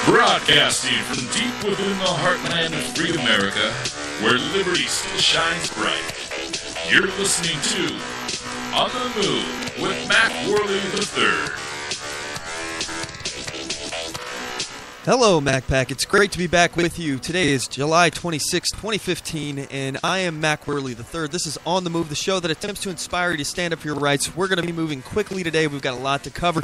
Broadcasting from deep within the heartland of free America, where liberty still shines bright. You're listening to On the Move with Mac Worley III. Hello, MacPack. It's great to be back with you. Today is July 26, 2015, and I am Mac Worley III. This is On the Move, the show that attempts to inspire you to stand up for your rights. We're going to be moving quickly today. We've got a lot to cover.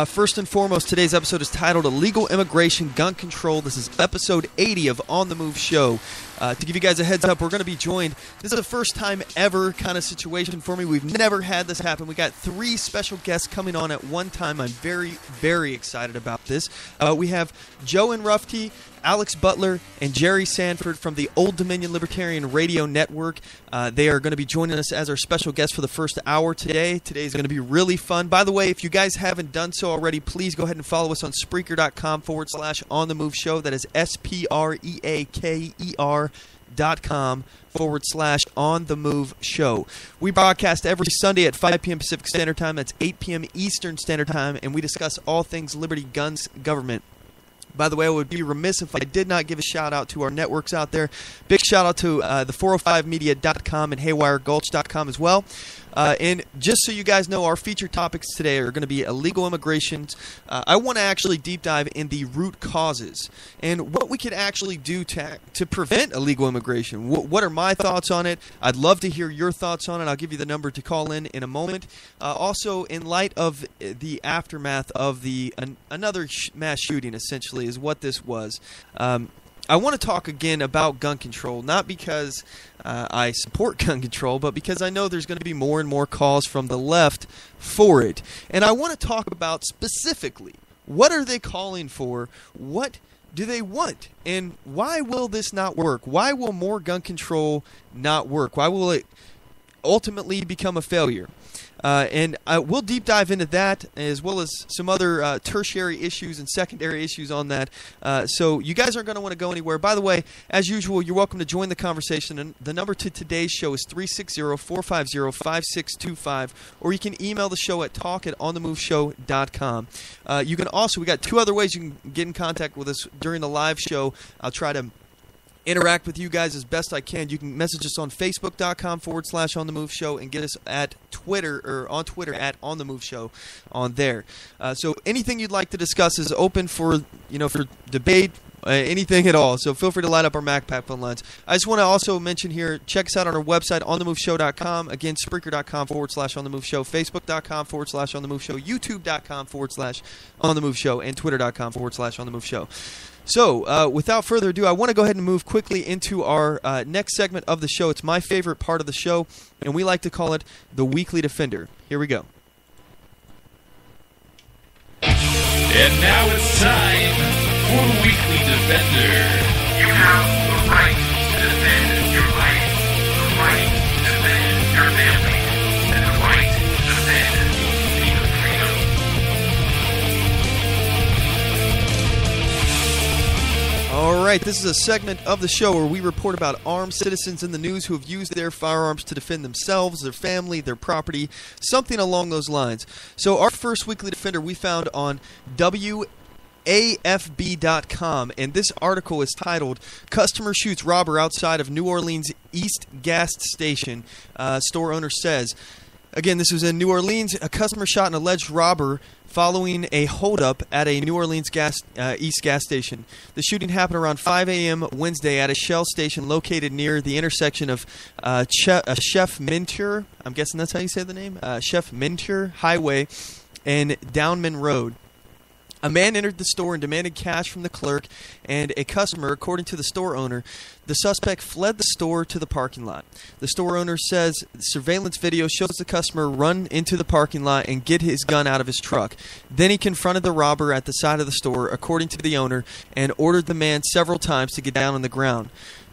First and foremost, today's episode is titled Illegal Immigration, Gun Control. This is episode 80 of On the Move Show. To give you guys a heads up, we're going to be joined. This is a first time ever kind of situation for me. We've never had this happen. We got 3 special guests coming on at one time. I'm very, very excited about this. We have Joe and Rufty, Alex Butler, and Jerry Sanford from the Old Dominion Libertarian Radio Network. They are going to be joining us as our special guests for the first hour today. Today is going to be really fun. By the way, if you guys haven't done so already, please go ahead and follow us on Spreaker.com/OnTheMoveShow. That is SPREAKER.com/OnTheMoveShow. We broadcast every Sunday at 5 p.m. Pacific Standard Time. That's 8 p.m. Eastern Standard Time, and we discuss all things liberty, guns, government. By the way, I would be remiss if I did not give a shout-out to our networks out there. Big shout-out to the405media.com and haywiregulch.com as well. And just so you guys know, our featured topics today are going to be illegal immigration. I want to actually deep dive in the root causes and what we could actually do to prevent illegal immigration. What are my thoughts on it? I'd love to hear your thoughts on it. I'll give you the number to call in a moment. Also, in light of the aftermath of another mass shooting, essentially, is what this was. I want to talk again about gun control, not because I support gun control, but because I know there's going to be more and more calls from the left for it. And I want to talk about specifically, what are they calling for? What do they want? And why will this not work? Why will more gun control not work? Why will it ultimately become a failure? And we'll deep dive into that, as well as some other tertiary issues and secondary issues on that. So you guys aren't going to want to go anywhere. By the way, as usual, you're welcome to join the conversation. And the number to today's show is 360-450-5625, or you can email the show at talk@onthemoveshow.com. You can also, we got 2 other ways you can get in contact with us during the live show. I'll try to interact with you guys as best I can. You can message us on Facebook.com/OnTheMoveShow and get us at Twitter, or on Twitter at OnTheMoveShow on there. So anything you'd like to discuss is open for debate, anything at all. So feel free to light up our MacPack phone lines. I just want to also mention here, check us out on our website, OnTheMoveShow.com. Again, Spreaker.com/OnTheMoveShow, Facebook.com/OnTheMoveShow, YouTube.com/OnTheMoveShow, and Twitter.com/OnTheMoveShow. So, without further ado, I want to go ahead and move quickly into our next segment of the show. It's my favorite part of the show, and we like to call it the Weekly Defender. Here we go. And now it's time for Weekly Defender. You have the right to defend your life, the right to defend your family, and the right to defend your freedom. All right, this is a segment of the show where we report about armed citizens in the news who have used their firearms to defend themselves, their family, their property, something along those lines. So our first Weekly Defender we found on WAFB.com, and this article is titled, Customer Shoots Robber Outside of New Orleans East Gas Station. Store owner says. Again, this was in New Orleans. A customer shot an alleged robber following a holdup at a New Orleans East gas station. The shooting happened around 5 a.m. Wednesday at a Shell station located near the intersection of Chef Minture, I'm guessing that's how you say the name, Chef Minture Highway and Downman Road. A man entered the store and demanded cash from the clerk and a customer. According to the store owner, the suspect fled the store to the parking lot. The store owner says surveillance video shows the customer run into the parking lot and get his gun out of his truck. Then he confronted the robber at the side of the store, according to the owner, and ordered the man several times to get down on the ground.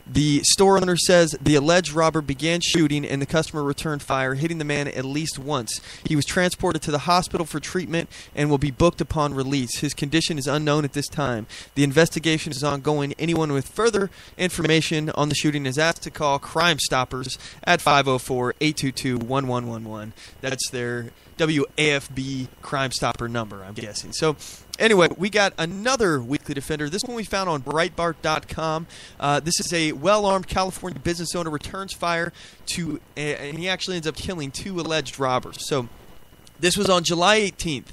The store owner says the alleged robber began shooting and the customer returned fire, hitting the man at least once. He was transported to the hospital for treatment and will be booked upon release. His condition is unknown at this time. The investigation is ongoing. Anyone with further information on the shooting is asked to call Crime Stoppers at 504-822-1111. That's their WAFB Crime Stopper number, I'm guessing. So anyway, we got another weekly defender. This one we found on Breitbart.com. This is a well-armed California business owner returns fire to, and he actually ends up killing 2 alleged robbers. So this was on July 18th.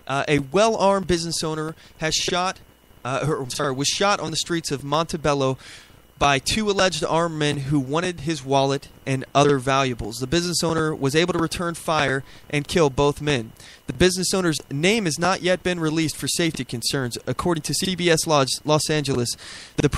A well-armed business owner was shot on the streets of Montebello by 2 alleged armed men who wanted his wallet and other valuables. The business owner was able to return fire and kill both men. The business owner's name has not yet been released for safety concerns. According to CBS Los Angeles, the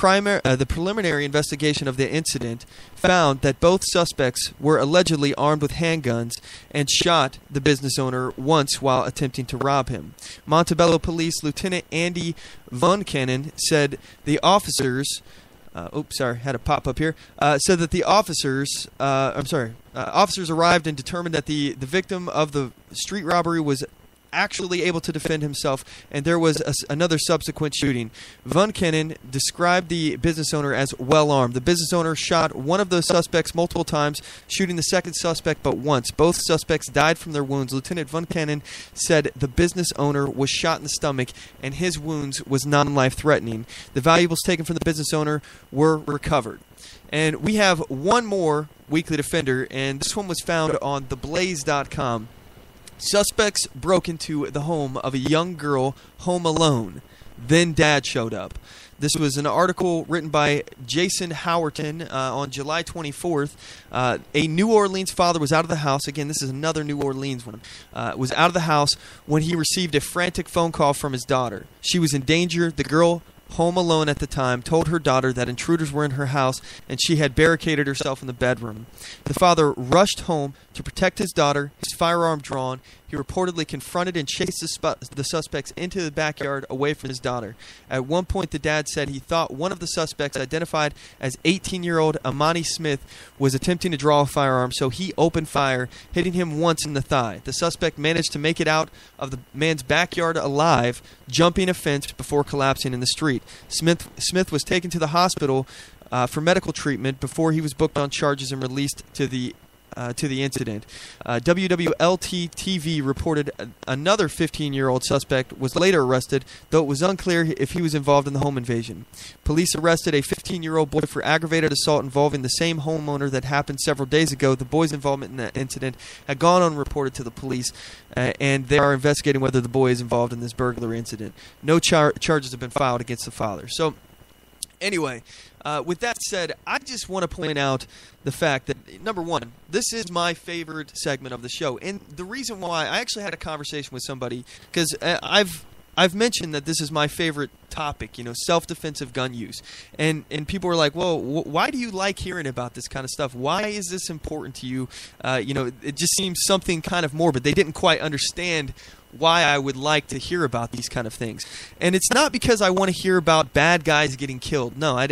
preliminary investigation of the incident found that both suspects were allegedly armed with handguns and shot the business owner once while attempting to rob him. Montebello Police Lieutenant Andy Vonkanen said the officers had a pop-up here. Said that the officers arrived and determined that the victim of the street robbery was actually able to defend himself, and there was another subsequent shooting. Vonkanen described the business owner as well-armed. The business owner shot one of the suspects multiple times, shooting the second suspect but once. Both suspects died from their wounds. Lieutenant Vonkanen said the business owner was shot in the stomach, and his wounds was non-life-threatening. The valuables taken from the business owner were recovered. And we have one more weekly defender, and this one was found on theblaze.com. Suspects broke into the home of a young girl home alone. Then dad showed up. This was an article written by Jason Howerton on July 24th. A New Orleans father was out of the house. Again, this is another New Orleans one. Was out of the house when he received a frantic phone call from his daughter. She was in danger. The girl, home alone at the time, told her daughter that intruders were in her house and she had barricaded herself in the bedroom. The father rushed home to protect his daughter, his firearm drawn. He reportedly confronted and chased the suspects into the backyard away from his daughter. At one point, the dad said he thought one of the suspects, identified as 18-year-old Amani Smith, was attempting to draw a firearm, so he opened fire, hitting him once in the thigh. The suspect managed to make it out of the man's backyard alive, jumping a fence before collapsing in the street. Smith was taken to the hospital for medical treatment before he was booked on charges and released to the incident. WWLT-TV reported another 15-year-old suspect was later arrested, though it was unclear if he was involved in the home invasion. Police arrested a 15-year-old boy for aggravated assault involving the same homeowner that happened several days ago. The boy's involvement in that incident had gone unreported to the police, and they are investigating whether the boy is involved in this burglary incident. No charges have been filed against the father. So, anyway, with that said, I just want to point out the fact that, number one, this is my favorite segment of the show. And the reason why, I actually had a conversation with somebody, because I've mentioned that this is my favorite topic, self-defensive gun use. And people were like, well, why do you like hearing about this kind of stuff? Why is this important to you? It just seems something kind of morbid. They didn't quite understand why I would like to hear about these kind of things. And it's not because I want to hear about bad guys getting killed. No, I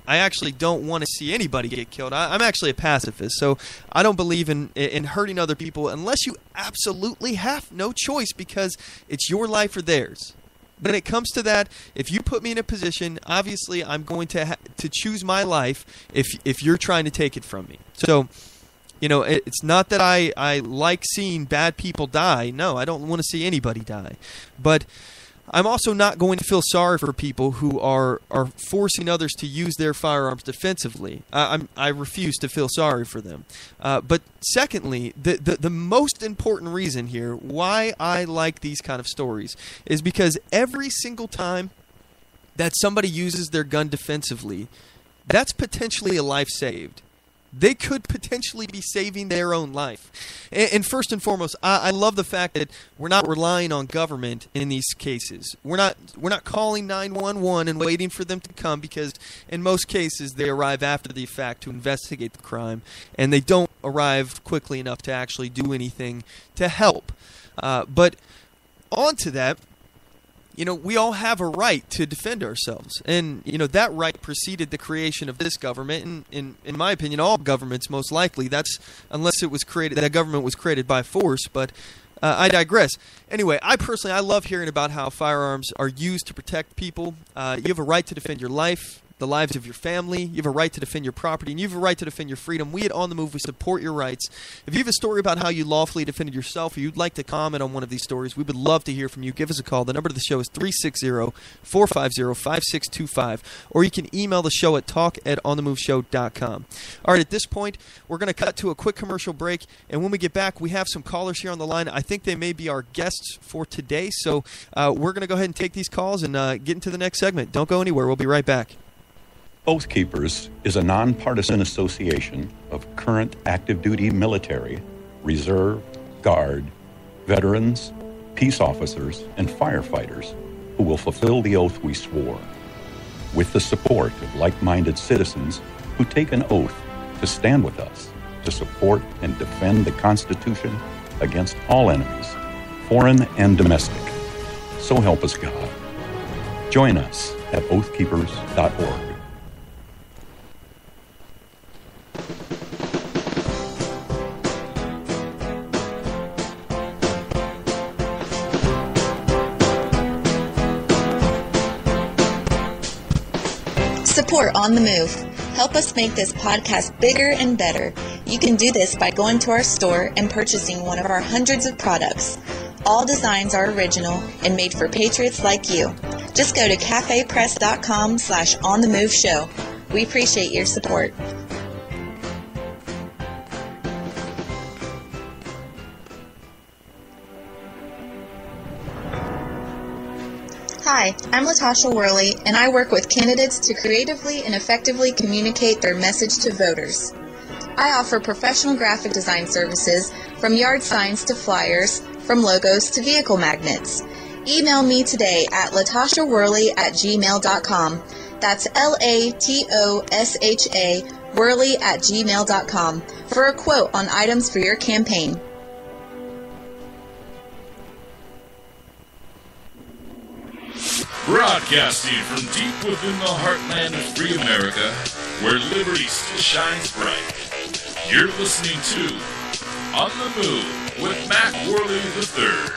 actually don't want to see anybody get killed. I'm actually a pacifist, so I don't believe in hurting other people unless you absolutely have no choice, because it's your life or theirs. When it comes to that, if you put me in a position, obviously I'm going to choose my life if you're trying to take it from me. So, it's not that I like seeing bad people die. No, I don't want to see anybody die. But I'm also not going to feel sorry for people who are forcing others to use their firearms defensively. I refuse to feel sorry for them. But secondly, the most important reason here why I like these kind of stories is because every single time that somebody uses their gun defensively, that's potentially a life saved. They could potentially be saving their own life. And first and foremost, I love the fact that we're not relying on government in these cases. We're not calling 911 and waiting for them to come, because in most cases they arrive after the fact to investigate the crime, and they don't arrive quickly enough to actually do anything to help. But on to that, we all have a right to defend ourselves. And, that right preceded the creation of this government. And in my opinion, all governments, most likely. That's unless it was created, that government was created by force. But I digress. Anyway, I love hearing about how firearms are used to protect people. You have a right to defend your life, the lives of your family. You have a right to defend your property, and you have a right to defend your freedom. We at On The Move, we support your rights. If you have a story about how you lawfully defended yourself, or you'd like to comment on one of these stories, we would love to hear from you. Give us a call. The number to the show is 360-450-5625, or you can email the show at talk@onthemoveshow.com. All right, at this point, we're going to cut to a quick commercial break, and when we get back, we have some callers here on the line. I think they may be our guests for today, so we're going to go ahead and take these calls and get into the next segment. Don't go anywhere. We'll be right back. Oath Keepers is a nonpartisan association of current active duty military, reserve, guard, veterans, peace officers, and firefighters who will fulfill the oath we swore. With the support of like-minded citizens who take an oath to stand with us, to support and defend the Constitution against all enemies, foreign and domestic. So help us God. Join us at oathkeepers.org. Support On The Move. Help us make this podcast bigger and better. You can do this by going to our store and purchasing one of our hundreds of products. All designs are original and made for patriots like you. Just go to cafepress.com/onthemoveshow. We appreciate your support. Hi, I'm Latasha Worley, and I work with candidates to creatively and effectively communicate their message to voters. I offer professional graphic design services, from yard signs to flyers, from logos to vehicle magnets. Email me today at latashaworley@gmail.com. That's LATOSHA Worley@gmail.com for a quote on items for your campaign. Broadcasting from deep within the heartland of free America, where liberty still shines bright. You're listening to On the Move with Mac Worley III.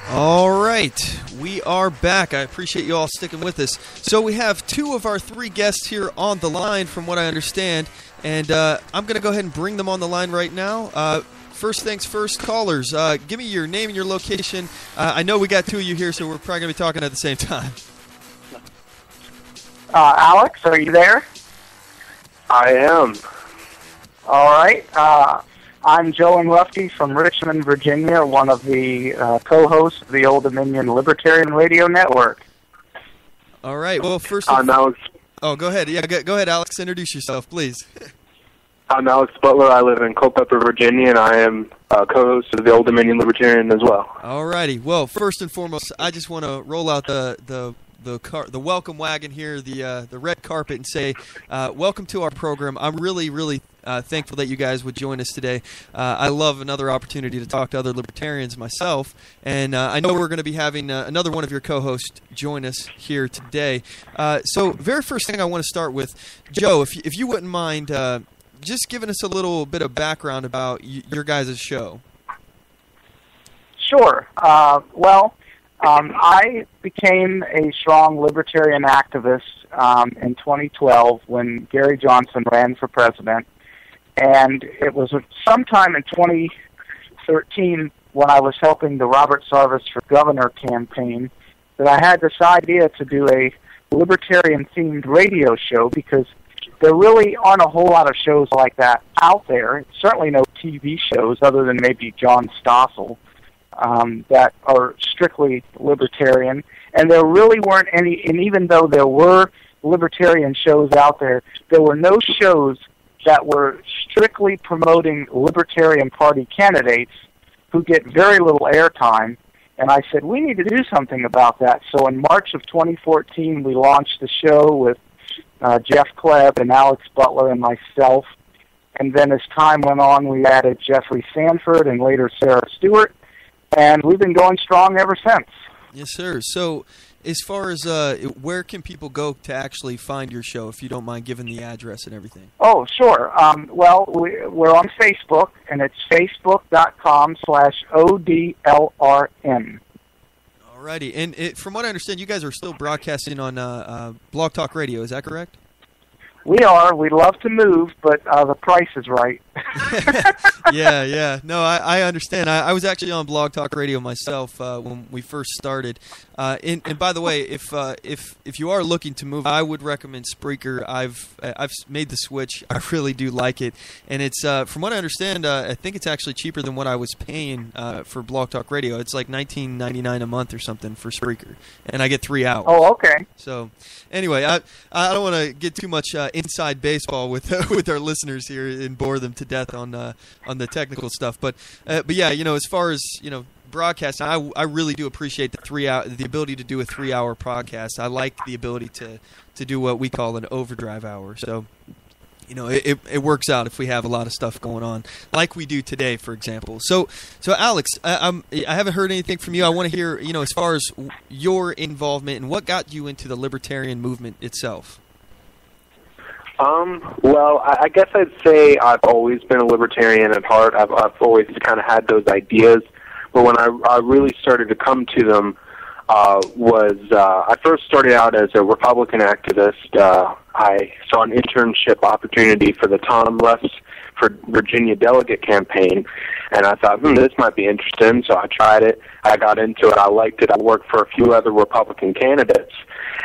All right, we are back. I appreciate you all sticking with us. So we have two of our three guests here on the line, from what I understand, and I'm going to go ahead and bring them on the line right now. First things first, callers, give me your name and your location. I know we got two of you here, so we're probably going to be talking at the same time. Alex, are you there? I am. All right. I'm Joe and Lefty from Richmond, Virginia, one of the co-hosts of the Old Dominion Libertarian Radio Network. All right. Well, first... I'm Alex. Oh, go ahead. Yeah, go ahead, Alex. Introduce yourself, please. I'm Alex Butler. I live in Culpeper, Virginia, and I am co-host of the Old Dominion Libertarian as well. All righty. Well, first and foremost, I just want to roll out the welcome wagon here, the red carpet, and say welcome to our program. I'm really thankful that you guys would join us today. I love another opportunity to talk to other libertarians myself, and I know we're going to be having another one of your co-hosts join us here today. So very first thing I want to start with, Joe, if you wouldn't mind just giving us a little bit of background about your guys' show. Sure. I became a strong libertarian activist in 2012 when Gary Johnson ran for president. And it was sometime in 2013 when I was helping the Robert Sarvis for Governor campaign that I had this idea to do a libertarian-themed radio show, because there really aren't a whole lot of shows like that out there. Certainly no TV shows other than maybe John Stossel that are strictly libertarian. And there really weren't any, and even though there were libertarian shows out there, there were no shows that were strictly promoting Libertarian Party candidates who get very little airtime. And I said, we need to do something about that. So in March of 2014, we launched the show with Jeff Klebb and Alex Butler and myself. And then as time went on, we added Jeffrey Sanford and later Sarah Stewart. And we've been going strong ever since. Yes, sir. So as far as where can people go to actually find your show, if you don't mind giving the address and everything? Oh, sure. Well, we're on Facebook, and it's facebook.com/ODLRN. Alrighty, and from what I understand, you guys are still broadcasting on Blog Talk Radio. Is that correct? We are. We love to move, but the price is right. Yeah. No, I understand. I was actually on Blog Talk Radio myself when we first started. And by the way, if you are looking to move, I would recommend Spreaker. I've made the switch. I really do like it, and it's from what I understand, I think it's actually cheaper than what I was paying for Blog Talk Radio. It's like $19.99 a month or something for Spreaker, and I get 3 hours. Oh, okay. So, anyway, I don't want to get too much inside baseball with with our listeners here and bore them to death on the technical stuff. But yeah, as far as broadcast, I really do appreciate the ability to do a 3-hour podcast. I like the ability to do what we call an overdrive hour. So, it works out if we have a lot of stuff going on, like we do today, for example. So Alex, I haven't heard anything from you. I want to hear, as far as your involvement and what got you into the libertarian movement itself. Well, I guess I'd say I've always been a libertarian at heart. I've always kind of had those ideas, but when I really started to come to them was I first started out as a Republican activist. I saw an internship opportunity for the Tom Russ for Virginia delegate campaign, and I thought, this might be interesting, so I tried it. I got into it. I liked it. I worked for a few other Republican candidates.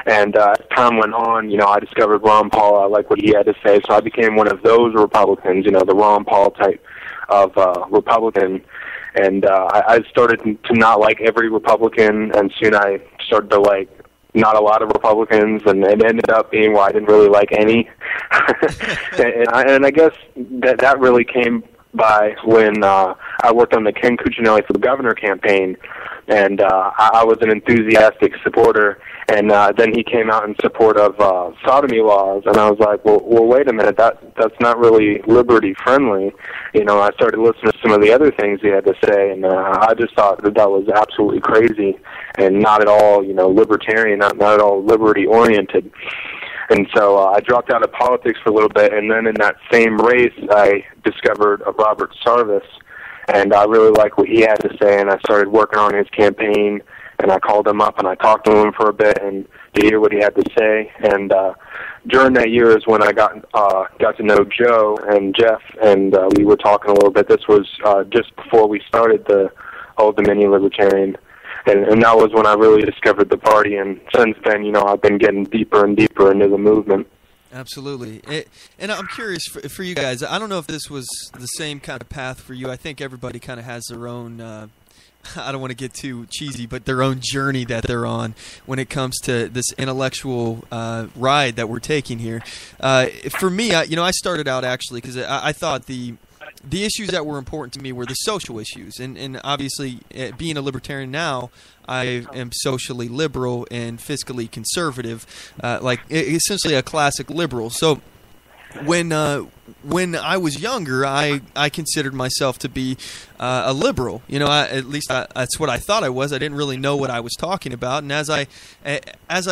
And as time went on, I discovered Ron Paul. I liked what he had to say, so I became one of those Republicans, the Ron Paul type of Republican. And I started to not like every Republican, and soon I started to like not a lot of Republicans, and it ended up being why I didn't really like any. and I guess that really came by when I worked on the Ken Cuccinelli for the governor campaign, and I was an enthusiastic supporter, and then he came out in support of sodomy laws, and I was like, well, wait a minute, that's not really liberty friendly. I started listening to some of the other things he had to say, and I just thought that was absolutely crazy and not at all, libertarian, not at all liberty oriented. And so I dropped out of politics for a little bit, and then in that same race, I discovered Robert Sarvis, and I really liked what he had to say, and I started working on his campaign, and I called him up, and I talked to him for a bit, and to hear what he had to say. And during that year is when I got to know Joe and Jeff, and we were talking a little bit. This was just before we started the Old Dominion Libertarian. And that was when I really discovered the party, and since then, I've been getting deeper and deeper into the movement. Absolutely. And I'm curious for you guys, I don't know if this was the same kind of path for you. I think everybody kind of has their own, I don't want to get too cheesy, but their own journey that they're on when it comes to this intellectual ride that we're taking here. For me, I started out actually because I thought the issues that were important to me were the social issues, and obviously being a libertarian now, I am socially liberal and fiscally conservative, like essentially a classic liberal. So when I was younger, I considered myself to be a liberal. At least that's what I thought I was. I didn't really know what I was talking about. And as I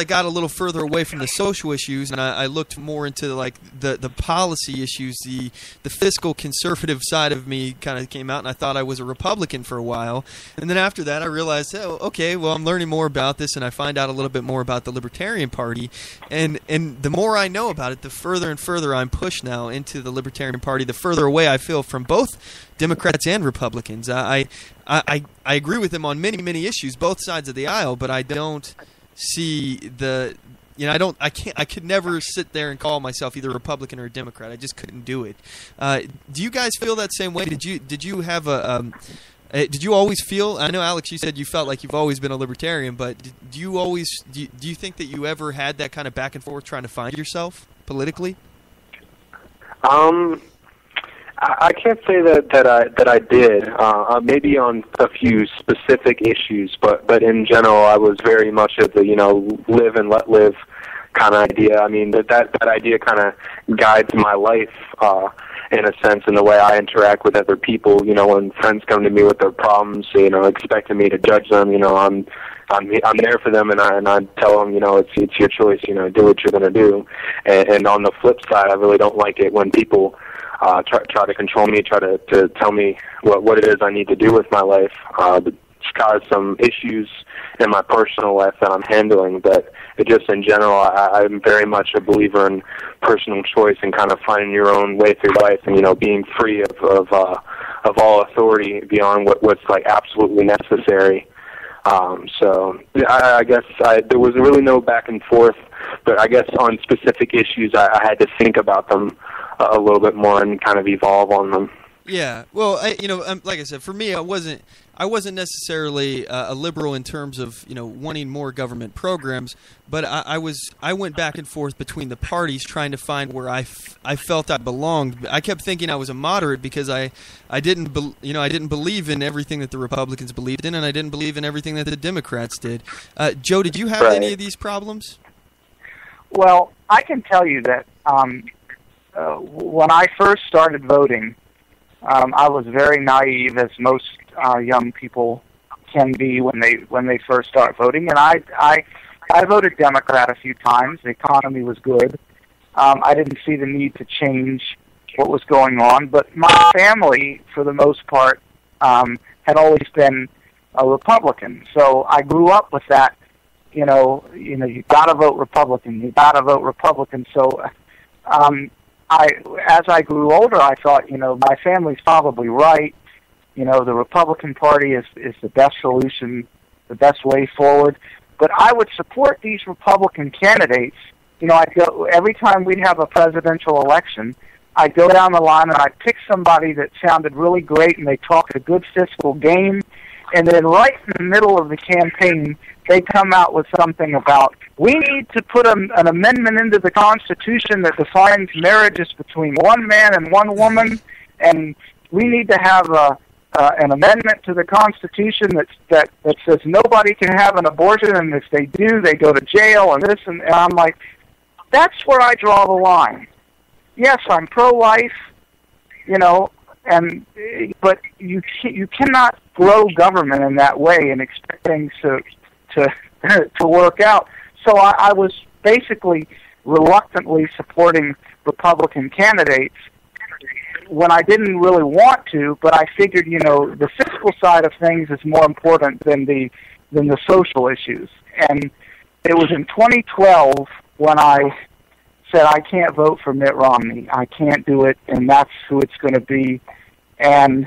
got a little further away from the social issues, and I looked more into like the policy issues, the fiscal conservative side of me kind of came out, and I thought I was a Republican for a while. And then after that, I realized, okay, well, I'm learning more about this, and I find out a little bit more about the Libertarian Party. And the more I know about it, the further and further I'm pushed now into the Libertarian Party, the further away I feel from both Democrats and Republicans. I agree with them on many, many issues, both sides of the aisle, but I don't see I could never sit there and call myself either Republican or a Democrat. I just couldn't do it. Do you guys feel that same way? Did you have did you always feel? I know, Alex, you said you felt like you've always been a libertarian, but do you think that you ever had that kind of back and forth trying to find yourself politically? I can't say that I did. Maybe on a few specific issues, but in general, I was very much of the live and let live kind of idea. I mean that idea kind of guides my life, in a sense, in the way I interact with other people. You know, when friends come to me with their problems, you know, expecting me to judge them, you know, I'm there for them, and I tell them, you know, it's your choice, you know, do what you're going to do. And on the flip side, I really don't like it when people try to control me, try to tell me what it is I need to do with my life. It's caused some issues in my personal life that I'm handling, but it just in general, I'm very much a believer in personal choice and kind of finding your own way through life, and, you know, being free of all authority beyond what's like absolutely necessary. So I guess there was really no back and forth, but I guess on specific issues I had to think about them a little bit more and kind of evolve on them. Yeah, well, like I said, for me, I wasn't necessarily a liberal in terms of, you know, wanting more government programs, but I went back and forth between the parties trying to find where I felt I belonged. I kept thinking I was a moderate because I didn't believe in everything that the Republicans believed in, and I didn't believe in everything that the Democrats did. Joe, did you have any of these problems? Well, I can tell you that when I first started voting, I was very naive, as most young people can be when they first start voting, and I voted Democrat a few times. The economy was good. I didn't see the need to change what was going on, but my family, for the most part, had always been a Republican. So I grew up with that. You got to vote Republican. You got to vote Republican. So as I grew older, I thought, you know, my family's probably right. You know, the Republican Party is the best solution, the best way forward. But I would support these Republican candidates. You know, every time we'd have a presidential election, I'd go down the line and I'd pick somebody that sounded really great and they talked a good fiscal game. And then right in the middle of the campaign, they come out with something about, we need to put an amendment into the Constitution that defines marriages between one man and one woman, and we need to have an amendment to the Constitution that says nobody can have an abortion, and if they do, they go to jail, and this, and I'm like, that's where I draw the line. Yes, I'm pro-life, you know, but you cannot grow government in that way and expect things to work out. So I was basically reluctantly supporting Republican candidates when I didn't really want to, but I figured, you know, the fiscal side of things is more important than the social issues. And it was in 2012 when I said, I can't vote for Mitt Romney. I can't do it, and that's who it's going to be. And,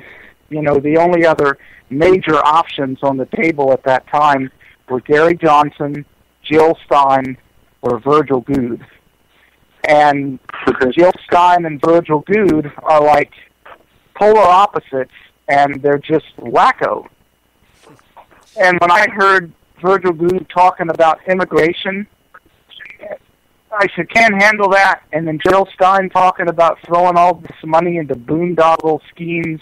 you know, the only other major options on the table at that time were Gary Johnson, Jill Stein, or Virgil Goode. And Jill Stein and Virgil Goode are like polar opposites, and they're just wacko. And when I heard Virgil Goode talking about immigration, I said, can't handle that. And then Jill Stein talking about throwing all this money into boondoggle schemes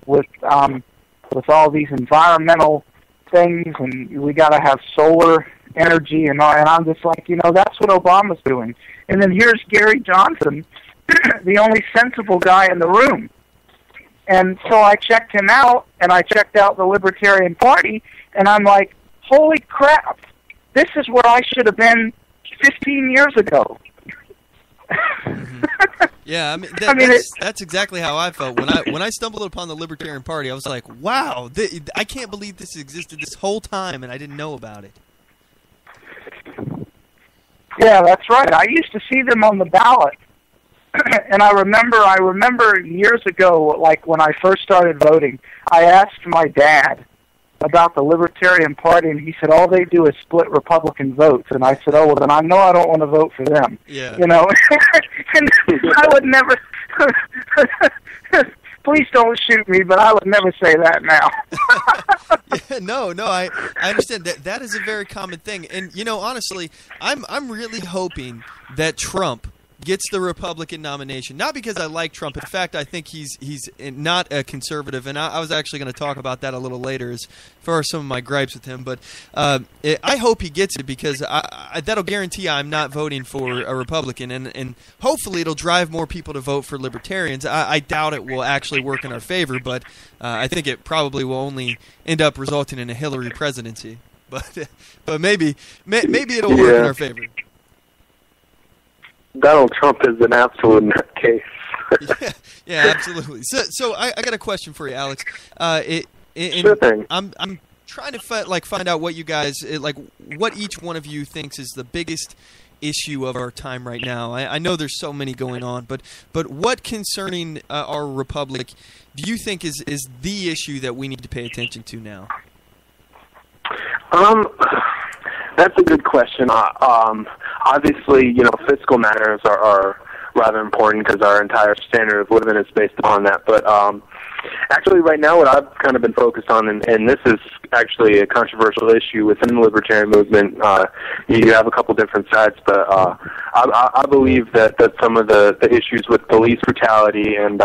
with all these environmental things, and we got to have solar energy and all. And I'm just like, you know, that's what Obama's doing. And then here's Gary Johnson, the only sensible guy in the room. And so I checked him out, and I checked out the Libertarian Party, and I'm like, holy crap, this is where I should have been 15 years ago. Yeah, I mean, that's exactly how I felt when I stumbled upon the Libertarian Party. I was like, wow, I can't believe this existed this whole time, and I didn't know about it. Yeah, that's right. I used to see them on the ballot, and I remember years ago, like when I first started voting, I asked my dad about the Libertarian Party, and he said, all they do is split Republican votes. And I said, oh, well, then I know I don't want to vote for them. Yeah. You know, and I would never, please don't shoot me, but I would never say that now. Yeah, no, I understand that is a very common thing. And, you know, honestly, I'm really hoping that Trump gets the Republican nomination, not because I like Trump. In fact, I think he's not a conservative, and I was actually going to talk about that a little later as far as some of my gripes with him. But I hope he gets it because that'll guarantee I'm not voting for a Republican, and hopefully it'll drive more people to vote for Libertarians. I doubt it will actually work in our favor, but I think it probably will only end up resulting in a Hillary presidency. But maybe it'll work in our favor. Donald Trump is an absolute nutcase. yeah, absolutely. So I got a question for you, Alex. Sure thing. I'm trying to find out what you guys what each one of you thinks is the biggest issue of our time right now. I know there's so many going on, but what concerning our republic do you think is the issue that we need to pay attention to now? That's a good question. Obviously, fiscal matters are rather important because our entire standard of living is based upon that. But actually, right now, what I've kind of been focused on, and this is actually a controversial issue within the Libertarian movement. You have a couple different sides, but I believe that some of the issues with police brutality and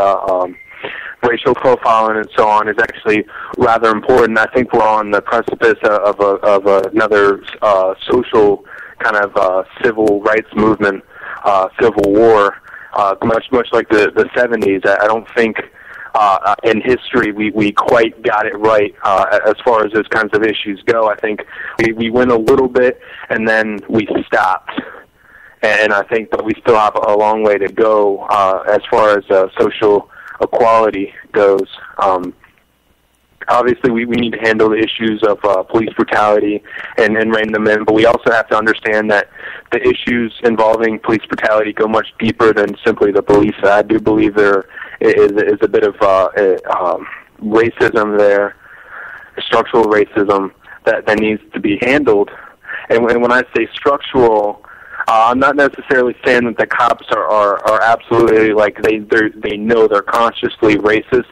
racial profiling and so on is actually rather important. I think we're on the precipice of another social kind of civil rights movement, civil war, much like the 70s. I don't think in history we quite got it right as far as those kinds of issues go. I think we went a little bit and then we stopped. And I think that we still have a long way to go as far as social equality goes. Obviously, we need to handle the issues of police brutality and rein them in, but we also have to understand that the issues involving police brutality go much deeper than simply the police. I do believe there is a bit of racism there, structural racism that needs to be handled. And when I say structural, I'm not necessarily saying that the cops are absolutely they know they're consciously racist,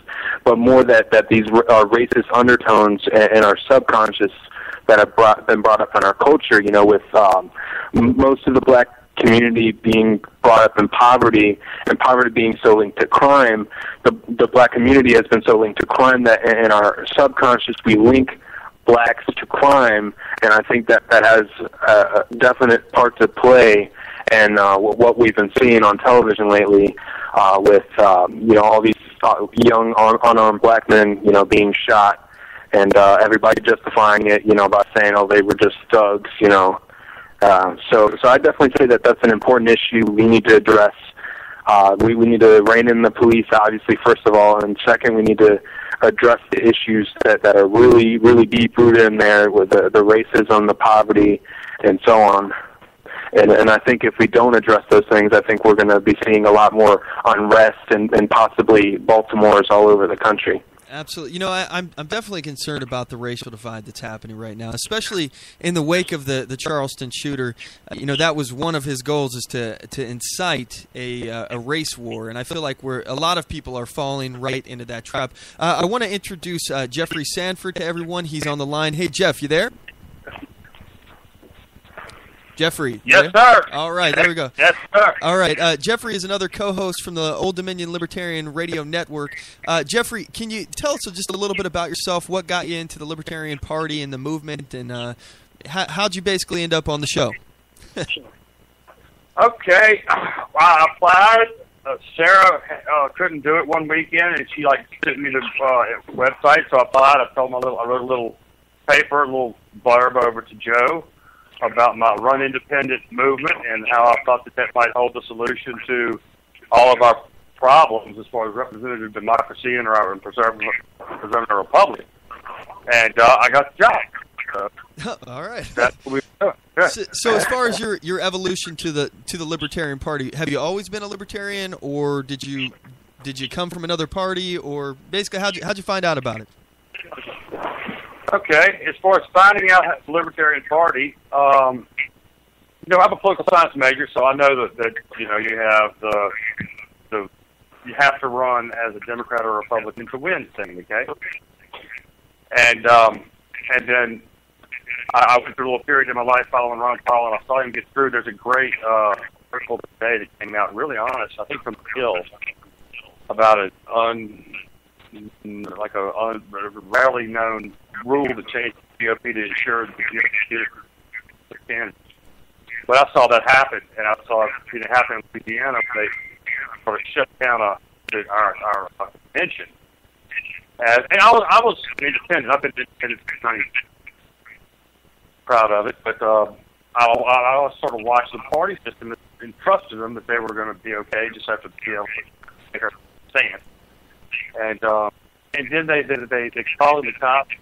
but more that these are racist undertones in our subconscious that have been brought up in our culture. With most of the black community being brought up in poverty, and poverty being so linked to crime, the black community has been so linked to crime that in our subconscious we link blacks to crime, and I think that has a definite part to play in what we've been seeing on television lately with all these young unarmed black men being shot, and everybody justifying it by saying, oh, they were just thugs. So I definitely say that that's an important issue we need to address. We need to rein in the police, obviously, first of all, and second, we need to address the issues that are really, really deep rooted in there with the racism, the poverty, and so on. And I think if we don't address those things, I think we're going to be seeing a lot more unrest and possibly Baltimore's all over the country. Absolutely. I'm definitely concerned about the racial divide that's happening right now, especially in the wake of the Charleston shooter. That was one of his goals, is to incite a race war, and I feel like a lot of people are falling right into that trap. I want to introduce Jeffrey Sanford to everyone. He's on the line. Hey, Jeff, you there? Jeffrey. Yes, sir. All right, there we go. Yes, sir. All right, Jeffrey is another co-host from the Old Dominion Libertarian Radio Network. Jeffrey, can you tell us just a little bit about yourself? What got you into the Libertarian Party and the movement, and how'd you basically end up on the show? Okay. I applied. Sarah couldn't do it one weekend, and she sent me the website, so I applied. I wrote a little paper, a little blurb over to Joe about my Run Independent movement and how I thought that might hold the solution to all of our problems as far as representative democracy and preserving our republic. And I got the job. All right. That's what we do. Yeah. So as far as your evolution to the Libertarian Party, have you always been a Libertarian, or did you come from another party, or basically how'd you find out about it? Okay, as far as finding out the Libertarian Party, I'm a political science major, so I know that you have to run as a Democrat or Republican to win the thing, okay? And then I went through a little period in my life following Ron Paul, and I saw him get through. There's a great article today that came out really honest, I think from the Hill, about a rarely known rule to change the GOP to ensure the GOP candidates. But I saw that happen, and I saw it happen in Louisiana. They sort of shut down our convention. And I was an independent. I've been independent since 90. Proud of it, but I sort of watched the party system and trusted them that they were going to be okay, just have to be able to make our stand. And then they called the cops.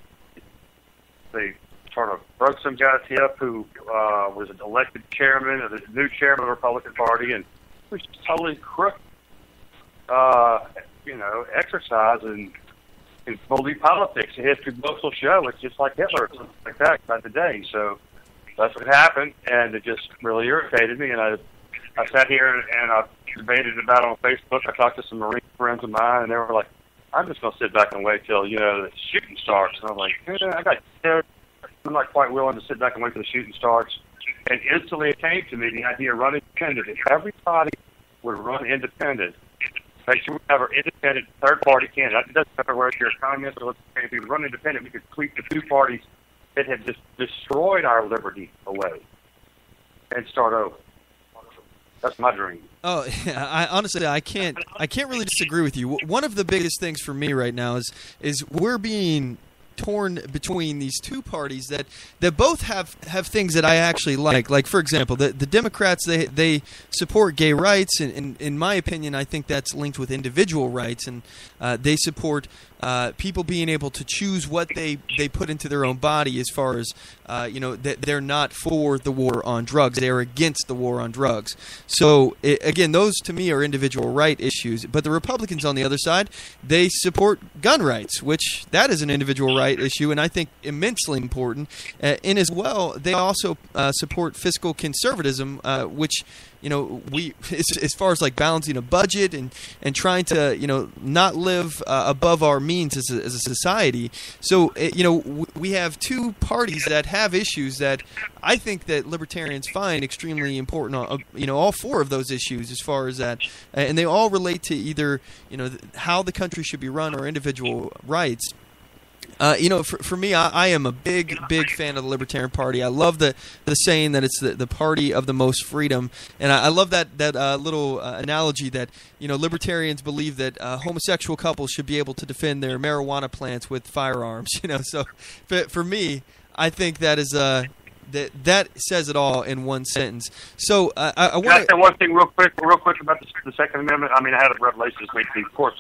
They sort of broke some guy's hip who was an elected chairman of the new chairman of the Republican Party, and it was just totally crooked, exercise in bully politics. The history books will show it's just like Hitler or something like that back in the day. So that's what happened, and it just really irritated me. And I sat here and I debated about it on Facebook. I talked to some Marine friends of mine, and they were like, "I'm just going to sit back and wait till the shooting starts." And I'm like, I'm not quite willing to sit back and wait till the shooting starts. And instantly it came to me the idea of running independent. If everybody would run independent, make sure we have our independent third-party candidate. It doesn't matter whether you're a communist or if you run independent, we could sweep the two parties that have just destroyed our liberty away and start over. That's my dream. Oh, yeah, I can't really disagree with you. One of the biggest things for me right now is we're being torn between these two parties that both have things that I actually like. Like, for example, the Democrats, they support gay rights, and in my opinion, I think that's linked with individual rights, and they support people being able to choose what they put into their own body as far as, that they're not for the war on drugs. They're against the war on drugs. So, again, those to me are individual right issues. But the Republicans on the other side, they support gun rights, which that is an individual right issue, and I think immensely important. And as well, they also support fiscal conservatism, which we as far as like balancing a budget and trying to not live above our means as a society. So we have two parties that have issues that I think that libertarians find extremely important. All four of those issues as far as that, and they all relate to either how the country should be run or individual rights. For me, I am a big fan of the Libertarian Party. I love the saying that it's the party of the most freedom, and I love that little analogy that libertarians believe that homosexual couples should be able to defend their marijuana plants with firearms. So for me, I think that is that says it all in one sentence. So I want to say one thing real quick about the Second Amendment. I mean, I had a revelation this week. Of course,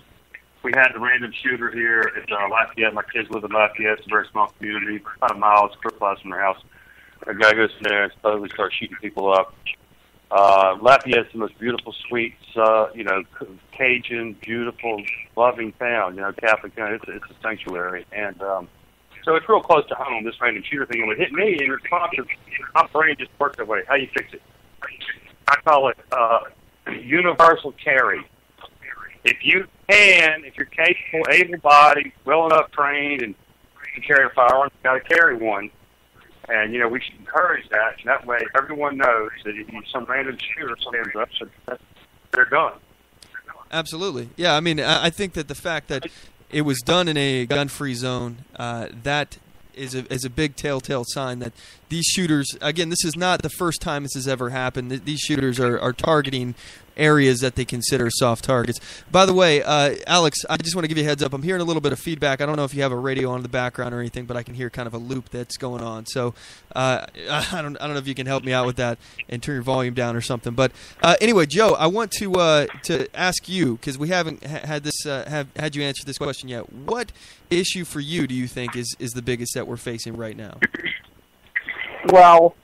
we had the random shooter here at Lafayette. My kids live in Lafayette. It's a very small community, about a mile from their house. A guy goes in there and supposedly starts shooting people up. Lafayette's the most beautiful, sweet, Cajun, beautiful, loving town. Catholic town. It's a sanctuary, and so it's real close to home. This random shooter thing, and it hit me in response to my brain just worked that way. How you fix it? I call it universal carry. If you're capable, able-bodied, well enough trained, and can carry a firearm, you've got to carry one. And, we should encourage that. And that way, everyone knows that if some random shooter stands up, so they're done. Absolutely. Yeah, I mean, I think that the fact that it was done in a gun-free zone, that is a big telltale sign that these shooters, again, this is not the first time this has ever happened. These shooters are targeting areas that they consider soft targets. By the way, Alex, I just want to give you a heads up. I'm hearing a little bit of feedback. I don't know if you have a radio on in the background or anything, but I can hear kind of a loop that's going on. So I don't know if you can help me out with that and turn your volume down or something. But anyway, Joe, I want to ask you, because we haven't had you answer this question yet. What issue for you do you think is the biggest that we're facing right now? Well,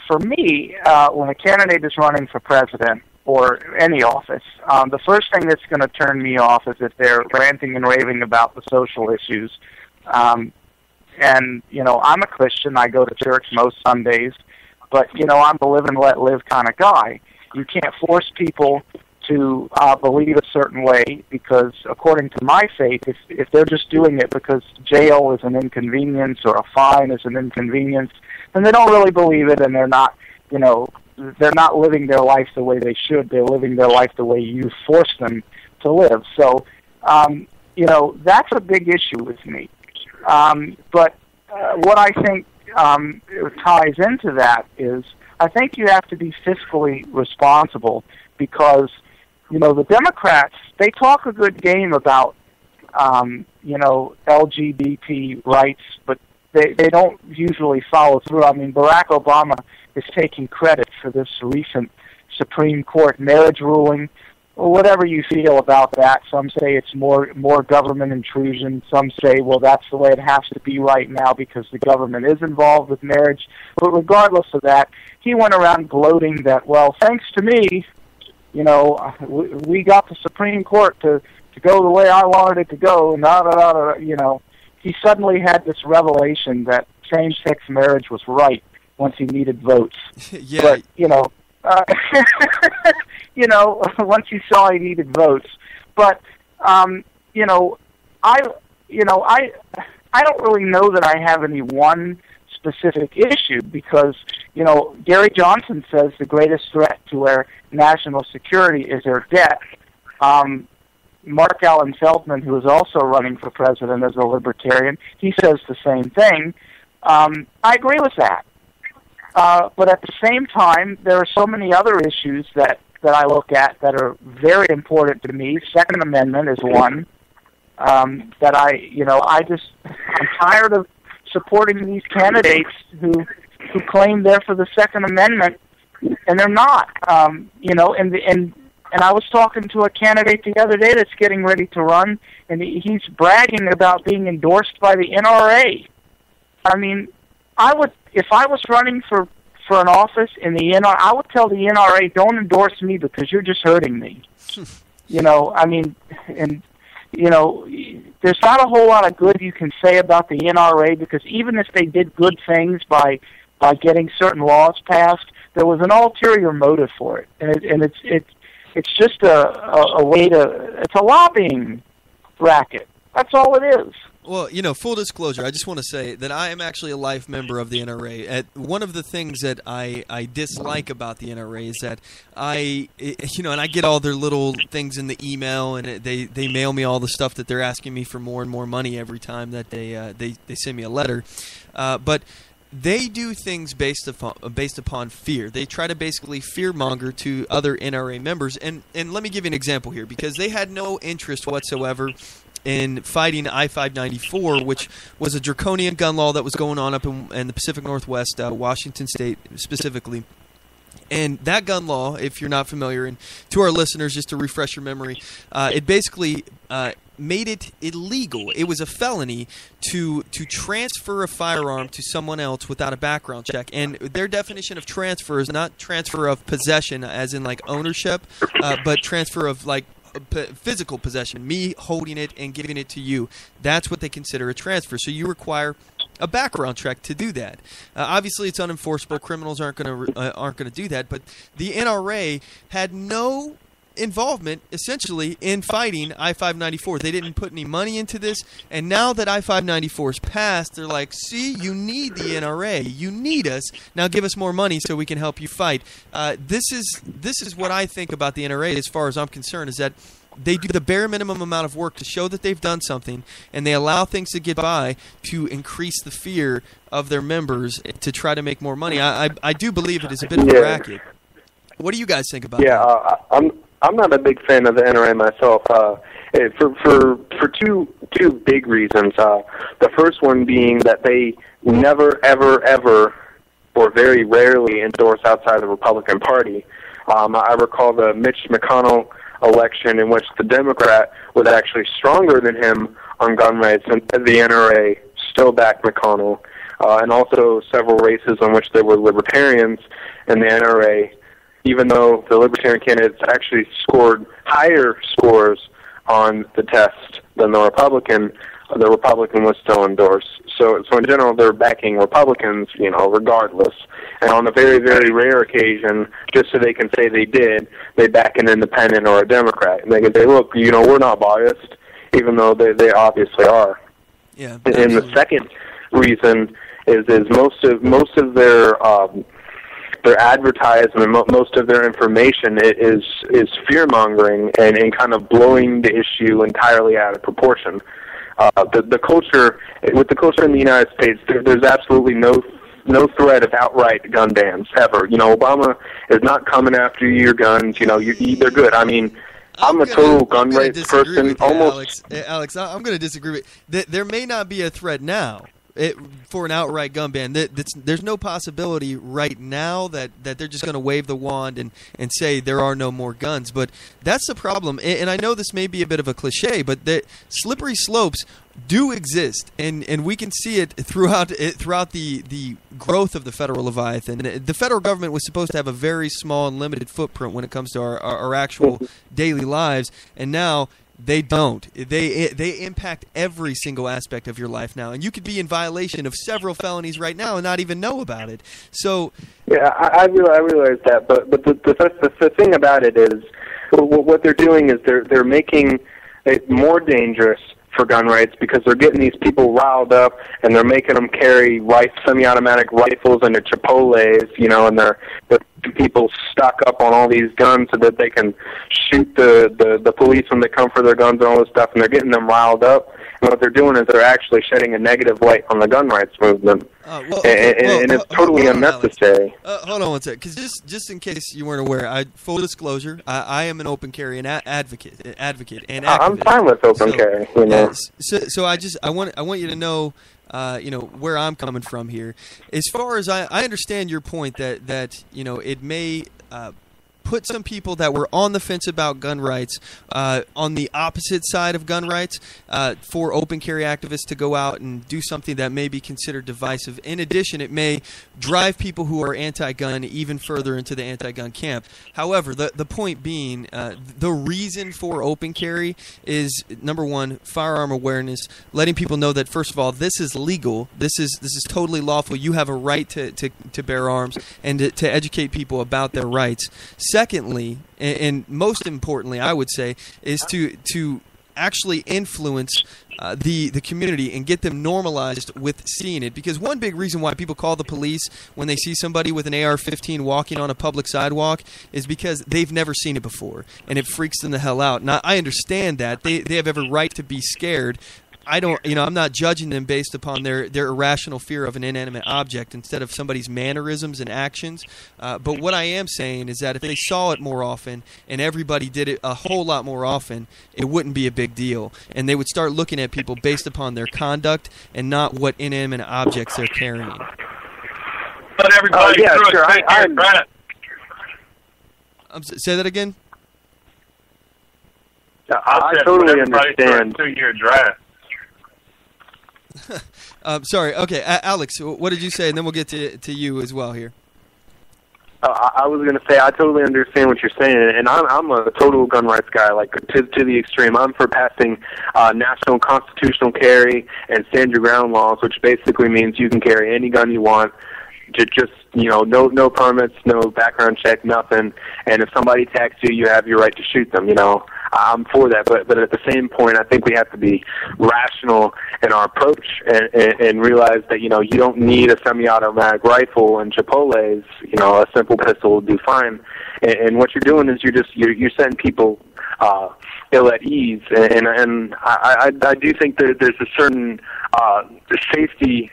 for me, when a candidate is running for president or any office, the first thing that's going to turn me off is if they're ranting and raving about the social issues. And, I'm a Christian. I go to church most Sundays. But, I'm a live and let live kind of guy. You can't force people to believe a certain way because, according to my faith, if they're just doing it because jail is an inconvenience or a fine is an inconvenience, then they don't really believe it, and they're not, they're not living their life the way they should. They're living their life the way you force them to live. So, that's a big issue with me. But what I think ties into that is I think you have to be fiscally responsible because, the Democrats, they talk a good game about, LGBT rights, but they don't usually follow through. I mean, Barack Obama is taking credit for this recent Supreme Court marriage ruling. Well, whatever you feel about that, some say it's more government intrusion. Some say, well, that's the way it has to be right now because the government is involved with marriage. But regardless of that, he went around gloating that, well, thanks to me, we got the Supreme Court to go the way I wanted it to go. He suddenly had this revelation that same-sex marriage was right once he needed votes. Yeah. But, once he saw he needed votes. But, I don't really know that I have any one specific issue because, Gary Johnson says the greatest threat to our national security is our debt. Mark Allen Feldman, who is also running for president as a libertarian, he says the same thing. I agree with that. But at the same time, there are so many other issues that I look at that are very important to me. Second Amendment is one that I'm tired of supporting these candidates who claim they're for the Second Amendment, and they're not. And I was talking to a candidate the other day that's getting ready to run, and he's bragging about being endorsed by the NRA. I mean, if I was running for an office in the NRA, I would tell the NRA, don't endorse me because you're just hurting me. There's not a whole lot of good you can say about the NRA because even if they did good things by getting certain laws passed, there was an ulterior motive for it, and it's just a way it's a lobbying racket. That's all it is. Well, full disclosure, I just want to say that I am actually a life member of the NRA. One of the things that I dislike about the NRA is that and I get all their little things in the email, and they mail me all the stuff that they're asking me for more and more money every time that they send me a letter. But they do things based upon fear. They try to basically fearmonger to other NRA members. And let me give you an example here, because they had no interest whatsoever in fighting I-594, which was a draconian gun law that was going on up in the Pacific Northwest, Washington State specifically. And that gun law, if you're not familiar, and to our listeners, just to refresh your memory, it basically made it illegal. It was a felony to transfer a firearm to someone else without a background check. And their definition of transfer is not transfer of possession, as in like ownership, but transfer of like physical possession, me holding it and giving it to you. That's what they consider a transfer. So you require a background check to do that. Obviously, it's unenforceable. Criminals aren't going to do that. But the NRA had no involvement, essentially, in fighting I-594. They didn't put any money into this. And now that I-594 is passed, they're like, see, you need the NRA. You need us. Now give us more money so we can help you fight. This is what I think about the NRA as far as I'm concerned, is that they do the bare minimum amount of work to show that they've done something, and they allow things to get by to increase the fear of their members to try to make more money. I do believe it is a bit of a racket. What do you guys think about that? I'm not a big fan of the NRA myself. For two big reasons. The first one being that they never, ever, or very rarely endorse outside the Republican Party. I recall the Mitch McConnell election in which the Democrat was actually stronger than him on gun rights, and the NRA still backed McConnell, and also several races in which there were libertarians and the NRA, even though the libertarian candidates actually scored higher scores on the test than the Republican was still endorsed. So in general, they're backing Republicans, regardless. And on a very, very rare occasion, just so they can say they did, they back an independent or a Democrat. And they can say, look, we're not biased, even though they obviously are. Yeah. And the second reason is most of their their advertisement, most of their information is fear mongering and kind of blowing the issue entirely out of proportion. The culture with the culture in the United States, there's absolutely no threat of outright gun bans ever. Obama is not coming after your guns. They're good. I mean, I'm a total gun rights person. Alex, I'm going to disagree with. There may not be a threat now for an outright gun ban. There's no possibility right now that they're just going to wave the wand and say there are no more guns. But that's the problem. And I know this may be a bit of a cliche, but the slippery slopes do exist, and we can see it throughout the growth of the federal Leviathan. The federal government was supposed to have a very small and limited footprint when it comes to our actual daily lives, and now they don't. They impact every single aspect of your life now, and you could be in violation of several felonies right now and not even know about it. So, yeah, I realize that, but the thing about it is, what they're doing is they're making it more dangerous for gun rights because they're getting these people riled up and they're making them carry semi-automatic rifles into Chipotles, and they're people stock up on all these guns so that they can shoot the police when they come for their guns and all this stuff, and they're getting them riled up. And what they're doing is they're actually shedding a negative light on the gun rights movement, and it's totally unnecessary. Hold on one second, because just in case you weren't aware, full disclosure, I am an open carry and advocate and activist. I'm fine with open carry. So I want you to know. Where I'm coming from here. As far as I understand your point that it may put some people that were on the fence about gun rights on the opposite side of gun rights for open carry activists to go out and do something that may be considered divisive. In addition, it may drive people who are anti-gun even further into the anti-gun camp. However, the point being, the reason for open carry is, number one, firearm awareness, letting people know that, first of all, this is legal, this is totally lawful, you have a right to bear arms, and to educate people about their rights. Secondly, and most importantly, I would say, is to actually influence the community and get them normalized with seeing it. Because one big reason why people call the police when they see somebody with an AR-15 walking on a public sidewalk is because they've never seen it before, and it freaks them the hell out. Now, I understand that. They have every right to be scared. I'm not judging them based upon their irrational fear of an inanimate object instead of somebody's mannerisms and actions. But what I am saying is that if they saw it more often and everybody did it a whole lot more often, it wouldn't be a big deal. And they would start looking at people based upon their conduct and not what inanimate objects they're carrying. But everybody sure. Say that again? I totally understand. 2-year draft. Sorry. Okay, Alex, what did you say? And then we'll get to you as well here. I was going to say I totally understand what you're saying, and I'm a total gun rights guy, like to the extreme. I'm for passing national constitutional carry and stand your ground laws, which basically means you can carry any gun you want. Just no permits, no background check, nothing. And if somebody attacks you, you have your right to shoot them. I'm for that, but at the same point, I think we have to be rational in our approach and realize that you don't need a semi-automatic rifle and Chipotles. A simple pistol will do fine. And what you're doing is you're setting people ill at ease. And I do think that there's a certain safety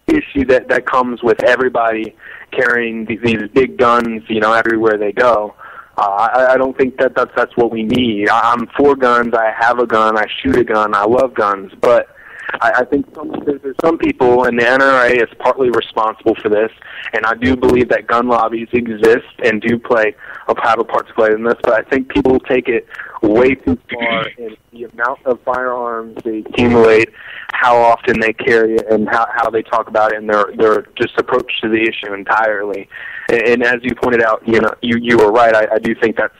issue that comes with everybody carrying these big guns, everywhere they go. I don't think that's what we need. I'm for guns. I have a gun. I shoot a gun. I love guns. But I think there's some people, and the NRA is partly responsible for this, and I do believe that gun lobbies exist and do have a part to play in this, but I think people take it way too far in the amount of firearms they accumulate, how often they carry it, and how they talk about it, and their just approach to the issue entirely. And as you pointed out, you were right. I do think that's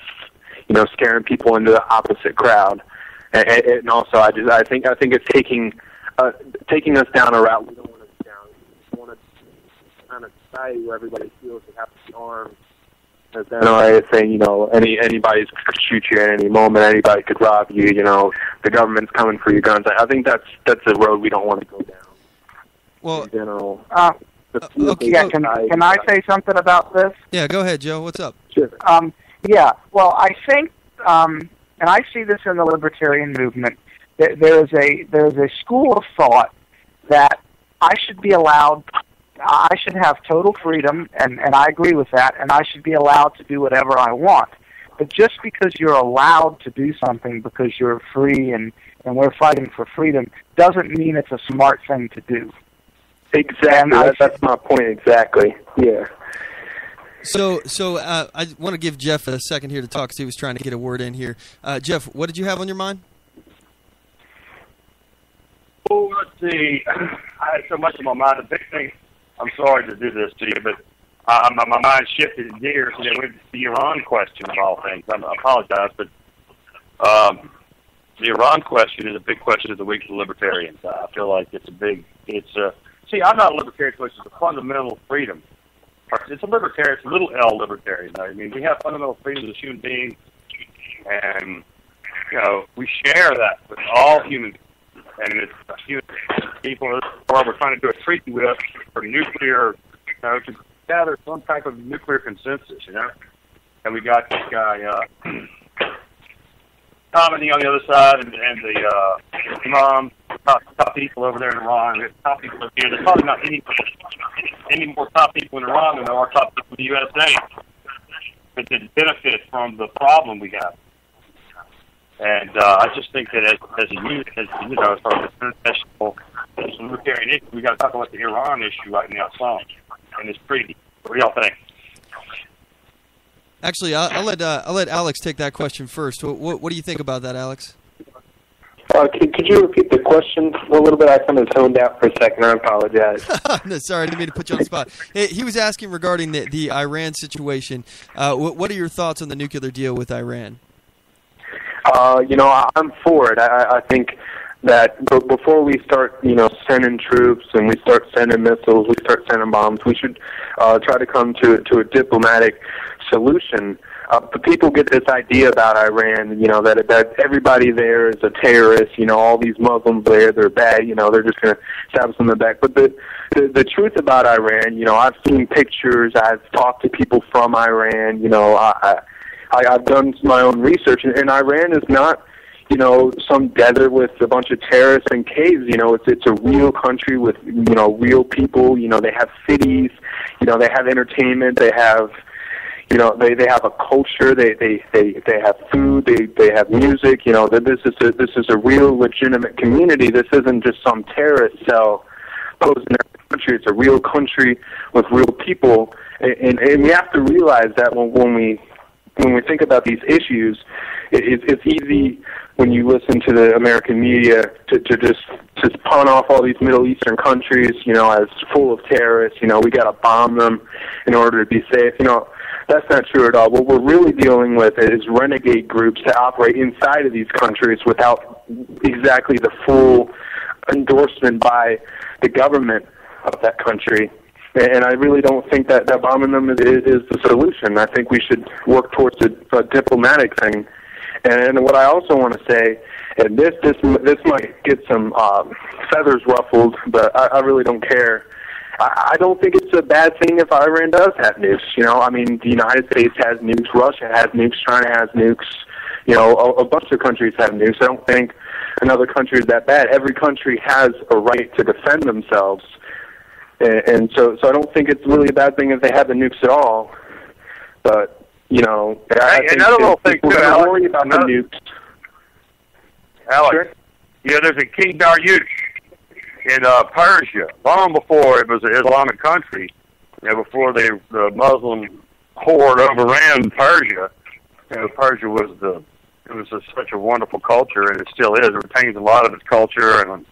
scaring people into the opposite crowd, and also I think it's taking us down a route we don't want to go down. We want to kind of society where everybody feels they have to be armed. As the NRA is saying, anybody could shoot you at any moment, anybody could rob you. The government's coming for your guns. I think that's a road we don't want to go down. Well, in general. Okay. Yeah, can I say something about this? Yeah, go ahead, Joe. What's up? Sure. Yeah, well, I think, and I see this in the libertarian movement, there is a school of thought that I should have total freedom, and I agree with that, and I should be allowed to do whatever I want. But just because you're allowed to do something because you're free and we're fighting for freedom doesn't mean it's a smart thing to do. Exactly. That's my point exactly. Yeah. So I want to give Jeff a second here to talk because he was trying to get a word in here. Jeff, what did you have on your mind? Oh, let's see. I had so much on my mind. The big thing, I'm sorry to do this to you, but my mind shifted gears and it went to the Iran question of all things. I apologize, but the Iran question is a big question of the week for libertarians. I feel like see, I'm not a libertarian, which is a fundamental freedom. It's a libertarian, it's a little L libertarian. I mean, we have fundamental freedoms as human beings, and, we share that with all human beings. And it's human people we're trying to do a treaty with for nuclear, to gather some type of nuclear consensus, And we got this guy, Tommy on the other side, and the imam, top people over there in Iran. There's top people over here. There's probably not any more top people in Iran than there are top people in the USA that did benefit from the problem we have. And I just think that as a unit, as far as the international libertarian issue, we got to talk about the Iran issue right now, and it's pretty. What do y'all think? Actually, I'll let Alex take that question first. What do you think about that, Alex? Could you repeat the question a little bit? I kind of zoned out for a second. I apologize. No, sorry, I didn't mean to put you on the spot. He was asking regarding the Iran situation. What are your thoughts on the nuclear deal with Iran? I'm for it. I think that before we start, sending troops and we start sending missiles, we start sending bombs, we should try to come to a diplomatic solution. The people get this idea about Iran, that everybody there is a terrorist, all these Muslims there, they're bad, they're just going to stab us in the back. But the truth about Iran, I've seen pictures, I've talked to people from Iran, I've done my own research, and Iran is not, some desert with a bunch of terrorists and caves. It's a real country with, real people. They have cities. They have entertainment. They have, they have a culture. They have food. They have music. This is a real legitimate community. This isn't just some terrorist cell posed in every country. It's a real country with real people, and we have to realize that when we think about these issues, it's easy when you listen to the American media to just pawn off all these Middle Eastern countries, as full of terrorists. We got to bomb them in order to be safe. That's not true at all. What we're really dealing with is renegade groups that operate inside of these countries without exactly the full endorsement by the government of that country. And I really don't think that bombing them is the solution. I think we should work towards a diplomatic thing. And what I also want to say, and this might get some feathers ruffled, but I really don't care. I don't think it's a bad thing if Iran does have nukes. The United States has nukes, Russia has nukes, China has nukes. A bunch of countries have nukes. I don't think another country is that bad. Every country has a right to defend themselves. And so I don't think it's really a bad thing if they have the nukes at all. But, I think another little thing, too, Alex. Worry about the nukes. Alex, sure? There's a King Dariush in Persia, long before it was an Islamic country, before the Muslim horde overran Persia. Persia was such a wonderful culture, and it still is. It retains a lot of its culture, and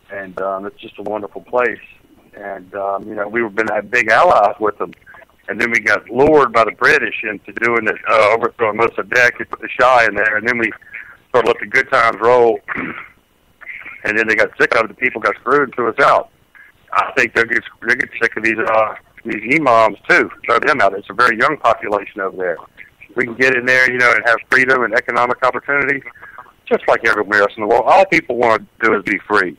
it's just a wonderful place. And, we've been big allies with them. And then we got lured by the British into doing it, overthrowing Mossadegh and put the Shah in there. And then we sort of let the good times roll. And then they got sick of it. The people got screwed and threw us out. I think they'll get sick of these imams, too. Throw them out. It's a very young population over there. We can get in there, and have freedom and economic opportunity, just like everywhere else in the world. All people want to do is be free.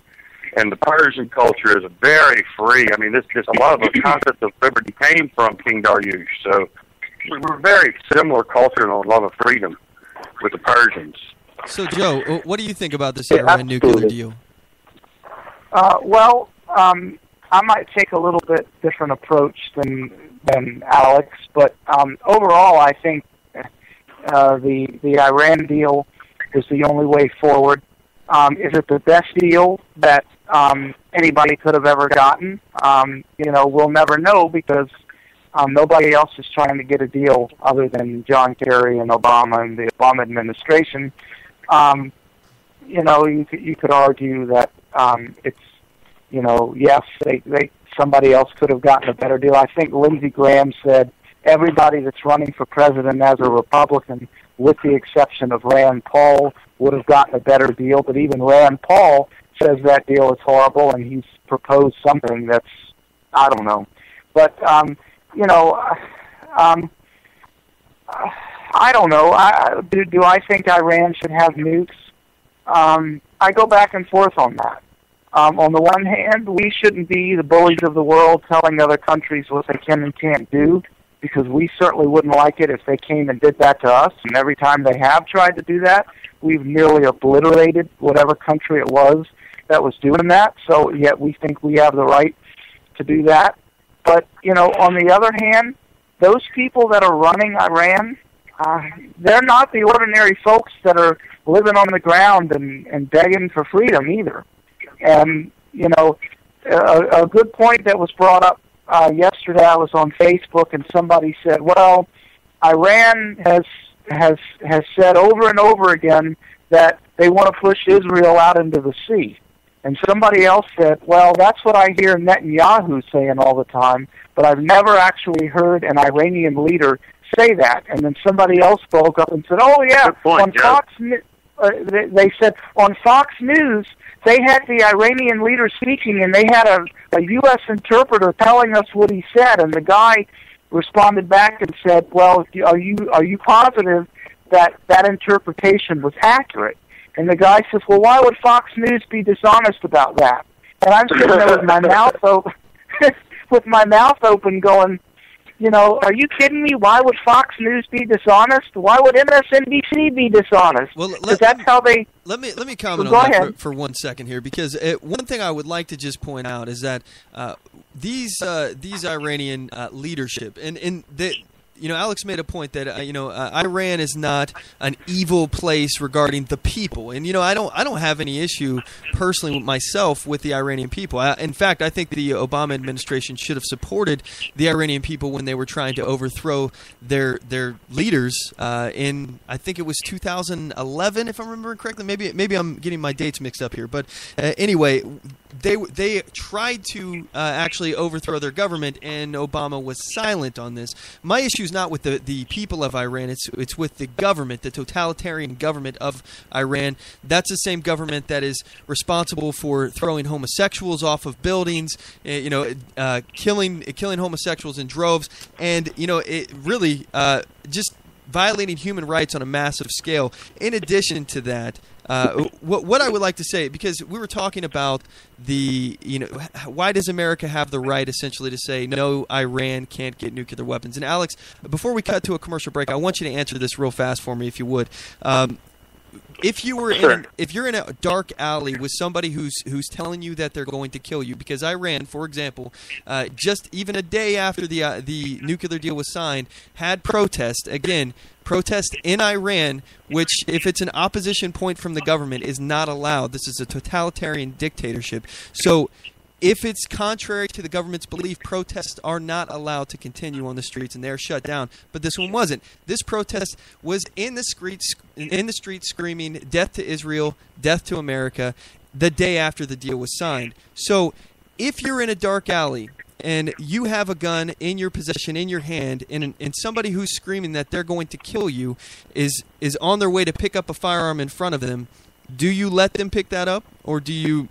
And the Persian culture is very free. I mean, there's a lot of the concept of liberty came from King Dariush. So we're very similar culture and a lot of freedom with the Persians. So, Joe, what do you think about this Iran nuclear deal? I might take a little bit different approach than Alex, but overall, I think the Iran deal is the only way forward. Is it the best deal that anybody could have ever gotten? We'll never know because nobody else is trying to get a deal other than John Kerry and Obama and the Obama administration. You could argue that it's, yes, somebody else could have gotten a better deal. I think Lindsey Graham said everybody that's running for president as a Republican, with the exception of Rand Paul, would have gotten a better deal. But even Rand Paul says that deal is horrible, and he's proposed something that's, I don't know. But, I don't know. Do I think Iran should have nukes? I go back and forth on that. On the one hand, we shouldn't be the bullies of the world telling other countries what they can and can't do, because we certainly wouldn't like it if they came and did that to us. And every time they have tried to do that, we've nearly obliterated whatever country it was that was doing that. So yet we think we have the right to do that. But, on the other hand, those people that are running Iran, they're not the ordinary folks that are living on the ground and begging for freedom either. And, a good point that was brought up yesterday, I was on Facebook, and somebody said, well, Iran has said over and over again that they want to push Israel out into the sea. And somebody else said, well, that's what I hear Netanyahu saying all the time, but I've never actually heard an Iranian leader say that. And then somebody else spoke up and said, oh, yeah, on Fox they said on Fox News, they had the Iranian leader speaking, and they had a U.S. interpreter telling us what he said. And the guy responded back and said, well, are you positive that that interpretation was accurate? And the guy says, well, why would Fox News be dishonest about that? And I'm sitting there with my mouth open, going, are you kidding me? Why would Fox News be dishonest? Why would MSNBC be dishonest? Well, that's how they... Let me comment on that for 1 second here, because one thing I would like to just point out is that these Iranian leadership, and Alex made a point that Iran is not an evil place regarding the people, and I don't have any issue personally with myself with the Iranian people. In fact, I think the Obama administration should have supported the Iranian people when they were trying to overthrow their leaders in, I think it was 2011, if I'm remembering correctly. Maybe I'm getting my dates mixed up here, but anyway, they tried to actually overthrow their government, and Obama was silent on this. My issue is not with the people of Iran. It's with the government, the totalitarian government of Iran. That's the same government that is responsible for throwing homosexuals off of buildings, killing homosexuals in droves, and it really just violating human rights on a massive scale. In addition to that, what I would like to say, because we were talking about why does America have the right essentially to say no, Iran can't get nuclear weapons? And Alex, before we cut to a commercial break, I want you to answer this real fast for me, if you would. If you're in a dark alley with somebody who's telling you that they're going to kill you, because Iran, for example, just even a day after the nuclear deal was signed, had protest in Iran, which, if it's an opposition point from the government, is not allowed. This is a totalitarian dictatorship. So if it's contrary to the government's belief, protests are not allowed to continue on the streets, and they're shut down. But this one wasn't. This protest was in the streets screaming, "Death to Israel, death to America," the day after the deal was signed. So if you're in a dark alley and you have a gun in your possession, in your hand, and somebody who's screaming that they're going to kill you is on their way to pick up a firearm in front of them, do you let them pick that up, or do you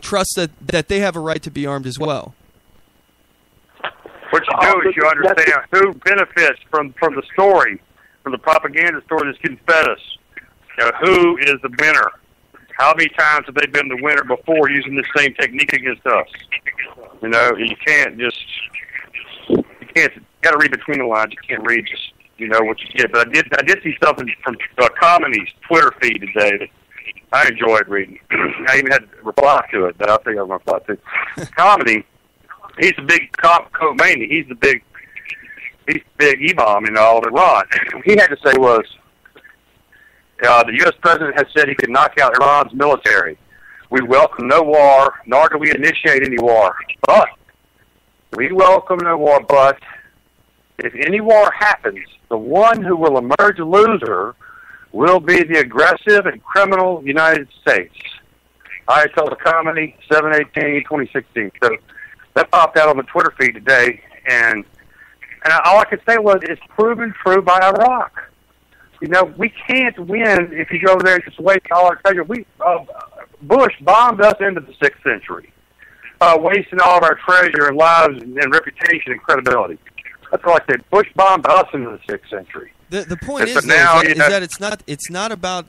trust that they have a right to be armed as well? What you do is you understand who benefits from the story, from the propaganda story that's getting fed us. Who is the winner? how many times have they been the winner before using the same technique against us? You know, you can't just, you got to read between the lines. You can't read just, you know, what you get. But I did see something from Commody's Twitter feed today that I enjoyed reading. I even had to reply to it, that I think I'm going to reply to. Commody, he's the big Khomeini. He's the big E-bomb in all of Iran. What he had to say was, the U.S. president has said he could knock out Iran's military. We welcome no war, nor do we initiate any war. But we welcome no war, but if any war happens, the one who will emerge a loser will be the aggressive and criminal United States. Ayatollah Khamenei, 7/18/2016. So that popped out on the Twitter feed today, and all I could say was it's proven true by Iraq. You know, we can't win if you go there and just waste all our treasure. Bush bombed us into the 6th century, wasting all of our treasure and lives and reputation and credibility. That's like I said. Bush bombed us into the 6th century. The point is that it's not about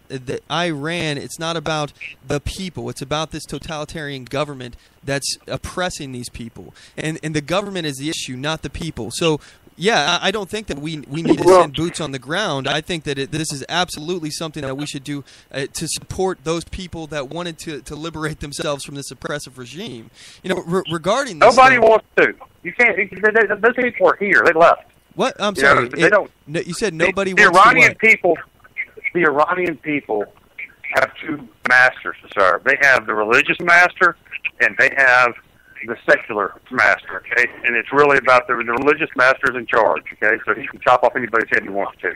Iran. It's not about the people. It's about this totalitarian government that's oppressing these people, and the government is the issue, not the people. So. Yeah, I don't think that we need to send boots on the ground. I think that this is absolutely something that we should do to support those people that wanted to liberate themselves from this oppressive regime. You know, regarding this, nobody wants to. You can't. Those people are here. They left. What? I'm sorry. They don't. You said nobody the wants Iranian to. People. The Iranian people have two masters to serve. They have the religious master, and they have the secular master, okay? And it's really about the religious master is in charge, okay? So he can chop off anybody's head he wants to,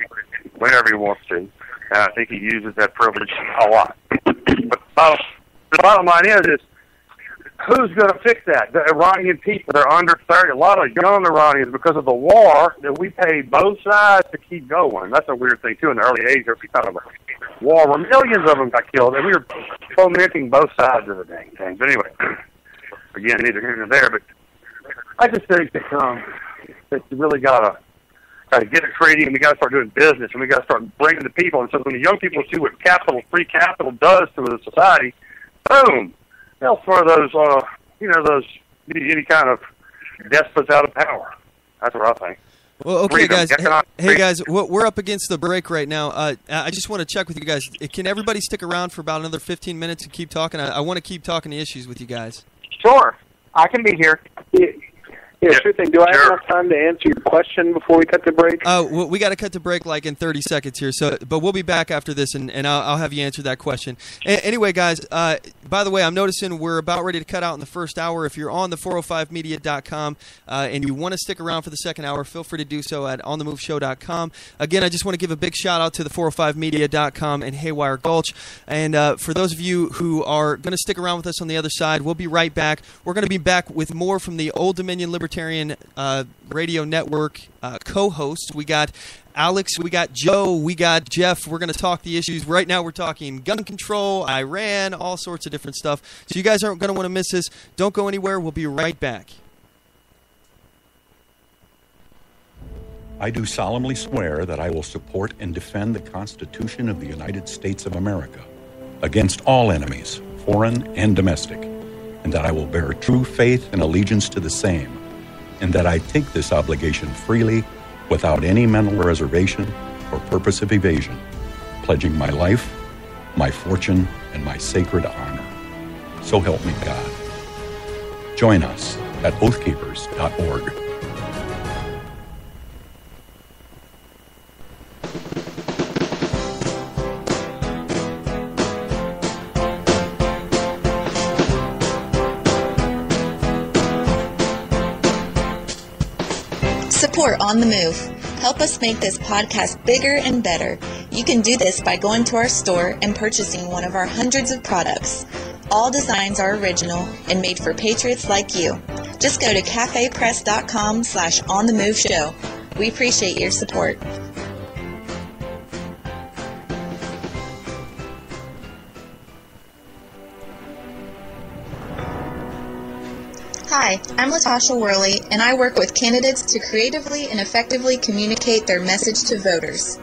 whenever he wants to. And I think he uses that privilege a lot. But the bottom line is who's going to fix that? The Iranian people. They're under 30. A lot of young Iranians, because of the war, that we paid both sides to keep going. That's a weird thing, too. In the early 80s, there was kind of a war where millions of them got killed, and we were fomenting both sides of the dang thing. But anyway, again, neither here nor there, but I just think that you really got to get a treaty, and we got to start doing business, and we got to start bringing the people. And so when the young people see what free capital does to the society, boom, they'll throw those, any kind of despots out of power. That's what I think. Well, okay, guys. Hey, guys, we're up against the break right now. I just want to check with you guys. Can everybody stick around for about another 15 minutes and keep talking? I want to keep talking the issues with you guys. Sure. I can be here. Yeah, sure thing. Do I have enough time to answer your question before we cut the break? Well, we got to cut the break like in 30 seconds here. But we'll be back after this, and I'll have you answer that question. Anyway, guys, by the way, I'm noticing we're about ready to cut out in the first hour. If you're on the 405media.com and you want to stick around for the second hour, feel free to do so at OnTheMoveShow.com. Again, I just want to give a big shout-out to the 405media.com and Haywire Gulch. And for those of you who are going to stick around with us on the other side, we'll be right back. We're going to be back with more from the Old Dominion Libertarian Radio Network co-hosts. We got Alex, we got Joe, we got Jeff. We're going to talk the issues. Right now we're talking gun control, Iran, all sorts of different stuff. So you guys aren't going to want to miss this. Don't go anywhere. We'll be right back. I do solemnly swear that I will support and defend the Constitution of the United States of America against all enemies, foreign and domestic, and that I will bear true faith and allegiance to the same, and that I take this obligation freely, without any mental reservation or purpose of evasion, pledging my life, my fortune, and my sacred honor. So help me God. Join us at oathkeepers.org. Support On The Move. Help us make this podcast bigger and better. You can do this by going to our store and purchasing one of our hundreds of products. All designs are original and made for patriots like you. Just go to cafepress.com/OnTheMoveShow. We appreciate your support. Hi, I'm Latasha Worley, and I work with candidates to creatively and effectively communicate their message to voters.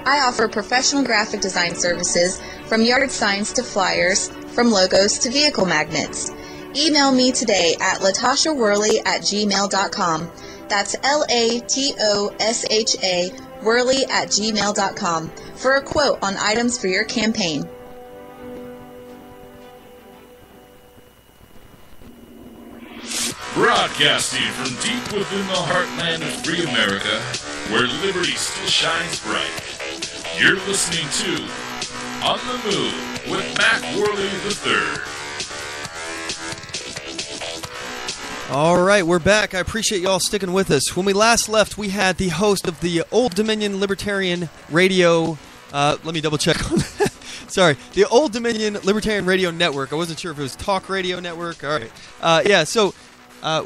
I offer professional graphic design services from yard signs to flyers, from logos to vehicle magnets. Email me today at latoshaworley@gmail.com. That's LATOSHA Worley@gmail.com for a quote on items for your campaign. Broadcasting from deep within the heartland of free America, where liberty still shines bright. You're listening to On the Move with Mac Worley III. All right, we're back. I appreciate y'all sticking with us. When we last left, we had the host of the Old Dominion Libertarian Radio. Let me double check on that. Sorry, the Old Dominion Libertarian Radio Network. I wasn't sure if it was Talk Radio Network. All right. So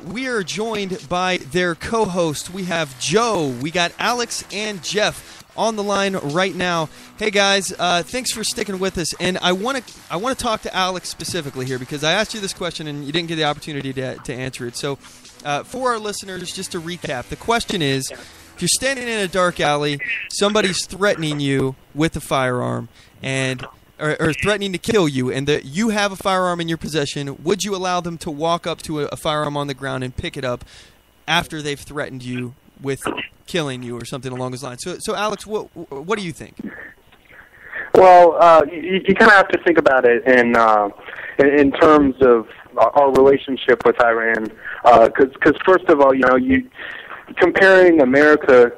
we are joined by their co-host. We have Joe. We got Alex and Jeff on the line right now. Hey guys, thanks for sticking with us. And I want to talk to Alex specifically here because I asked you this question and you didn't get the opportunity to answer it. So for our listeners, just to recap, the question is: if you're standing in a dark alley, somebody's threatening you with a firearm and or threatening to kill you, and that you have a firearm in your possession, would you allow them to walk up to a firearm on the ground and pick it up after they've threatened you with killing you or something along those lines? So Alex, what do you think? Well, you kind of have to think about it in terms of our relationship with Iran, because first of all, you comparing America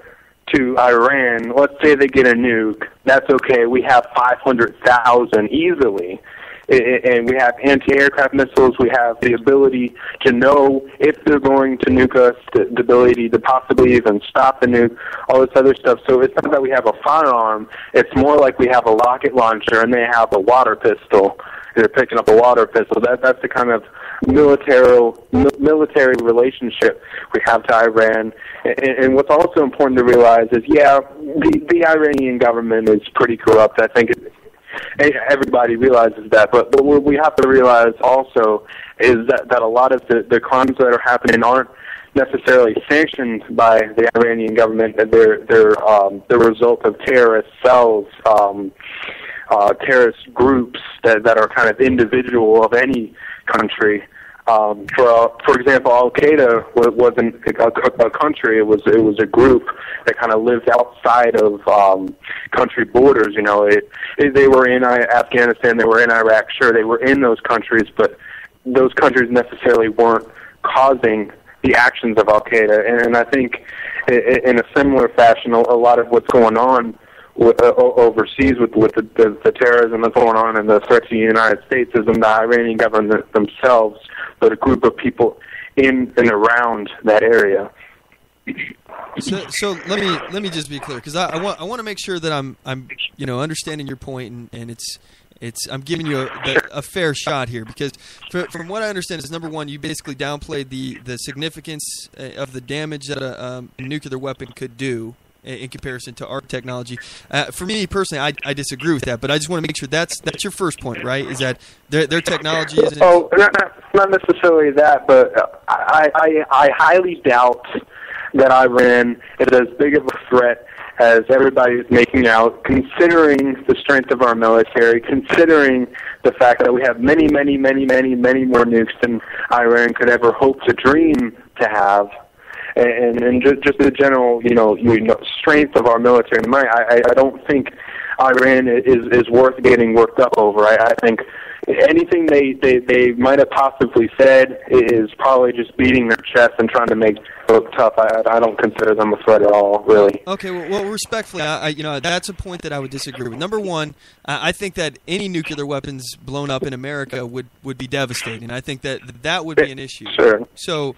to Iran, let's say they get a nuke, that's okay. We have 500,000 easily. And we have anti-aircraft missiles. We have the ability to know if they're going to nuke us, the ability to possibly even stop the nuke, all this other stuff. So it's not that we have a firearm. It's more like we have a rocket launcher and they have a water pistol. They're picking up a water pistol. That's the kind of military relationship we have to Iran. And what's also important to realize is, the Iranian government is pretty corrupt. I think everybody realizes that. But what we have to realize also is that a lot of the crimes that are happening aren't necessarily sanctioned by the Iranian government. They're the result of terrorist cells, terrorist groups that are kind of individual of any country. For example, Al Qaeda wasn't a country; it was a group that kind of lived outside of country borders. They were in Afghanistan, they were in Iraq. Sure, they were in those countries, but those countries necessarily weren't causing the actions of Al Qaeda. And I think, in a similar fashion, a lot of what's going on overseas with the terrorism that's going on and the threat to the United States isn't the Iranian government themselves, but a group of people in and around that area. So let me just be clear, because I want to make sure that I'm understanding your point, and it's I'm giving you a fair shot here, because from what I understand is, number one, you basically downplayed the significance of the damage that a nuclear weapon could do in comparison to our technology. For me personally, I disagree with that, but I just want to make sure that's your first point, right? Is that their technology isn't... Oh, not necessarily that, but I highly doubt that Iran is as big of a threat as everybody is making out, considering the strength of our military, considering the fact that we have many, many, many, many, many more nukes than Iran could ever hope to dream to have. And just the general, strength of our military. I don't think Iran is worth getting worked up over. I think anything they might have possibly said is probably just beating their chest and trying to make it look tough. I don't consider them a threat at all, really. Okay, well respectfully, that's a point that I would disagree with. Number one, I think that any nuclear weapons blown up in America would be devastating. I think that would be an issue. Sure. So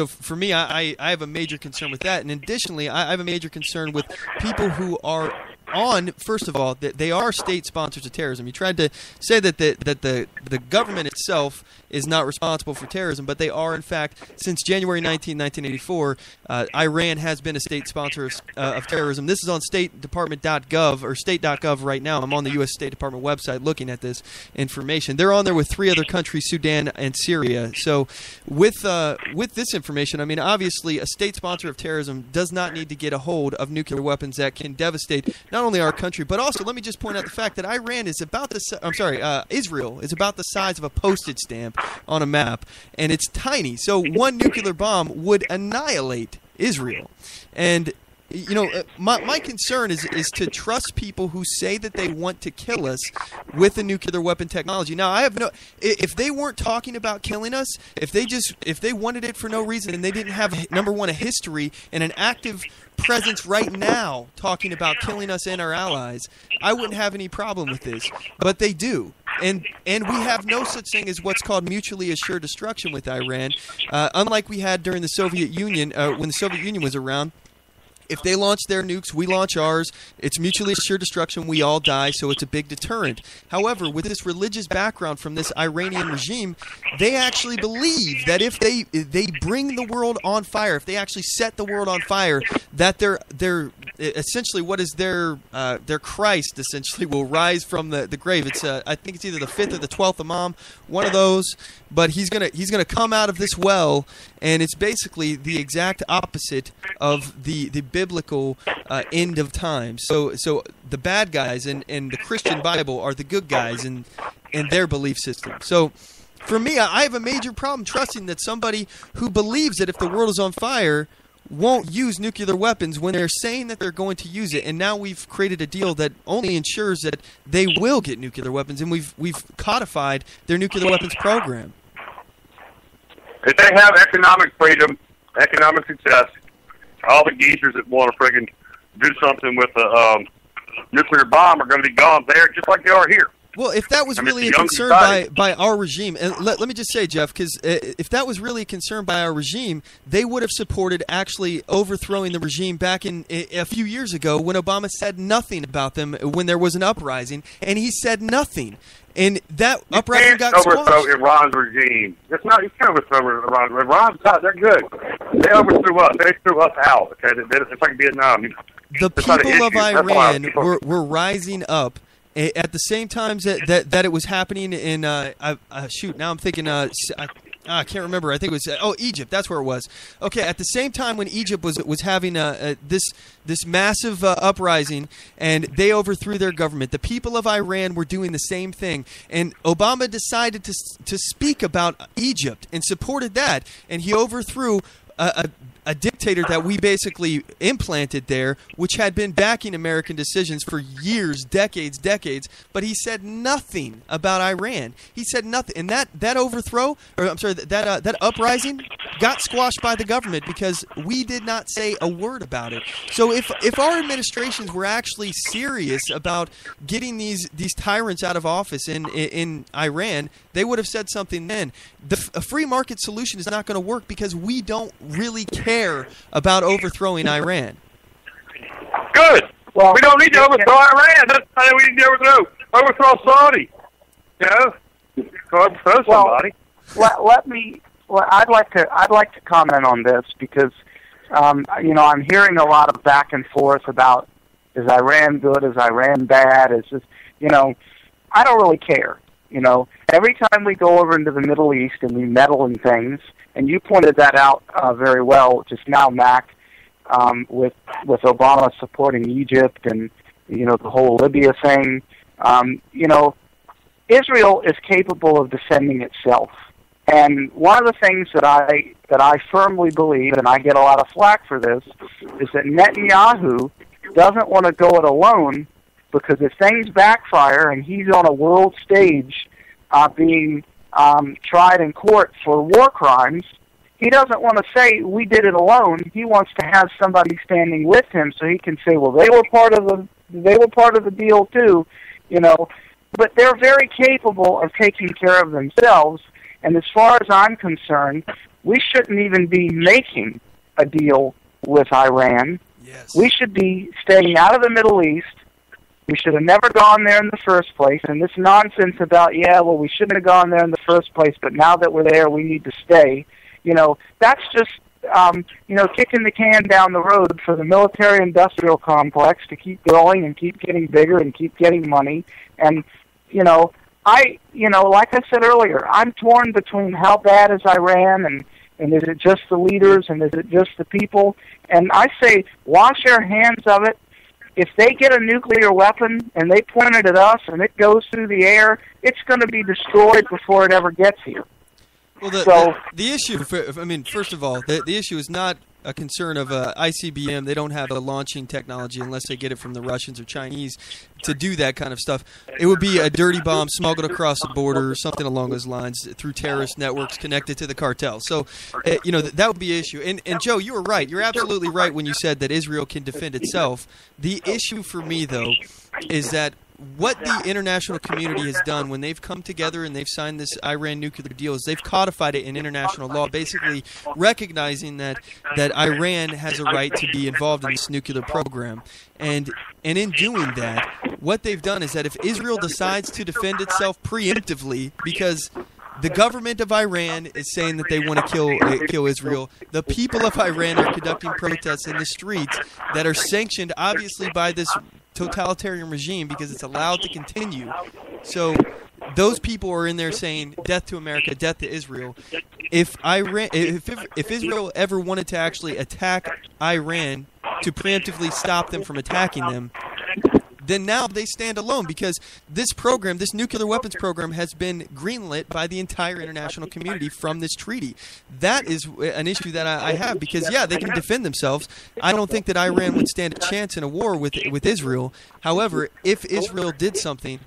for me, I have a major concern with that, and additionally, I have a major concern with people who are first of all, that they are state sponsors of terrorism. You tried to say that the the government itself is not responsible for terrorism, but they are, in fact, since January 19, 1984, Iran has been a state sponsor of terrorism. This is on statedepartment.gov or state.gov right now. I'm on the U.S. State Department website looking at this information. They're on there with 3 other countries, Sudan and Syria. So with this information, I mean, obviously, a state sponsor of terrorism does not need to get a hold of nuclear weapons that can devastate not only our country, but also, let me just point out the fact that Israel is about the size of a postage stamp on a map, and it's tiny. So one nuclear bomb would annihilate Israel. And you know, my concern is to trust people who say that they want to kill us with the nuclear weapon technology. Now, I have if they weren't talking about killing us, if they wanted it for no reason and they didn't have, number one, a history and an active presence right now talking about killing us and our allies, I wouldn't have any problem with this. But they do. And we have no such thing as what's called mutually assured destruction with Iran, unlike we had during the Soviet Union, when the Soviet Union was around. If they launch their nukes, we launch ours. It's mutually assured destruction. We all die, so it's a big deterrent. However, with this religious background from this Iranian regime, they actually believe that if they bring the world on fire, if they actually set the world on fire, that they're essentially, what is their Christ essentially will rise from the grave. It's I think it's either the 5th or the 12th Imam, one of those. But he's gonna come out of this well, and it's basically the exact opposite of the biblical end of time. So the bad guys in the Christian Bible are the good guys in their belief system. So for me, I have a major problem trusting that somebody who believes that if the world is on fire won't use nuclear weapons when they're saying that they're going to use it. And now we've created a deal that only ensures that they will get nuclear weapons, and we've codified their nuclear weapons program. If they have economic freedom, economic success, all the geezers that want to friggin' do something with a nuclear bomb are going to be gone there just like they are here. Well, if that was really a concern by our regime, and let me just say, Jeff, because if that was really a concern by our regime, they would have supported actually overthrowing the regime back in a few years ago when Obama said nothing about them when there was an uprising, and he said nothing. And that uprising got squashed. You can't overthrow Iran's regime. It's not. You can't overthrow Iran. Iran's not. They're good. They overthrew us. They threw us out. Okay, it's like Vietnam. The people of Iran were rising up at the same time that it was happening in shoot. Now I'm thinking. I can't remember. I think it was Egypt. That's where it was. Okay, at the same time when Egypt was having this massive uprising, and they overthrew their government, the people of Iran were doing the same thing. And Obama decided to speak about Egypt and supported that, and he overthrew a dictator that we basically implanted there, which had been backing American decisions for years, decades, but he said nothing about Iran. He said nothing. And that overthrow, or I'm sorry, that uprising got squashed by the government because we did not say a word about it. So if our administrations were actually serious about getting these tyrants out of office in Iran, they would have said something then. A free market solution is not going to work because we don't really care about overthrowing Iran. Good. Well, we don't need to overthrow Iran. That's how we need to overthrow Saudi. You know, overthrow somebody. I'd like to comment on this because I'm hearing a lot of back and forth about is Iran good, is Iran bad, is this, I don't really care. Every time we go over into the Middle East and we meddle in things, and you pointed that out very well just now, Mac, with Obama supporting Egypt and the whole Libya thing. Israel is capable of defending itself, and one of the things that I firmly believe, and I get a lot of flack for this, is that Netanyahu doesn't want to go it alone, because if things backfire and he's on a world stage being tried in court for war crimes, he doesn't want to say we did it alone. He wants to have somebody standing with him so he can say, well, they were part of the deal too, But they're very capable of taking care of themselves. And as far as I'm concerned, we shouldn't even be making a deal with Iran. Yes. We should be staying out of the Middle East, We should have never gone there in the first place. And this nonsense about, we shouldn't have gone there in the first place, but now that we're there, we need to stay. That's just, kicking the can down the road for the military-industrial complex to keep growing and keep getting bigger and keep getting money. And, like I said earlier, I'm torn between how bad is Iran and is it just the leaders and is it just the people? And I say, wash your hands of it. If they get a nuclear weapon and they point it at us and it goes through the air, it's going to be destroyed before it ever gets here. Well, the issue, first of all, the issue is not a concern of ICBM. They don't have the launching technology unless they get it from the Russians or Chinese to do that kind of stuff. It would be a dirty bomb smuggled across the border or something along those lines through terrorist networks connected to the cartel. So, that would be an issue. And Joe, you were right. You're absolutely right when you said that Israel can defend itself. The issue for me, though, is that what the international community has done when they've come together and they've signed this Iran nuclear deal is they've codified it in international law, basically recognizing that Iran has a right to be involved in this nuclear program. And in doing that, what they've done is that if Israel decides to defend itself preemptively, because the government of Iran is saying that they want to kill Israel, the people of Iran are conducting protests in the streets that are sanctioned, obviously, by this totalitarian regime because it's allowed to continue. So those people are in there saying death to America, death to Israel. If Israel ever wanted to actually attack Iran to preemptively stop them from attacking them, then now they stand alone because this program, this nuclear weapons program, has been greenlit by the entire international community from this treaty. That is an issue that I have because, they can defend themselves. I don't think that Iran would stand a chance in a war with Israel. However, if Israel did something,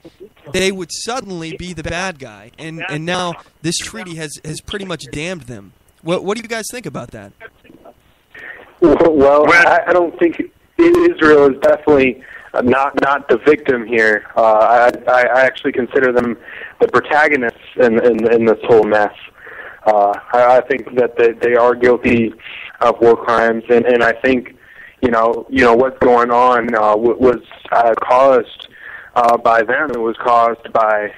they would suddenly be the bad guy. And now this treaty has pretty much damned them. What do you guys think about that? Well, I don't think Israel is definitely not the victim here. I actually consider them the protagonists in this whole mess. I think that they are guilty of war crimes, and I think what's going on was caused by them. It was caused by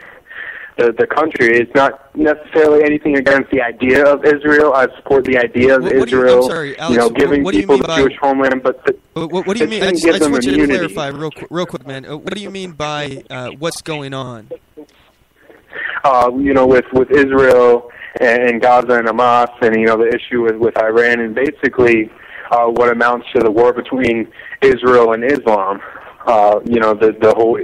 the country. It's not necessarily anything against the idea of Israel. I support the idea of Israel, Alex, giving people the Jewish homeland, but what do you mean? I just want you to clarify real quick, man. What do you mean by what's going on? With Israel and Gaza and Hamas, and the issue with Iran, and basically what amounts to the war between Israel and Islam. The whole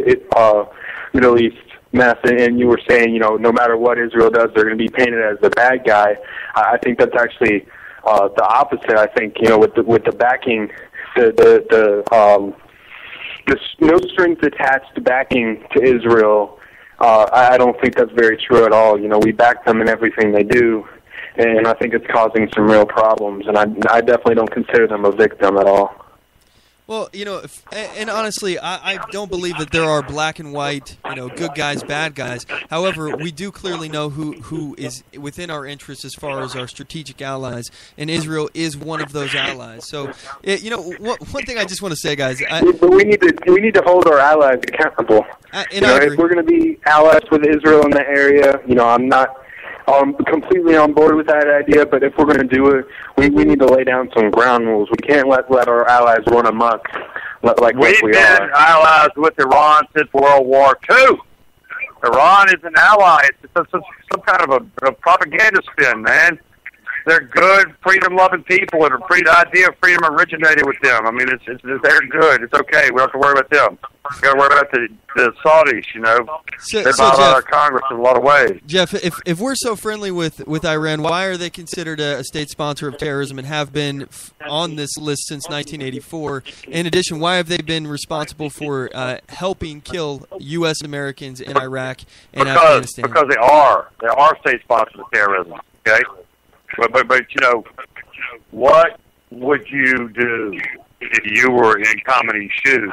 Middle East mess, and you were saying, no matter what Israel does, they're going to be painted as the bad guy. I think that's actually the opposite. I think with the backing, the no strings attached backing to Israel. I don't think that's very true at all. We back them in everything they do, and I think it's causing some real problems. And I definitely don't consider them a victim at all. Well, and honestly, I don't believe that there are black and white, good guys, bad guys. However, we do clearly know who is within our interests as far as our strategic allies, and Israel is one of those allies. So, one thing I just want to say, guys, but we need to hold our allies accountable. If we're going to be allies with Israel in the area, I'm completely on board with that idea, but if we're going to do it, we need to lay down some ground rules. We can't let our allies run amok like we are. We've been allies with Iran since World War II. Iran is an ally. It's some kind of a propaganda spin, man. They're good, freedom-loving people, and the idea of freedom originated with them. I mean, they're good. It's okay. We don't have to worry about them. We got to worry about the Saudis. They violate our Congress in a lot of ways. Jeff, if we're so friendly with Iran, why are they considered a state sponsor of terrorism and have been on this list since 1984? In addition, why have they been responsible for helping kill U.S. Americans in Iraq and Afghanistan? Because they are state sponsors of terrorism. Okay. But what would you do if you were in Khamenei's shoes?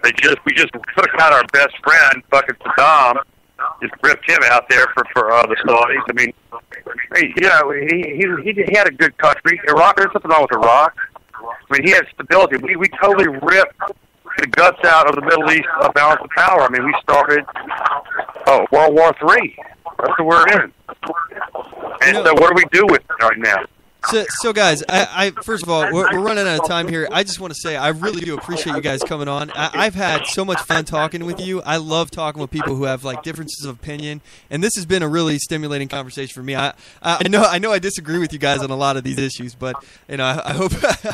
We just took out our best friend, fucking Saddam, just ripped him out there for the Saudis. I mean, he had a good country. Iraq, there's something wrong with Iraq. I mean, he had stability. We totally ripped the guts out of the Middle East balance of power. I mean, we started World War III. That's what we're in. And so what do we do with it right now? So guys, I first of all, we're running out of time here. I just want to say I really do appreciate you guys coming on. I've had so much fun talking with you. I love talking with people who have like differences of opinion, and this has been a really stimulating conversation for me. I know I disagree with you guys on a lot of these issues, but I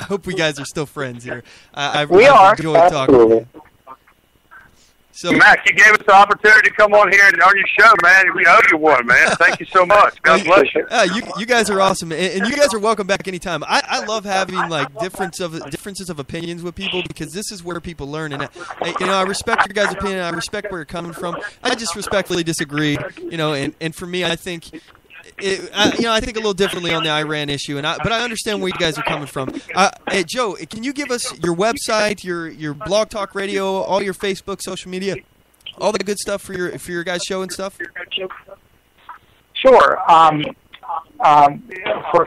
hope we guys are still friends here. I've enjoyed talking with you. So, Mac, you gave us the opportunity to come on here and on your show, man. We owe you one, man. Thank you so much. God bless you. You guys are awesome, and you guys are welcome back anytime. I love having like differences of opinions with people, because this is where people learn. And I respect your guys' opinion. I respect where you're coming from. I just respectfully disagree. And for me, I think. I think a little differently on the Iran issue, but I understand where you guys are coming from. Hey, Joe, can you give us your website, your blog talk radio, all your Facebook, social media, all the good stuff for your guys' show and stuff? Sure. For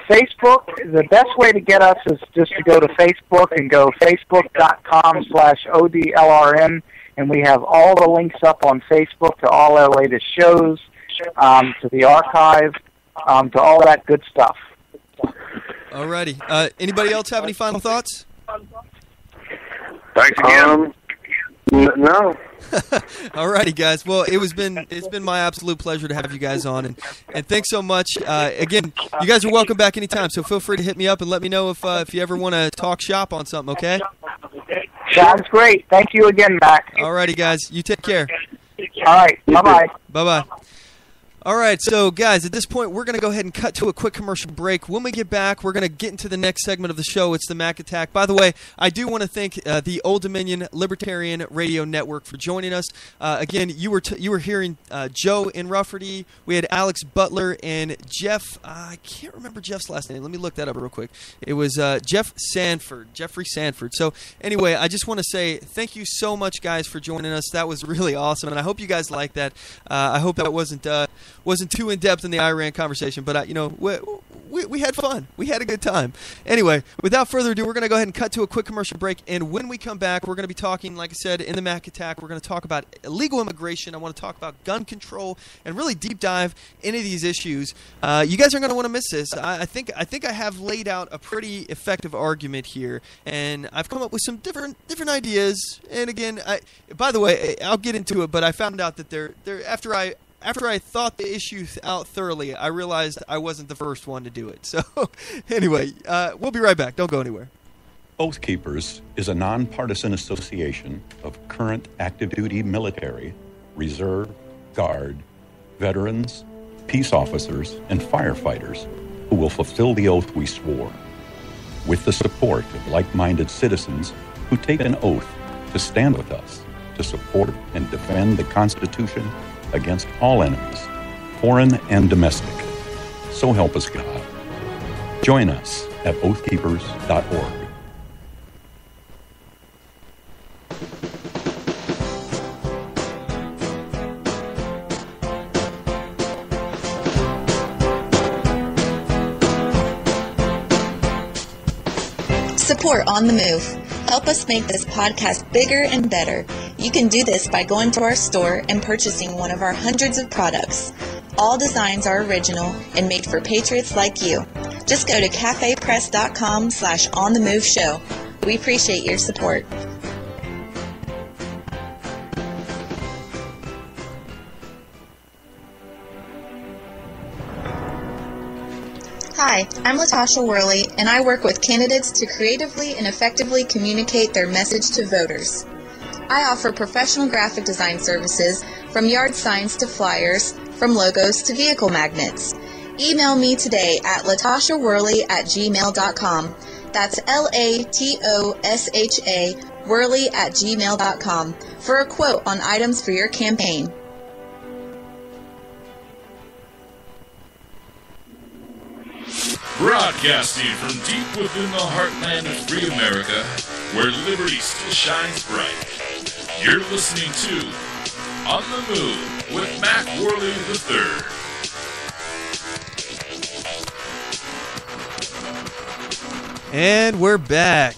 Facebook, the best way to get us is just to go to Facebook and go facebook.com/ODLRN, and we have all the links up on Facebook to all our latest shows, to the archive, to all that good stuff. Alrighty. Anybody else have any final thoughts? Thanks again. No. Alrighty, guys. Well, it's been my absolute pleasure to have you guys on, and thanks so much. Again, you guys are welcome back anytime. So feel free to hit me up and let me know if you ever want to talk shop on something. Okay? Sounds great. Thank you again, Mac. Alrighty, guys. You take care. All right. Bye-bye. Bye-bye. All right, so guys, at this point, we're going to go ahead and cut to a quick commercial break. When we get back, we're going to get into the next segment of the show. It's the Mac Attack. By the way, I do want to thank the Old Dominion Libertarian Radio Network for joining us. Again, you were hearing Joe in Rafferty. We had Alex Butler and Jeff. I can't remember Jeff's last name. Let me look that up real quick. It was Jeffrey Sanford. So anyway, I just want to say thank you so much, guys, for joining us. That was really awesome, and I hope you guys liked that. I hope that wasn't too in-depth in the Iran conversation, but we had fun. We had a good time. Anyway, without further ado, we're going to go ahead and cut to a quick commercial break, and when we come back, we're going to be talking, like I said, in the Mac Attack, we're going to talk about illegal immigration. I want to talk about gun control and really deep dive into these issues. You guys aren't going to want to miss this. I think I have laid out a pretty effective argument here, and I've come up with some different ideas. And again, by the way, I'll get into it, but I found out that after I thought the issue out thoroughly, I realized I wasn't the first one to do it. So, anyway, we'll be right back. Don't go anywhere. Oath Keepers is a nonpartisan association of current active duty military, reserve, guard, veterans, peace officers, and firefighters who will fulfill the oath we swore, with the support of like-minded citizens who take an oath to stand with us, to support and defend the Constitution against all enemies, foreign and domestic. So help us God. Join us at oathkeepers.org. Support On The Move. Help us make this podcast bigger and better. You can do this by going to our store and purchasing one of our hundreds of products. All designs are original and made for patriots like you. Just go to cafepress.com/OnTheMoveShow. We appreciate your support. Hi, I'm Latasha Worley, and I work with candidates to creatively and effectively communicate their message to voters. I offer professional graphic design services, from yard signs to flyers, from logos to vehicle magnets. Email me today at latashaworley@gmail.com. That's LATOSHA Worley@gmail.com for a quote on items for your campaign. Broadcasting from deep within the heartland of free America, where liberty still shines bright. You're listening to On the Move with Mac Worley III. And we're back.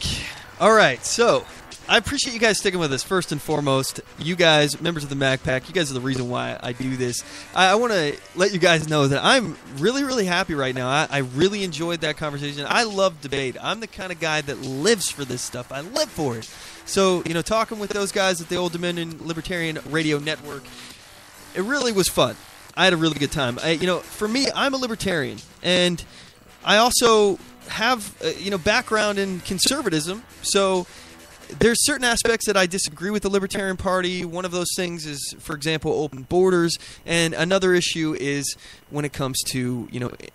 All right, so I appreciate you guys sticking with us. First and foremost, you guys, members of the Mag Pack, you guys are the reason why I do this. I want to let you guys know that I'm really, really happy right now. I really enjoyed that conversation. I love debate. I'm the kind of guy that lives for this stuff. I live for it. So, talking with those guys at the Old Dominion Libertarian Radio Network, it really was fun. I had a really good time. For me, I'm a libertarian, and I also have background in conservatism, so there's certain aspects that I disagree with the Libertarian Party. One of those things is, for example, open borders, and another issue is when it comes to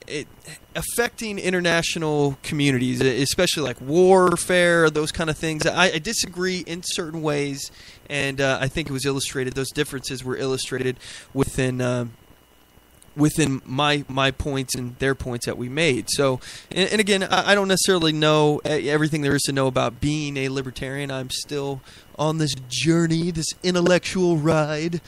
it affecting international communities, especially like warfare, those kind of things. I disagree in certain ways, and I think it was illustrated. Those differences were illustrated within my points and their points that we made. So, and again, I don't necessarily know everything there is to know about being a libertarian. I'm still on this journey, this intellectual ride,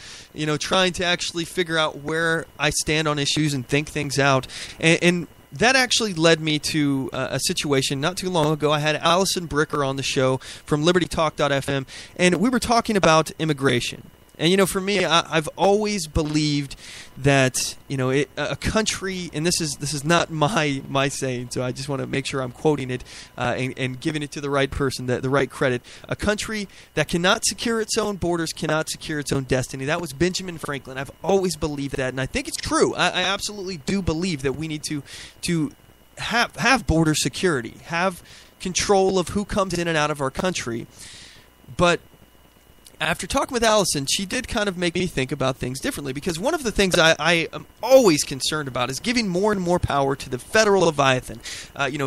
trying to actually figure out where I stand on issues and think things out. And that actually led me to a situation not too long ago. I had Allison Bricker on the show from LibertyTalk.fm, and we were talking about immigration. And, for me, I've always believed that, a country, and this is not my saying, so I just want to make sure I'm quoting it and giving it to the right person, the right credit. A country that cannot secure its own borders cannot secure its own destiny. That was Benjamin Franklin. I've always believed that, and I think it's true. I absolutely do believe that we need to have border security, have control of who comes in and out of our country. But after talking with Allison, she did kind of make me think about things differently, because one of the things I am always concerned about is giving more and more power to the federal Leviathan,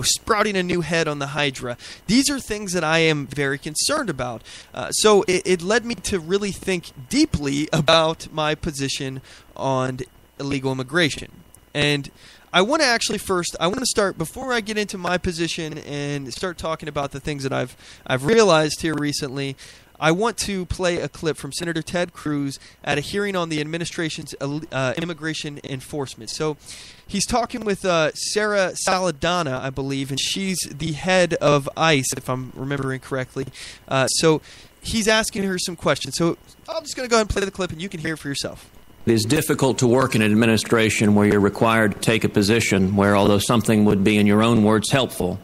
sprouting a new head on the Hydra. These are things that I am very concerned about. So it led me to really think deeply about my position on illegal immigration. And I want to actually start, before I get into my position and start talking about the things that I've realized here recently, I want to play a clip from Senator Ted Cruz at a hearing on the administration's immigration enforcement. So he's talking with Sarah Saladana, I believe, and she's the head of ICE, if I'm remembering correctly. So he's asking her some questions. So I'm just going to go ahead and play the clip, and you can hear it for yourself. It is difficult to work in an administration where you're required to take a position where, although something would be, in your own words, helpful,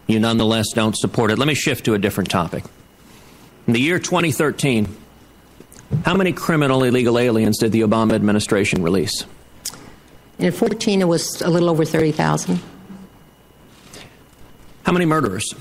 you nonetheless don't support it. Let me shift to a different topic. In the year 2013, how many criminal illegal aliens did the Obama administration release? In 2014, it was a little over 30,000. How many murderers?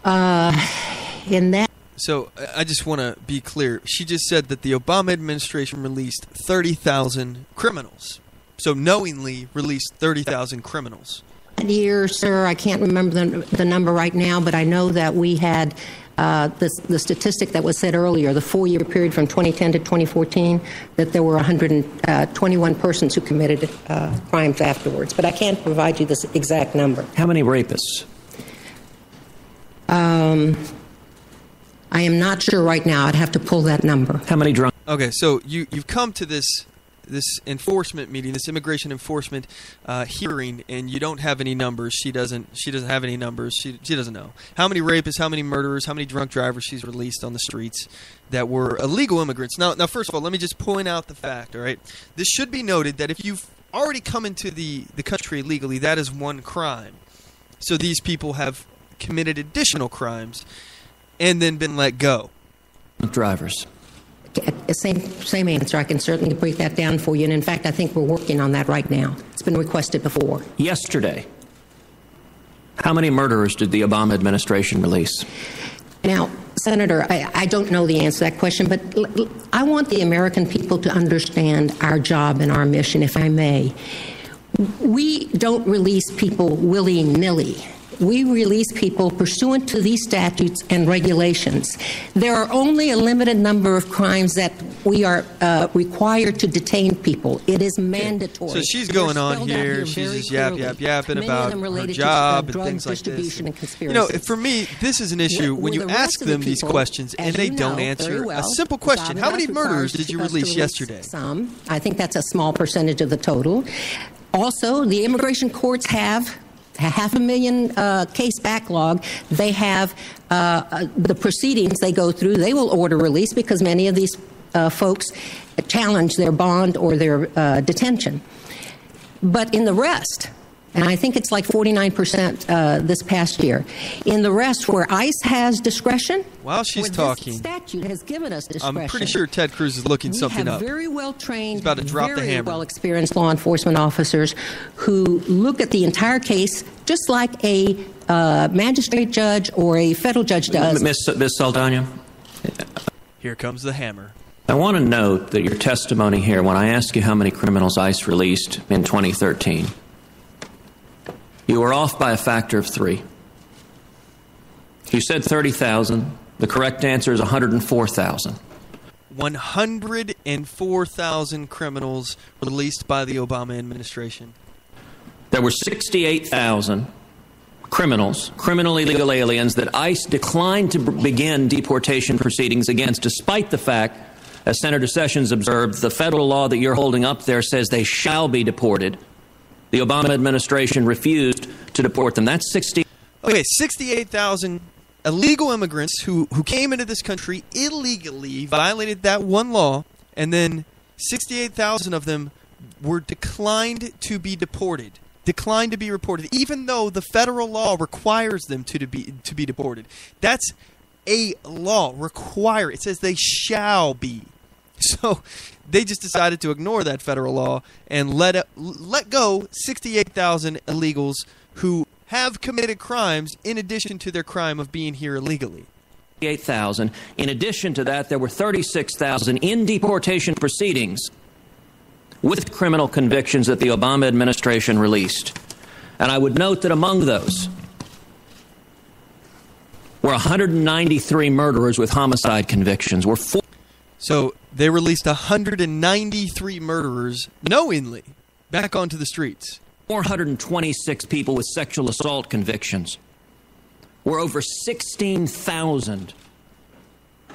In that. So I just want to be clear. She just said that the Obama administration released 30,000 criminals. So knowingly released 30,000 criminals. That year, sir, I can't remember the number right now, but I know that we had the statistic that was said earlier, the 4-year period from 2010 to 2014, that there were 121 persons who committed crimes afterwards. But I can't provide you this exact number. How many rapists? I am not sure right now. I'd have to pull that number. How many drunk? Okay, so you've come to this enforcement meeting, this immigration enforcement hearing, and you don't have any numbers. She doesn't have any numbers. She doesn't know how many rapists, how many murderers, how many drunk drivers she's released on the streets that were illegal immigrants. Now, first of all, let me just point out the fact. All right, this should be noted that if you've already come into the country illegally, that is one crime. So these people have committed additional crimes and then been let go. Drivers. Same answer. I can certainly break that down for you. And in fact, I think we're working on that right now. It's been requested before. Yesterday, how many murderers did the Obama administration release? Now, Senator, I don't know the answer to that question, but I want the American people to understand our job and our mission, if I may. We don't release people willy-nilly. We release people pursuant to these statutes and regulations. There are only a limited number of crimes that we are required to detain people. It is mandatory. So she's going on here. She's just yapping about her job and things like this. For me, this is an issue when you ask them these questions and they don't answer a simple question. How many murderers did you release yesterday? Some. I think that's a small percentage of the total. Also, the immigration courts have 500,000 case backlog. They have the proceedings they go through. They will order release because many of these folks challenge their bond or their detention. But in the rest, and I think it's like 49% this past year, in the rest where ICE has discretion, while she's talking, this statute has given us discretion. I'm pretty sure Ted Cruz is looking something up. We have very well trained, He's about to drop the very hammer. well experienced law enforcement officers who look at the entire case just like a magistrate judge or a federal judge does. Ms. Saldana? Here comes the hammer. I want to note that your testimony here, when I ask you how many criminals ICE released in 2013, you were off by a factor of 3. You said 30,000. The correct answer is 104,000. 104,000 criminals released by the Obama administration. There were 68,000 criminals, criminally illegal aliens, that ICE declined to begin deportation proceedings against, despite the fact, as Senator Sessions observed, the federal law that you're holding up there says they shall be deported. The Obama administration refused to deport them. That's 68,000 illegal immigrants who came into this country illegally, violated that one law, and then 68,000 of them were declined to be deported. Declined to be reported, even though the federal law requires them to be deported. That's a law. It says they shall be. So they just decided to ignore that federal law and let go 68,000 illegals who have committed crimes in addition to their crime of being here illegally. 8,000. In addition to that, there were 36,000 in deportation proceedings with criminal convictions that the Obama administration released. And I would note that among those were 193 murderers with homicide convictions. So they released 193 murderers knowingly back onto the streets. 426 people with sexual assault convictions. Were over 16,000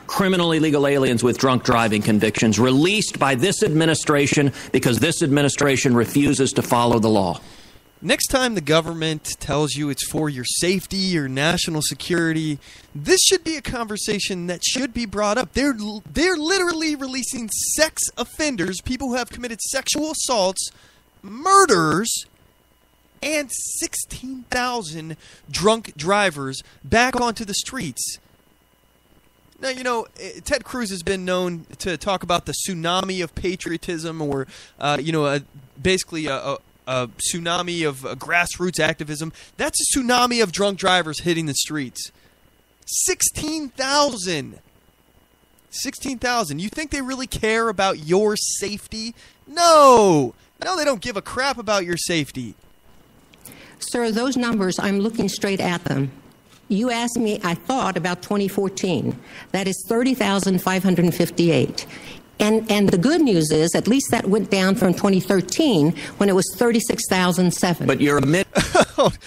criminal illegal aliens with drunk driving convictions released by this administration because this administration refuses to follow the law. Next time the government tells you it's for your safety or national security, this should be a conversation that should be brought up. They're literally releasing sex offenders, people who have committed sexual assaults, murders, and 16,000 drunk drivers back onto the streets. Now, you know, Ted Cruz has been known to talk about the tsunami of patriotism or, basically a tsunami of grassroots activism. That's a tsunami of drunk drivers hitting the streets. 16,000. 16,000. You think they really care about your safety? No. No, they don't give a crap about your safety. Sir, those numbers, I'm looking straight at them. You asked me, I thought, about 2014. That is 30,558. And the good news is, at least that went down from 2013 when it was 36,007. But you're Hold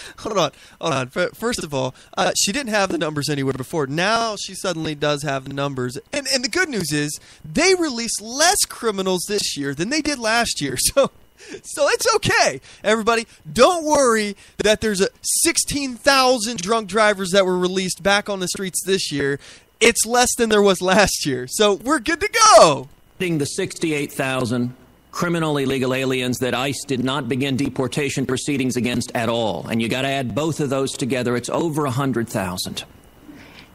on. First of all, she didn't have the numbers anywhere before. Now she suddenly does have the numbers. And the good news is, they released less criminals this year than they did last year. So it's okay, everybody. Don't worry that there's 16,000 drunk drivers that were released back on the streets this year. It's less than there was last year. So we're good to go. The 68,000 criminal illegal aliens that ICE did not begin deportation proceedings against at all. And you got to add both of those together. It's over 100,000.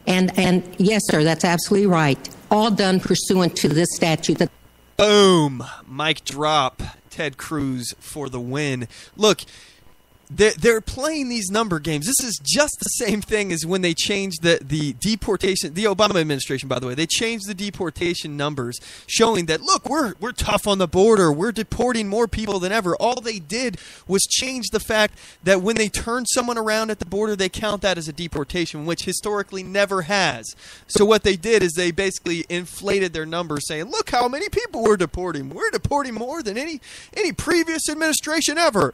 And yes, sir, that's absolutely right. All done pursuant to this statute. Boom. Mic drop. Ted Cruz for the win. Look, they're playing these number games. This is just the same thing as when they changed the deportation. The Obama administration, by the way, they changed the deportation numbers, showing that, look, we're tough on the border. We're deporting more people than ever. All they did was change the fact that when they turn someone around at the border, they count that as a deportation, which historically never has. So what they did is they basically inflated their numbers, saying, look how many people we're deporting. We're deporting more than any previous administration ever.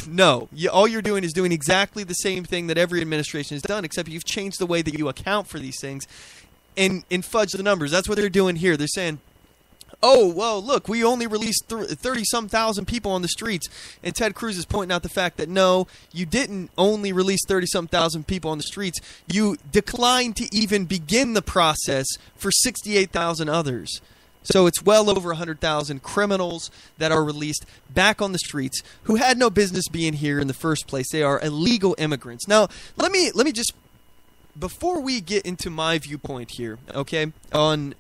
No, all you're doing is doing exactly the same thing that every administration has done, except you've changed the way that you account for these things and fudge the numbers. That's what they're doing here. They're saying, oh, well, look, we only released 30-some thousand people on the streets. And Ted Cruz is pointing out the fact that, no, you didn't only release 30-some thousand people on the streets. You declined to even begin the process for 68,000 others. So it's well over 100,000 criminals that are released back on the streets who had no business being here in the first place. They are illegal immigrants. Now, let me just, before we get into my viewpoint here, okay, on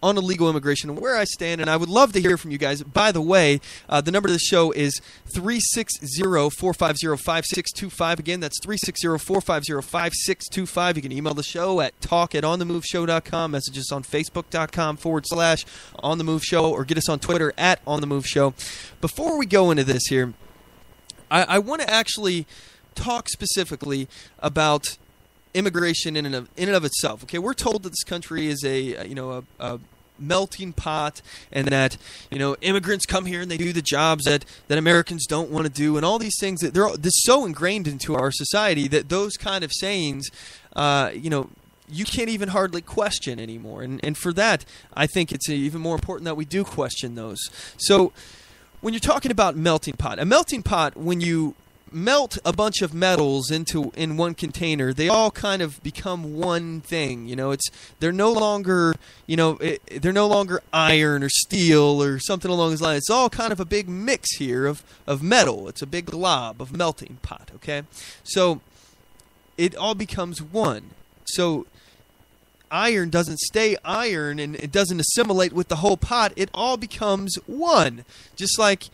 illegal immigration and where I stand, and I would love to hear from you guys. By the way, the number of the show is 360-450-5625. Again, that's 360-450-5625. You can email the show at talk@onthemoveshow.com, messages on facebook.com/onthemoveshow, or get us on Twitter at onthemoveshow. Before we go into this here, I want to actually talk specifically about immigration in and of itself. Okay, we're told that this country is a melting pot, and that immigrants come here and they do the jobs that Americans don't want to do, and all these things that they're so ingrained into our society that those kind of sayings, you can't even hardly question anymore. And for that, I think it's even more important that we do question those. So when you're talking about melting pot, a melting pot, when you melt a bunch of metals in one container, they all kind of become one thing. They're no longer iron or steel or something along those lines. It's all kind of a big mix here of metal. It's a big glob of melting pot. Okay, so it all becomes one. So iron doesn't stay iron, and it doesn't assimilate with the whole pot. It all becomes one, just like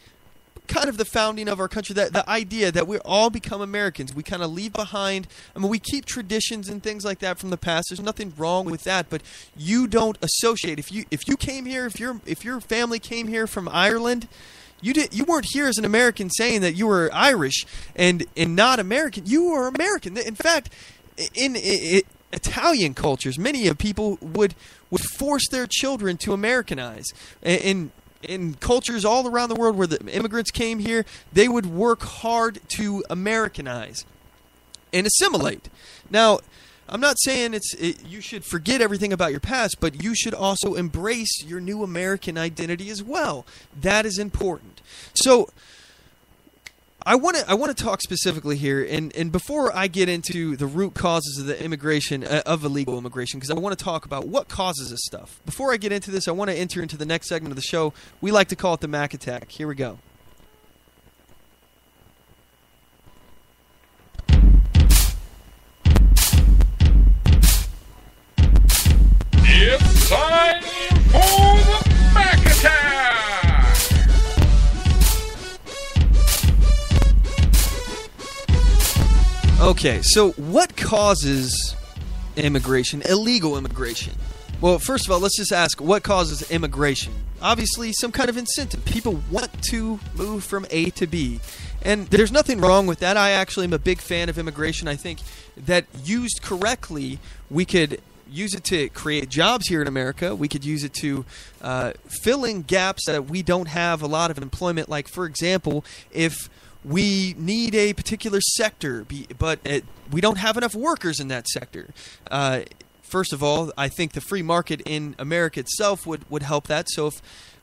kind of the founding of our country, that the idea that we all become Americans. We kind of leave behind, we keep traditions and things like that from the past. There's nothing wrong with that, but you don't associate. If you came here, if your family came here from Ireland, you weren't here as an American saying that you were Irish and not American. You were American. In fact, in Italian cultures, many of people would force their children to Americanize. In cultures all around the world where the immigrants came here, they would work hard to Americanize and assimilate. Now, I'm not saying you should forget everything about your past, but you should also embrace your new American identity as well. That is important. So I want to talk specifically here, and before I get into the root causes of the immigration, of illegal immigration, because I want to talk about what causes this stuff. Before I get into this, I want to enter into the next segment of the show. We like to call it the Mac Attack. Here we go. It's time for the Mac Attack! Okay, so what causes immigration, illegal immigration? Well, first of all, let's just ask, what causes immigration? Obviously, some kind of incentive. People want to move from A to B. And there's nothing wrong with that. I actually am a big fan of immigration. I think that used correctly, we could use it to create jobs here in America. We could use it to fill in gaps that we don't have a lot of employment. Like, for example, if we need a particular sector, but we don't have enough workers in that sector. First of all, I think the free market in America itself would help that. So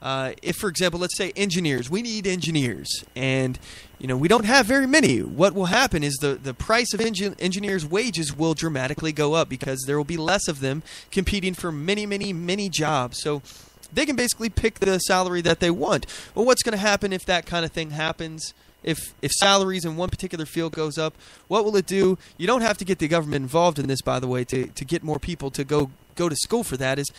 if, for example, let's say engineers, we need engineers, and we don't have very many. What will happen is the price of engineers' wages will dramatically go up because there will be less of them competing for many, many, many jobs. So they can basically pick the salary that they want. Well, what's going to happen if that kind of thing happens? If salaries in one particular field goes up, what will it do? You don't have to get the government involved in this, by the way, to get more people to go to school for that. Is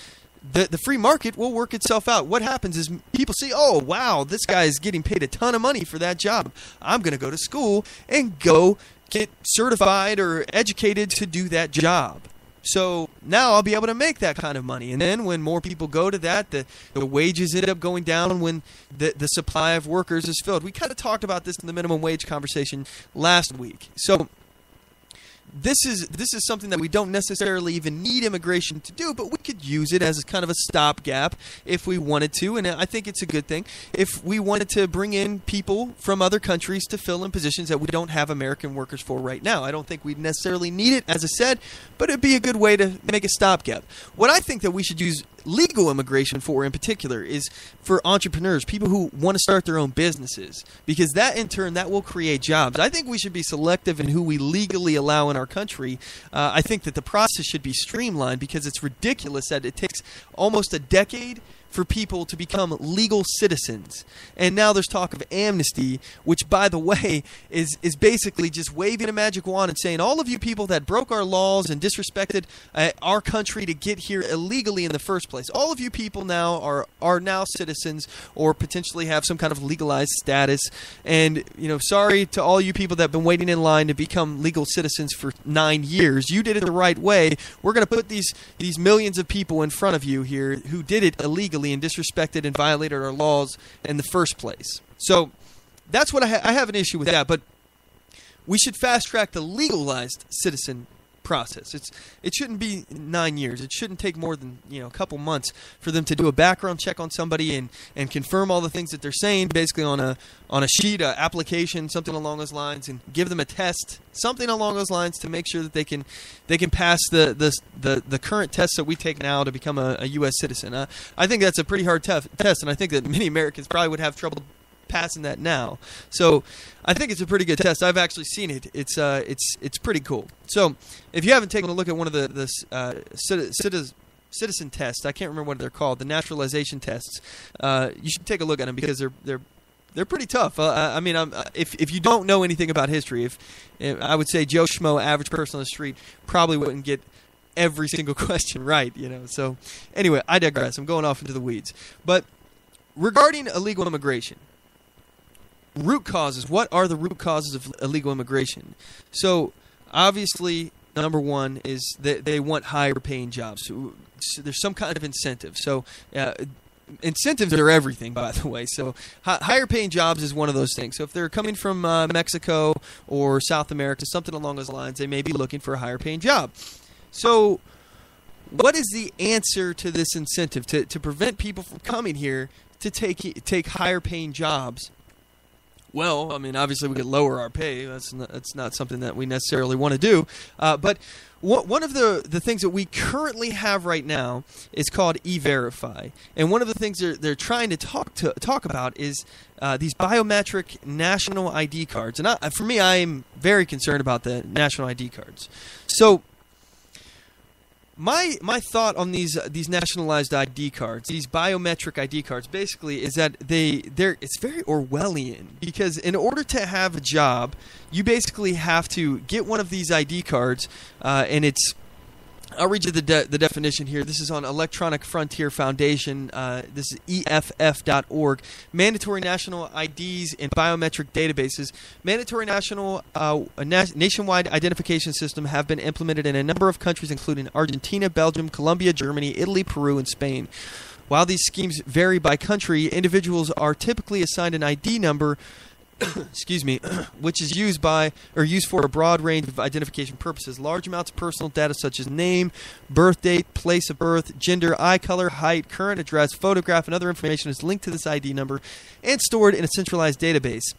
the free market will work itself out. What happens is people see, oh, wow, this guy is getting paid a ton of money for that job. I'm going to go to school and go get certified or educated to do that job. So now I'll be able to make that kind of money. And then when more people go to that, the wages end up going down when the supply of workers is filled. We kind of talked about this in the minimum wage conversation last week. So this is something that we don't necessarily even need immigration to do, but we could use it as kind of a stopgap if we wanted to, and I think it's a good thing. If we wanted to bring in people from other countries to fill in positions that we don't have American workers for right now, I don't think we'd necessarily need it, as I said, but it'd be a good way to make a stopgap. What I think that we should use legal immigration for in particular is for entrepreneurs, people who want to start their own businesses, because that in turn that will create jobs. I think we should be selective in who we legally allow in our country. I think that the process should be streamlined, because it's ridiculous that it takes almost a decade for people to become legal citizens. And now there's talk of amnesty, which, by the way, is basically just waving a magic wand and saying, all of you people that broke our laws and disrespected our country to get here illegally in the first place, all of you people now are now citizens, or potentially have some kind of legalized status. And, sorry to all you people that have been waiting in line to become legal citizens for 9 years. You did it the right way. We're going to put these millions of people in front of you here who did it illegally and disrespected and violated our laws in the first place. So that's what I have an issue with that. But we should fast track the legalized citizen process. It shouldn't be 9 years. It shouldn't take more than a couple months for them to do a background check on somebody and confirm all the things that they're saying, basically on a sheet, an application, something along those lines, and give them a test, something along those lines, to make sure that they can pass the current tests that we take now to become a U.S. citizen. I think that's a pretty hard test, and I think that many Americans probably would have trouble passing that now. So I think it's a pretty good test. I've actually seen it. It's pretty cool. So if you haven't taken a look at one of the citizen tests, I can't remember what they're called, the naturalization tests, you should take a look at them, because they're pretty tough. If you don't know anything about history, if I would say Joe Schmo, average person on the street, probably wouldn't get every single question right. So anyway, I digress. I'm going off into the weeds. But regarding illegal immigration, root causes. What are the root causes of illegal immigration? So obviously, number one is that they want higher paying jobs. So there's some kind of incentive. So incentives are everything, by the way. So higher paying jobs is one of those things. So if they're coming from Mexico or South America, something along those lines, they may be looking for a higher paying job. So what is the answer to this incentive to prevent people from coming here to take higher paying jobs? Well, obviously we could lower our pay. That's not something that we necessarily want to do. But one of the things that we currently have right now is called E-Verify. And one of the things they're trying to talk about is these biometric national ID cards. And for me, I'm very concerned about the national ID cards. So my thought on these nationalized ID cards, these biometric ID cards, basically is that it's very Orwellian, because in order to have a job, you basically have to get one of these ID cards, and I'll read you the definition here. This is on Electronic Frontier Foundation. This is EFF.org. Mandatory national IDs and biometric databases. Mandatory national nationwide identification system have been implemented in a number of countries, including Argentina, Belgium, Colombia, Germany, Italy, Peru, and Spain. While these schemes vary by country, individuals are typically assigned an ID number excuse me, which is used for a broad range of identification purposes. Large amounts of personal data such as name, birth date, place of birth, gender, eye color, height, current address, photograph, and other information is linked to this ID number and stored in a centralized database.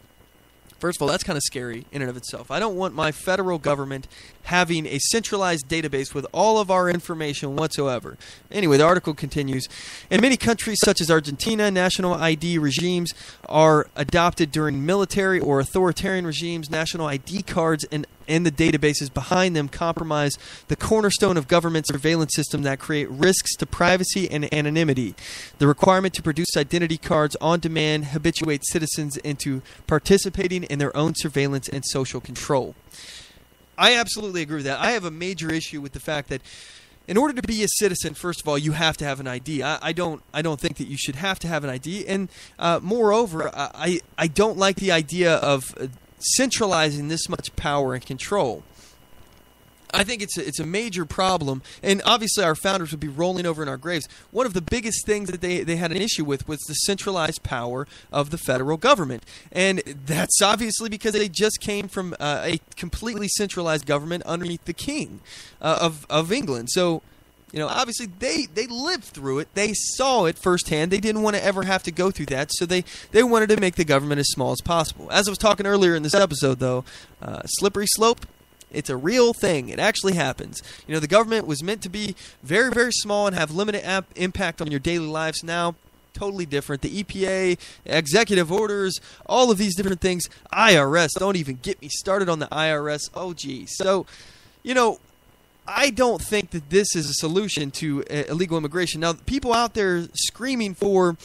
First of all, that's kind of scary in and of itself. I don't want my federal government having a centralized database with all of our information whatsoever. Anyway, the article continues. In many countries, such as Argentina, national ID regimes are adopted during military or authoritarian regimes. National ID cards and the databases behind them compromise the cornerstone of government surveillance system that create risks to privacy and anonymity. The requirement to produce identity cards on demand habituates citizens into participating in their own surveillance and social control. I absolutely agree with that. I have a major issue with the fact that in order to be a citizen, first of all, you have to have an ID. I don't think that you should have to have an ID. And moreover, I don't like the idea of centralizing this much power and control. I think it's a major problem, and obviously our founders would be rolling over in our graves. One of the biggest things that they had an issue with was the centralized power of the federal government, and that's obviously because they just came from a completely centralized government underneath the king of England. So, obviously they lived through it. They saw it firsthand. They didn't want to ever have to go through that, so they wanted to make the government as small as possible. As I was talking earlier in this episode, though, slippery slope. It's a real thing. It actually happens. You know, the government was meant to be very, very small and have limited impact on your daily lives. Now, totally different. The EPA, executive orders, all of these different things. IRS, don't even get me started on the IRS. Oh, geez. So, you know, I don't think that this is a solution to illegal immigration. Now, people out there screaming for,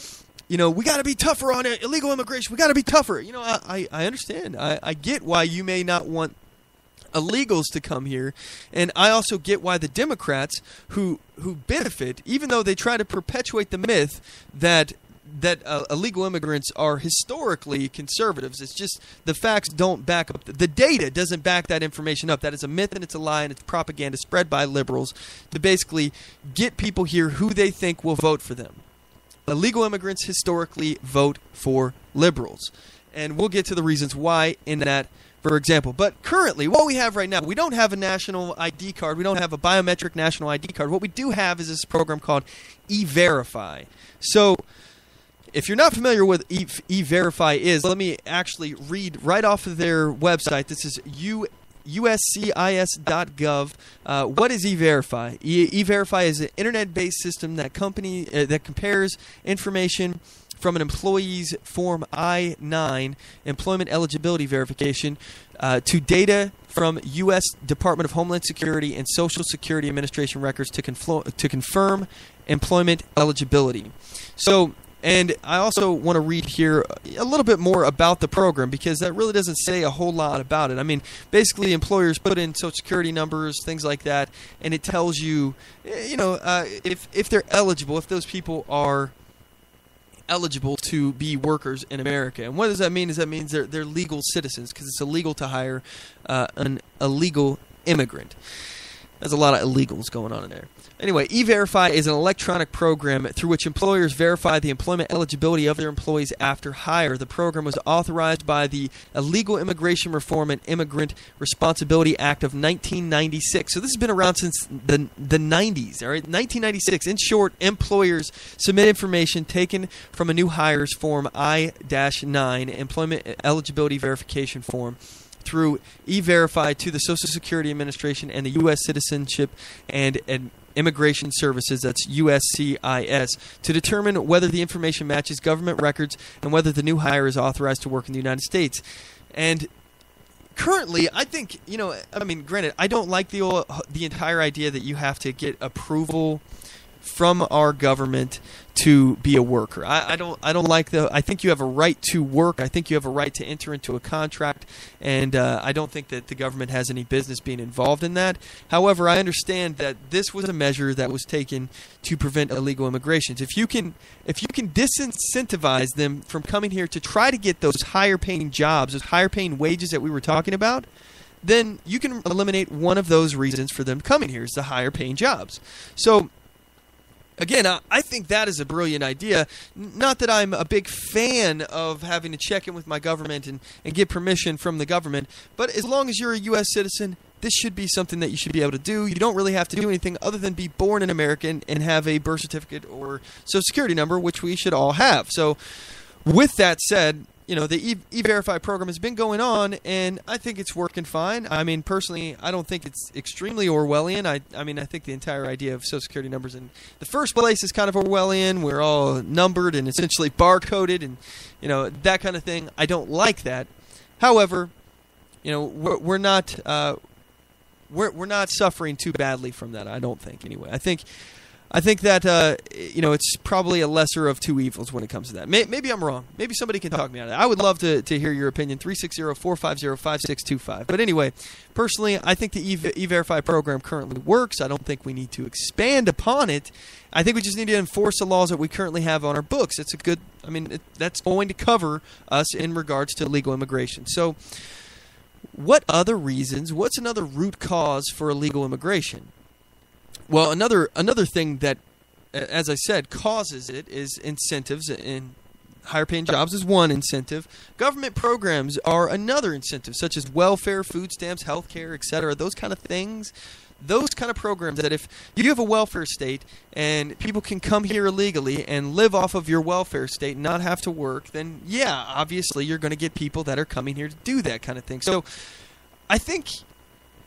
you know, we got to be tougher on illegal immigration. We got to be tougher. You know, I understand. I get why you may not want illegals to come here, and I also get why the Democrats who benefit, even though they try to perpetuate the myth that illegal immigrants are historically conservatives. It's just the facts don't back up. The data doesn't back that information up. That is a myth and it's a lie and it's propaganda spread by liberals to basically get people here who they think will vote for them. Illegal immigrants historically vote for liberals. And we'll get to the reasons why in that, for example. But currently, what we have right now, we don't have a national ID card. We don't have a biometric national ID card. What we do have is this program called E-Verify. So if you're not familiar with E-Verify is, let me actually read right off of their website. This is uscis.gov. What is E-Verify? E-Verify is an internet-based system that compares information from an employee's Form I-9 employment eligibility verification to data from U.S. Department of Homeland Security and Social Security Administration records to confirm employment eligibility. So, and I also want to read here a little bit more about the program because that really doesn't say a whole lot about it. I mean, basically employers put in Social Security numbers, things like that, and it tells you, you know, if they're eligible, if those people are eligible to be workers in America. And what does that mean? That means they're legal citizens because it's illegal to hire an illegal immigrant. There's a lot of illegals going on in there. Anyway, E-Verify is an electronic program through which employers verify the employment eligibility of their employees after hire. The program was authorized by the Illegal Immigration Reform and Immigrant Responsibility Act of 1996. So this has been around since the 90s, all right? 1996. In short, employers submit information taken from a new hire's Form I-9 employment eligibility verification form through E-Verify to the Social Security Administration and the U.S. Citizenship and Immigration Services, that's USCIS, to determine whether the information matches government records and whether the new hire is authorized to work in the United States. And currently, I think, you know, I mean, granted, I don't like the entire idea that you have to get approval from our government to be a worker. I don't like I think you have a right to work. I think you have a right to enter into a contract, and I don't think that the government has any business being involved in that. However, I understand that this was a measure that was taken to prevent illegal immigration. If you can disincentivize them from coming here to try to get those higher paying jobs, those higher paying wages that we were talking about, then you can eliminate one of those reasons for them coming here is the higher paying jobs. So again, I think that is a brilliant idea. Not that I'm a big fan of having to check in with my government and get permission from the government, but as long as you're a U.S. citizen, this should be something that you should be able to do. You don't really have to do anything other than be born an American and have a birth certificate or Social Security number, which we should all have. So with that said, you know, the E-Verify program has been going on, and I think it's working fine. I mean, personally, I don't think it's extremely Orwellian. I mean, I think the entire idea of Social Security numbers in the first place is kind of Orwellian. We're all numbered and essentially barcoded and, you know, that kind of thing. I don't like that. However, you know, we're not suffering too badly from that, I don't think, anyway. I think that, you know, it's probably a lesser of two evils when it comes to that. Maybe I'm wrong. Maybe somebody can talk me out of that. I would love to hear your opinion, 360-450-5625. But anyway, personally, I think the E-Verify program currently works. I don't think we need to expand upon it. I think we just need to enforce the laws that we currently have on our books. It's a good, I mean, that's going to cover us in regards to illegal immigration. So what other reasons, what's another root cause for illegal immigration? Well, another thing that, as I said, causes it is incentives, and higher paying jobs is one incentive. Government programs are another incentive, such as welfare, food stamps, health care, etc. Those kind of things, those kind of programs that if you have a welfare state and people can come here illegally and live off of your welfare state and not have to work, then yeah, obviously you're going to get people that are coming here to do that kind of thing. So I think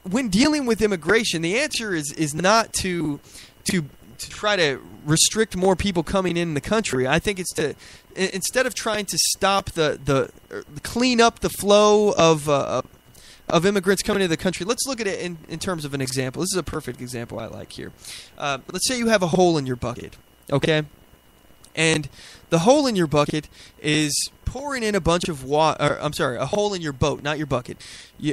when dealing with immigration, the answer is not to try to restrict more people coming in the country. I think it's to, instead of trying to stop clean up the flow of immigrants coming into the country, let's look at it in terms of an example. This is a perfect example I like here. Let's say you have a hole in your bucket, okay? And the hole in your bucket is pouring in a bunch of water. I'm sorry, a hole in your boat, not your bucket.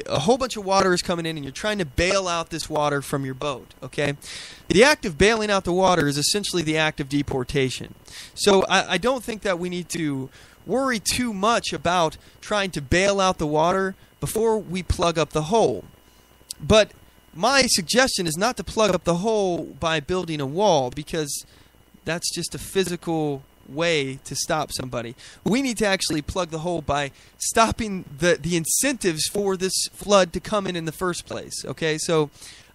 A whole bunch of water is coming in, and you're trying to bail out this water from your boat, okay? The act of bailing out the water is essentially the act of deportation. So I don't think that we need to worry too much about trying to bail out the water before we plug up the hole. But my suggestion is not to plug up the hole by building a wall, because that's just a physical way to stop somebody. We need to actually plug the hole by stopping the incentives for this flood to come in the first place. Okay, so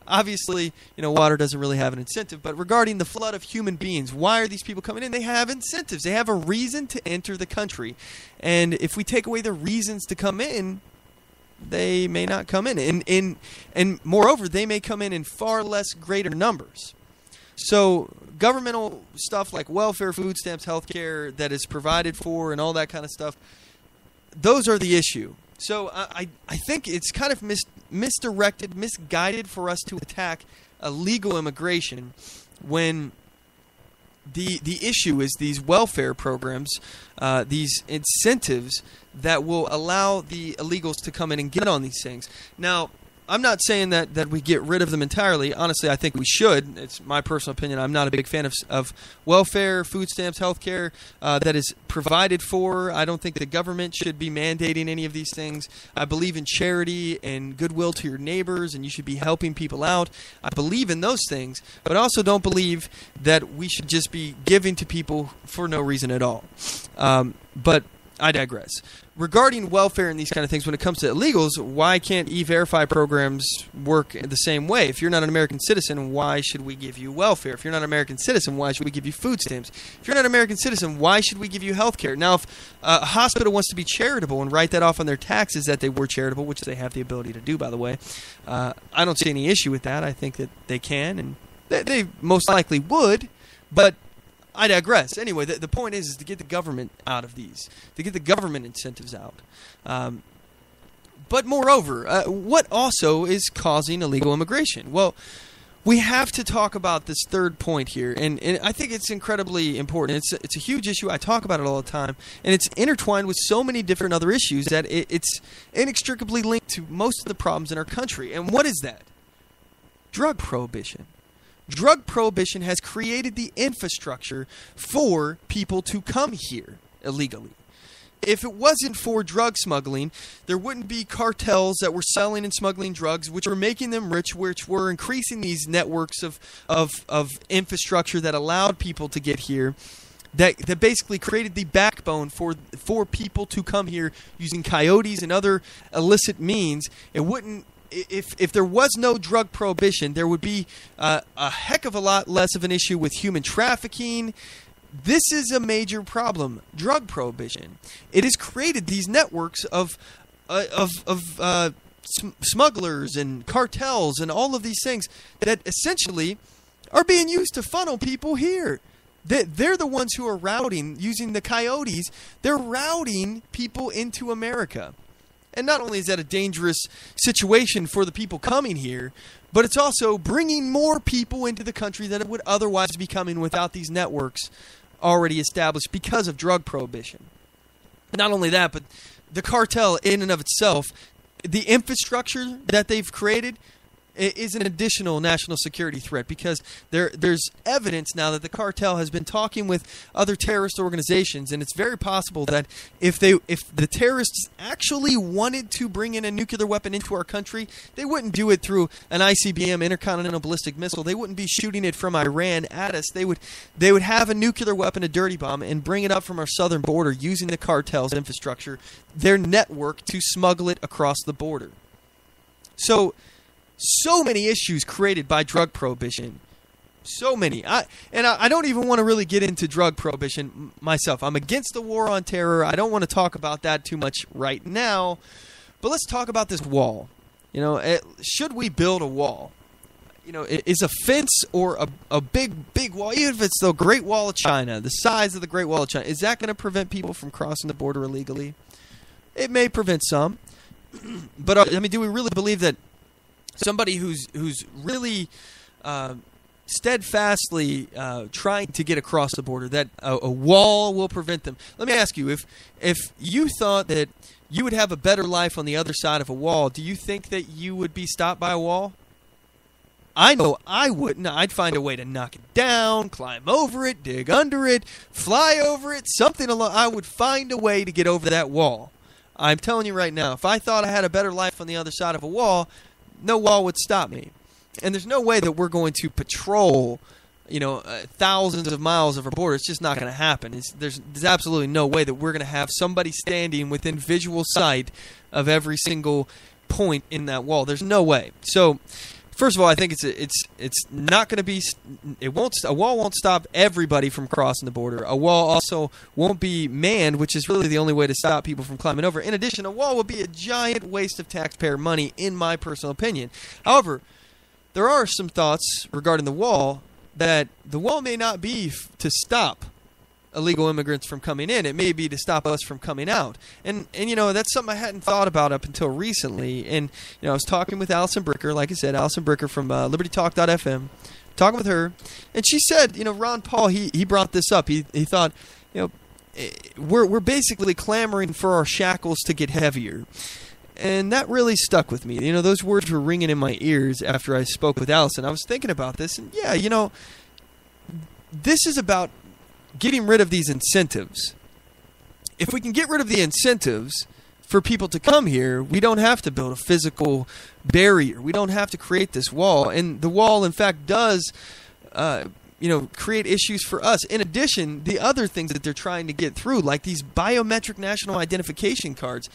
obviously, water doesn't really have an incentive, but regarding the flood of human beings, why are these people coming in? They have incentives. They have a reason to enter the country. And if we take away the reasons to come in, they may not come in. And moreover, they may come in far less greater numbers. So governmental stuff like welfare, food stamps, healthcare that is provided for and all that kind of stuff, those are the issue. So I think it's kind of misdirected, misguided for us to attack illegal immigration when the issue is these welfare programs, these incentives that will allow the illegals to come in and get on these things. Now, I'm not saying that we get rid of them entirely. Honestly, I think we should. It's my personal opinion. I'm not a big fan of welfare, food stamps, healthcare that is provided for. I don't think the government should be mandating any of these things. I believe in charity and goodwill to your neighbors, and you should be helping people out. I believe in those things, but I also don't believe that we should just be giving to people for no reason at all. But I digress. Regarding welfare and these kind of things, when it comes to illegals, why can't E-Verify programs work the same way? If you're not an American citizen, why should we give you welfare? If you're not an American citizen, why should we give you food stamps? If you're not an American citizen, why should we give you health care? Now, if a hospital wants to be charitable and write that off on their taxes that they were charitable, which they have the ability to do, by the way, I don't see any issue with that. I think that they can, and they most likely would, but I digress. Anyway, the point is to get the government out of these, to get the government incentives out. But moreover, what also is causing illegal immigration? Well, we have to talk about this third point here, and I think it's incredibly important. It's a huge issue. I talk about it all the time, and it's intertwined with so many different other issues that it's inextricably linked to most of the problems in our country. And what is that? Drug prohibition. Drug prohibition has created the infrastructure for people to come here illegally. If it wasn't for drug smuggling, there wouldn't be cartels that were selling and smuggling drugs, which were making them rich, which were increasing these networks of infrastructure that allowed people to get here, that basically created the backbone for people to come here using coyotes and other illicit means. It wouldn't. If there was no drug prohibition, there would be a heck of a lot less of an issue with human trafficking. This is a major problem, drug prohibition. It has created these networks of smugglers and cartels and all of these things that essentially are being used to funnel people here. They're the ones who are routing, using the coyotes, they're routing people into America. And not only is that a dangerous situation for the people coming here, but it's also bringing more people into the country that would otherwise be coming without these networks already established because of drug prohibition. Not only that, but the cartel in and of itself, the infrastructure that they've created is an additional national security threat, because there's evidence now that the cartel has been talking with other terrorist organizations, and it's very possible that if the terrorists actually wanted to bring in a nuclear weapon into our country, they wouldn't do it through an ICBM, intercontinental ballistic missile. They wouldn't be shooting it from Iran at us. They would have a nuclear weapon, a dirty bomb, and bring it up from our southern border using the cartel's infrastructure, their network, to smuggle it across the border. So many issues created by drug prohibition. So many. I don't even want to really get into drug prohibition myself. I'm against the war on terror. I don't want to talk about that too much right now. But let's talk about this wall. Should we build a wall? Is a fence or a big wall, even if it's the Great Wall of China, the size of the Great Wall of China, is that going to prevent people from crossing the border illegally? It may prevent some. But, do we really believe that somebody who's really steadfastly trying to get across the border, that a wall will prevent them? Let me ask you, if you thought that you would have a better life on the other side of a wall, do you think that you would be stopped by a wall? I know I wouldn't. I'd find a way to knock it down, climb over it, dig under it, fly over it, something along. I would find a way to get over that wall. I'm telling you right now, if I thought I had a better life on the other side of a wall, no wall would stop me. And there's no way that we're going to patrol, thousands of miles of our border. It's just not going to happen. There's absolutely no way that we're going to have somebody standing within visual sight of every single point in that wall. There's no way. So, first of all, I think it's not going to be. A wall won't stop everybody from crossing the border. A wall also won't be manned, which is really the only way to stop people from climbing over. In addition, a wall would be a giant waste of taxpayer money, in my personal opinion. However, there are some thoughts regarding the wall, that the wall may not be to stop illegal immigrants from coming in. It may be to stop us from coming out. And that's something I hadn't thought about up until recently. And, I was talking with Allison Bricker, like I said, Allison Bricker from LibertyTalk.fm, talking with her. And she said, Ron Paul, he brought this up. He thought, we're basically clamoring for our shackles to get heavier. And that really stuck with me. Those words were ringing in my ears after I spoke with Allison. I was thinking about this, and this is about getting rid of these incentives. If we can get rid of the incentives for people to come here, we don't have to build a physical barrier. We don't have to create this wall. And the wall, in fact, does create issues for us. In addition, the other things that they're trying to get through, like these biometric national identification cards,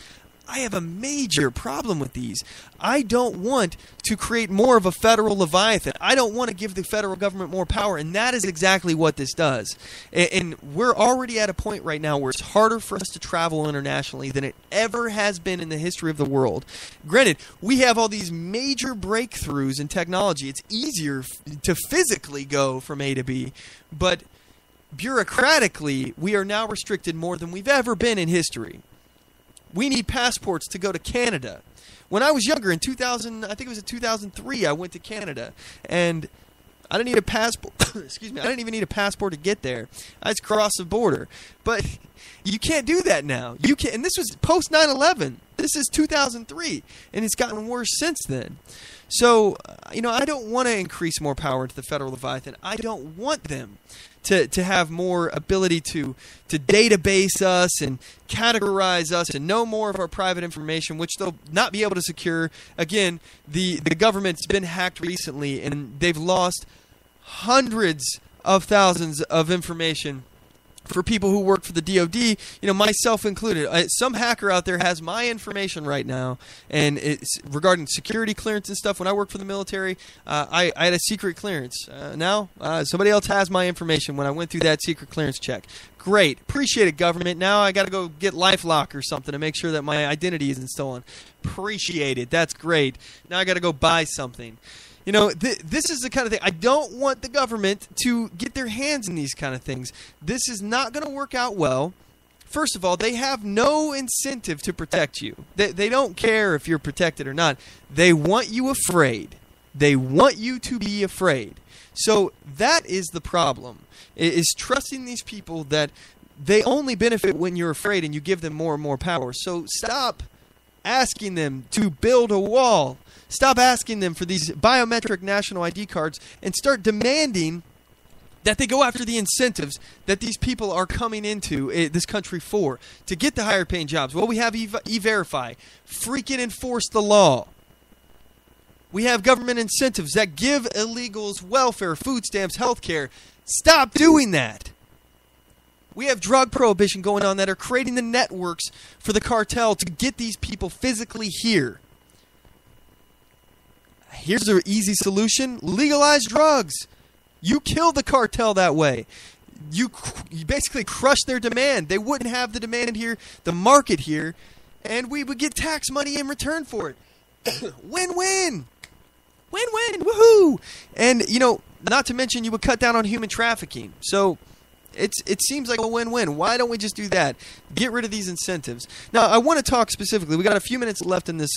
I have a major problem with these. I don't want to create more of a federal Leviathan. I don't want to give the federal government more power, and that is exactly what this does. And we're already at a point right now where it's harder for us to travel internationally than it ever has been in the history of the world. Granted, we have all these major breakthroughs in technology. It's easier to physically go from A to B, but bureaucratically, we are now restricted more than we've ever been in history. We need passports to go to Canada. When I was younger, in 2003, I went to Canada, and I didn't need a passport. Excuse me. I didn't even need a passport to get there. I just crossed the border. But you can't do that now. You can't, and this was post 9/11. This is 2003, and it's gotten worse since then. So, I don't want to increase more power to the federal Leviathan. I don't want them to have more ability to database us and categorize us and know more of our private information, which they'll not be able to secure. Again, the government's been hacked recently, and they've lost hundreds of thousands of information for people who work for the DOD, myself included. Some hacker out there has my information right now, and it's regarding security clearance and stuff. When I worked for the military, I had a secret clearance. Now, somebody else has my information when I went through that secret clearance check. Great. Appreciate it, government. Now I got to go get LifeLock or something to make sure that my identity isn't stolen. Appreciate it. That's great. Now I got to go buy something. This is the kind of thing. I don't want the government to get their hands in these kind of things. This is not going to work out well. First of all, they have no incentive to protect you. They don't care if you're protected or not. They want you afraid. They want you to be afraid. So that is the problem, is trusting these people that they only benefit when you're afraid and you give them more and more power. So stop asking them to build a wall. Stop asking them for these biometric national ID cards and start demanding that they go after the incentives that these people are coming into this country for, to get the higher paying jobs. Well, we have E-Verify. Freaking enforce the law. We have government incentives that give illegals welfare, food stamps, health care. Stop doing that. We have drug prohibition going on that are creating the networks for the cartel to get these people physically here. Here's an easy solution. Legalize drugs. You kill the cartel that way. You basically crush their demand. They wouldn't have the demand here, the market here, and we would get tax money in return for it. Win-win. Win-win. Woohoo. And, not to mention you would cut down on human trafficking. So it seems like a win-win. Why don't we just do that? Get rid of these incentives. Now, I want to talk specifically. We got a few minutes left in this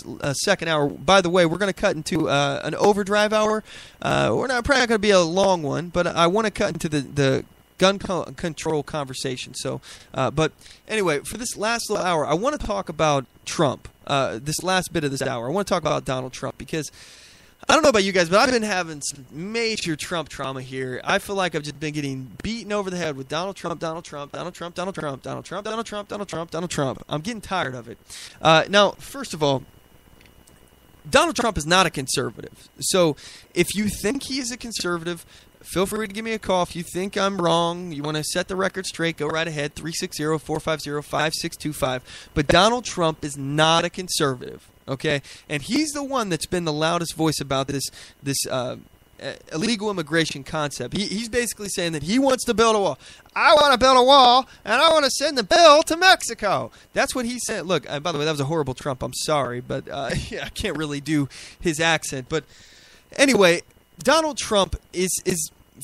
second hour. By the way, we're going to cut into an overdrive hour. We're not probably not going to be a long one, but I want to cut into the gun control conversation. So, but anyway, for this last little hour, I want to talk about Trump. This last bit of this hour, I want to talk about Donald Trump because I don't know about you guys, but I've been having some major Trump trauma here. I feel like I've just been getting beaten over the head with Donald Trump, Donald Trump, Donald Trump, Donald Trump, Donald Trump, Donald Trump, Donald Trump, Donald Trump. I'm getting tired of it. Now, first of all, Donald Trump is not a conservative. So if you think he is a conservative, feel free to give me a call. If you think I'm wrong, you want to set the record straight, go right ahead, 360-450-5625. But Donald Trump is not a conservative. Okay, and he's the one that's been the loudest voice about this illegal immigration concept. He's basically saying that he wants to build a wall. I want to build a wall, and I want to send the bill to Mexico. That's what he said. Look, by the way, that was a horrible Trump. I'm sorry, but yeah, I can't really do his accent. But anyway, Donald Trump is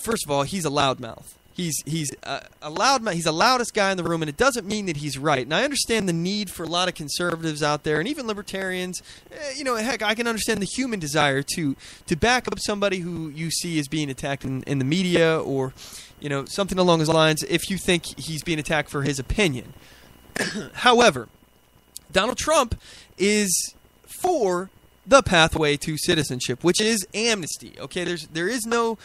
first of all, he's a loudmouth. He's a loudmouth. He's the loudest guy in the room, and it doesn't mean that he's right. And I understand the need for a lot of conservatives out there, and even libertarians. Heck, I can understand the human desire to back up somebody who you see is being attacked in the media, or something along those lines. If you think he's being attacked for his opinion, however, Donald Trump is for the pathway to citizenship, which is amnesty. Okay, there is no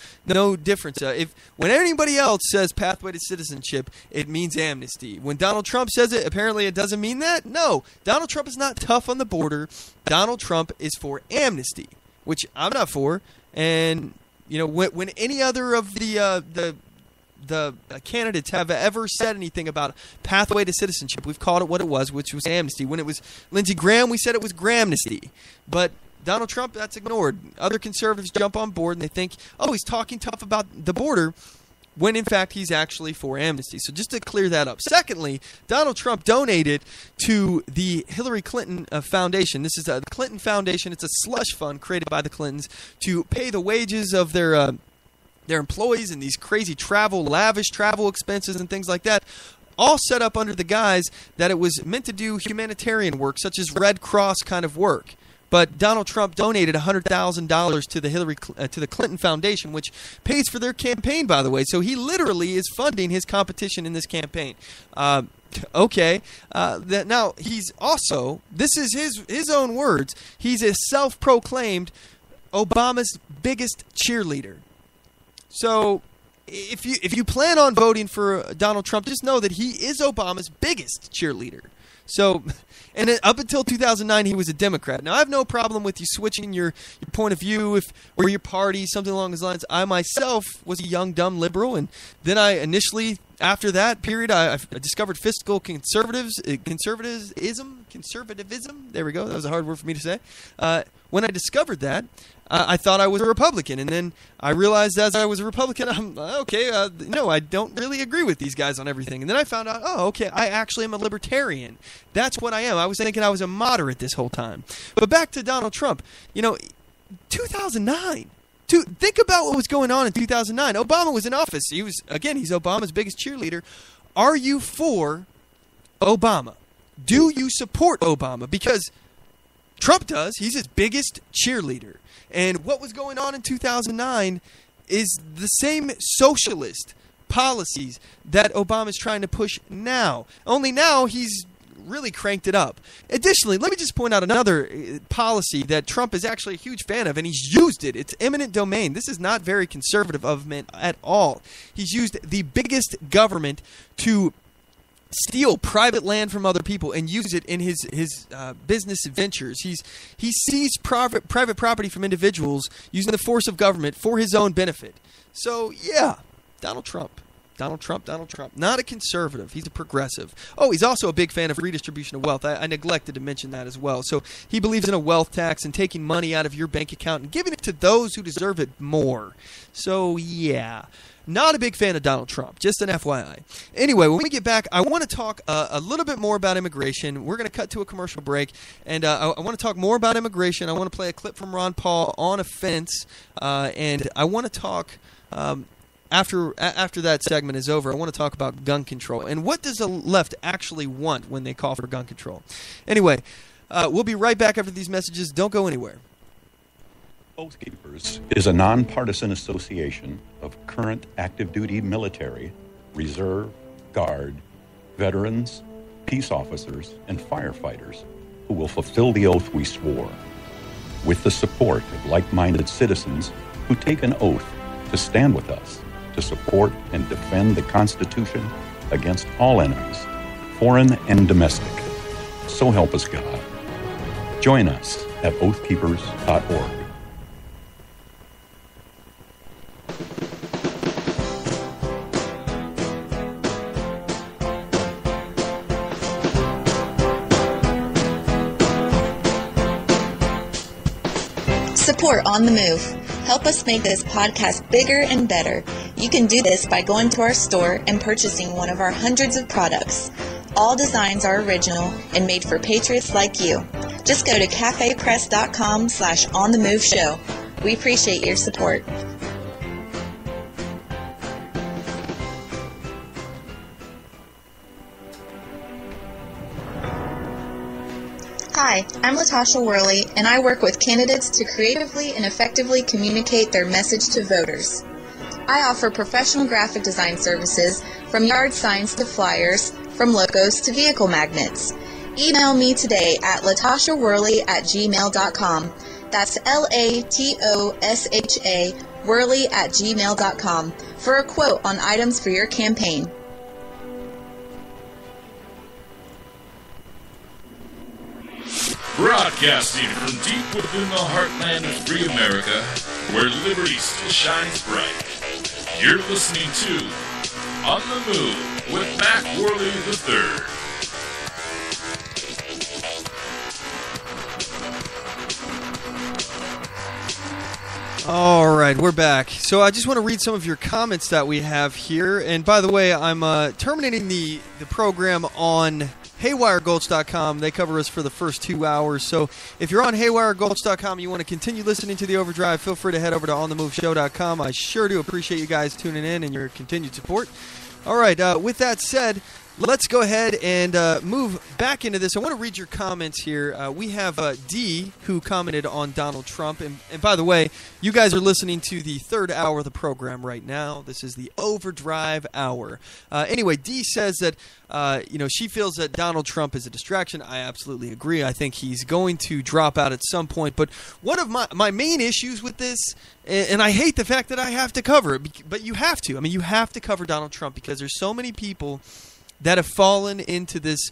difference. When anybody else says pathway to citizenship, it means amnesty. When Donald Trump says it, apparently it doesn't mean that. No, Donald Trump is not tough on the border. Donald Trump is for amnesty, which I'm not for. And when any other of the candidates have ever said anything about pathway to citizenship, we've called it what it was, which was amnesty. When it was Lindsey Graham, we said it was Gramnesty. But Donald Trump, that's ignored. Other conservatives jump on board and they think, oh, he's talking tough about the border, when in fact he's actually for amnesty. So just to clear that up. Secondly, Donald Trump donated to the Hillary Clinton Foundation. This is the Clinton Foundation. It's a slush fund created by the Clintons to pay the wages of their employees and these crazy lavish travel expenses and things like that, all set up under the guise that it was meant to do humanitarian work, such as Red Cross kind of work. But Donald Trump donated $100,000 to the Clinton Foundation, which pays for their campaign, by the way. So he literally is funding his competition in this campaign. Okay. Now he's also, this is his own words, he's a self-proclaimed Obama's biggest cheerleader. So if you plan on voting for Donald Trump, just know that he is Obama's biggest cheerleader. So, and up until 2009, he was a Democrat. Now, I have no problem with you switching your point of view or your party, something along those lines. I myself was a young, dumb liberal, and then I initially, after that period, I discovered fiscal conservatism. There we go. That was a hard word for me to say. When I discovered that, I thought I was a Republican, and then I realized as I was a Republican, no, I don't really agree with these guys on everything. And then I found out, I actually am a libertarian. That's what I am. I was thinking I was a moderate this whole time. But back to Donald Trump. 2009. Think about what was going on in 2009. Obama was in office. He's Obama's biggest cheerleader. Are you for Obama? Do you support Obama? Because Trump does. He's his biggest cheerleader. And what was going on in 2009 is the same socialist policies that Obama's trying to push now. Only now he's really cranked it up. Additionally, let me just point out another policy that Trump is actually a huge fan of, and he's used it. It's eminent domain. This is not very conservative of him at all. He's used the biggest government to steal private land from other people and use it in his business ventures. He seized private property from individuals using the force of government for his own benefit. So yeah, Donald Trump. Donald Trump. Not a conservative. He's a progressive. Oh, he's also a big fan of redistribution of wealth. I neglected to mention that as well. So he believes in a wealth tax and taking money out of your bank account and giving it to those who deserve it more. So, yeah. Not a big fan of Donald Trump, just an FYI. Anyway, when we get back, I want to talk a little bit more about immigration. We're going to cut to a commercial break, and I want to talk more about immigration. I want to play a clip from Ron Paul on offense, and I want to talk, after that segment is over, I want to talk about gun control. And what does the left actually want when they call for gun control? Anyway, we'll be right back after these messages. Don't go anywhere. Oath Keepers is a nonpartisan association of current active duty military, reserve, guard, veterans, peace officers, and firefighters who will fulfill the oath we swore, with the support of like-minded citizens who take an oath to stand with us, to support and defend the Constitution against all enemies, foreign and domestic. So help us God. Join us at oathkeepers.org. Support On The Move. Help us make this podcast bigger and better. You can do this by going to our store and purchasing one of our hundreds of products. All designs are original and made for patriots like you. Just go to cafepress.com/OnTheMoveShow. We appreciate your support. Hi, I'm Latasha Worley, and I work with candidates to creatively and effectively communicate their message to voters. I offer professional graphic design services, from yard signs to flyers, from logos to vehicle magnets. Email me today at latashaworley@gmail.com. That's LATOSHA Worley@gmail.com for a quote on items for your campaign. Broadcasting from deep within the heartland of free America, where liberty still shines bright. You're listening to On the Move with Mac Worley III. All right, we're back. So I just want to read some of your comments that we have here. And by the way, I'm terminating the program on HaywireGulch.com. They cover us for the first 2 hours. So if you're on HaywireGulch.com and you want to continue listening to The Overdrive, feel free to head over to OnTheMoveShow.com. I sure do appreciate you guys tuning in and your continued support. All right, with that said, let's go ahead and move back into this. I want to read your comments here. We have D, who commented on Donald Trump. And by the way, you guys are listening to the third hour of the program right now. This is the Overdrive Hour. Anyway, D says that she feels that Donald Trump is a distraction. I absolutely agree. I think he's going to drop out at some point. But one of my main issues with this, and I hate the fact that I have to cover it, but you have to. I mean, you have to cover Donald Trump because there's so many people that have fallen into this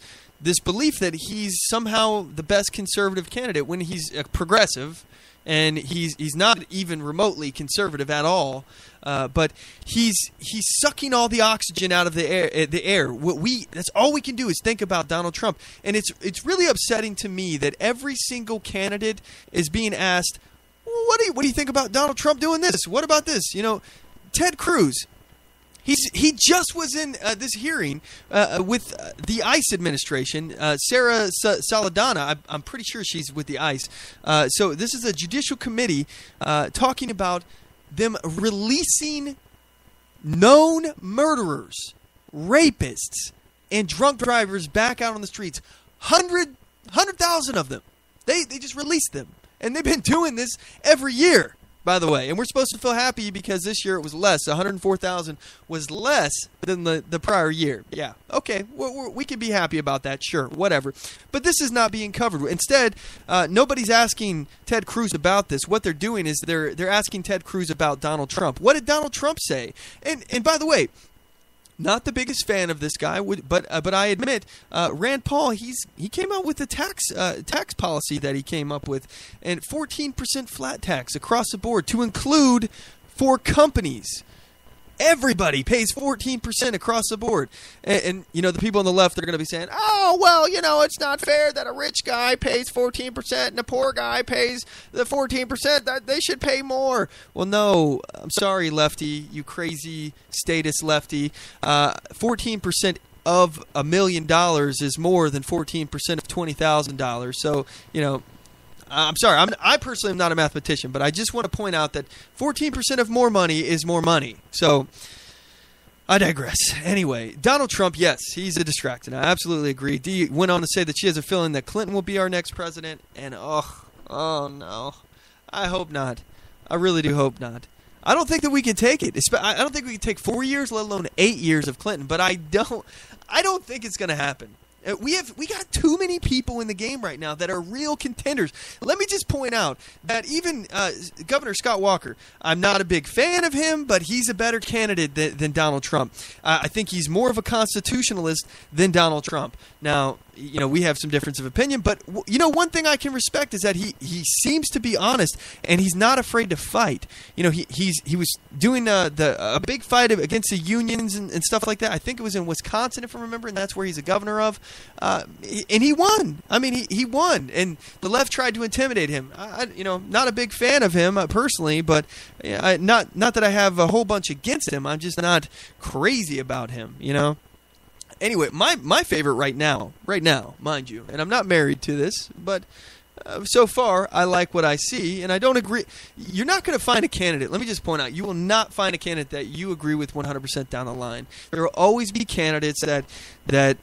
belief that he's somehow the best conservative candidate when he's a progressive, and he's not even remotely conservative at all. But he's sucking all the oxygen out of the air. That's all we can do is think about Donald Trump, and it's really upsetting to me that every single candidate is being asked, well, what do you think about Donald Trump doing this? What about this? Ted Cruz. He just was in this hearing with the ICE administration. Sarah Saladana, I'm pretty sure she's with the ICE. So this is a judicial committee talking about them releasing known murderers, rapists, and drunk drivers back out on the streets. 100,000 of them. They just released them. And they've been doing this every year, by the way. And we're supposed to feel happy because this year it was less. 104,000 was less than the prior year. Yeah, okay, we can be happy about that, sure, whatever. But this is not being covered. Instead, nobody's asking Ted Cruz about this. What they're doing is they're asking Ted Cruz about Donald Trump. What did Donald Trump say? And by the way, not the biggest fan of this guy, but I admit, Rand Paul, he came out with the tax policy that he came up with, and 14% flat tax across the board to include for companies. Everybody pays 14% across the board. And the people on the left are going to be saying, oh, well, it's not fair that a rich guy pays 14% and a poor guy pays the 14%. That they should pay more. Well, no, I'm sorry, lefty, you crazy statist lefty. 14% of $1 million is more than 14% of $20,000. So, I'm sorry. I personally am not a mathematician, but I just want to point out that 14% of more money is more money. So I digress. Anyway, Donald Trump, yes, he's a distraction. I absolutely agree. Dee went on to say that she has a feeling that Clinton will be our next president, and oh no, I hope not. I really do hope not. I don't think that we can take it. I don't think we can take 4 years, let alone 8 years of Clinton. But I don't think it's going to happen. We got too many people in the game right now that are real contenders. Let me just point out that even Governor Scott Walker, I'm not a big fan of him, but he's a better candidate than Donald Trump. I think he's more of a constitutionalist than Donald Trump. Now, we have some difference of opinion, but one thing I can respect is that he seems to be honest and he's not afraid to fight. He was doing a big fight against the unions and stuff like that. I think it was in Wisconsin, if I remember, and that's where he's a governor of. And he won. I mean, he won, and the left tried to intimidate him. Not a big fan of him personally, but not that I have a whole bunch against him. I'm just not crazy about him. Anyway, my favorite right now, mind you, and I'm not married to this, but so far I like what I see, and I don't agree. You're not going to find a candidate. Let me just point out, you will not find a candidate that you agree with 100% down the line. There will always be candidates that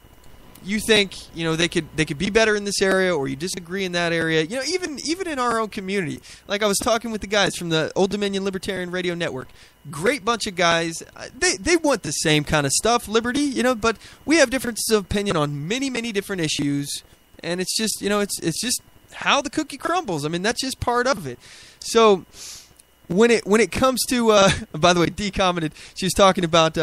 you think they could be better in this area, or you disagree in that area. Even in our own community. Like I was talking with the guys from the Old Dominion Libertarian Radio Network. Great bunch of guys. They want the same kind of stuff, liberty, but we have differences of opinion on many, many different issues, and it's just it's just how the cookie crumbles. I mean, that's just part of it. So when it comes to by the way, Dee commented, she was talking about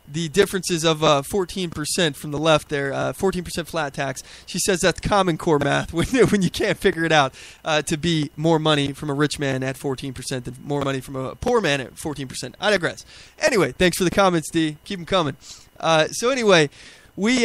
the differences of 14% from the left there, 14% flat tax. She says that's Common Core math when you can't figure it out, to be more money from a rich man at 14% than more money from a poor man at 14%. I digress. Anyway, thanks for the comments, Dee. Keep them coming. So anyway, we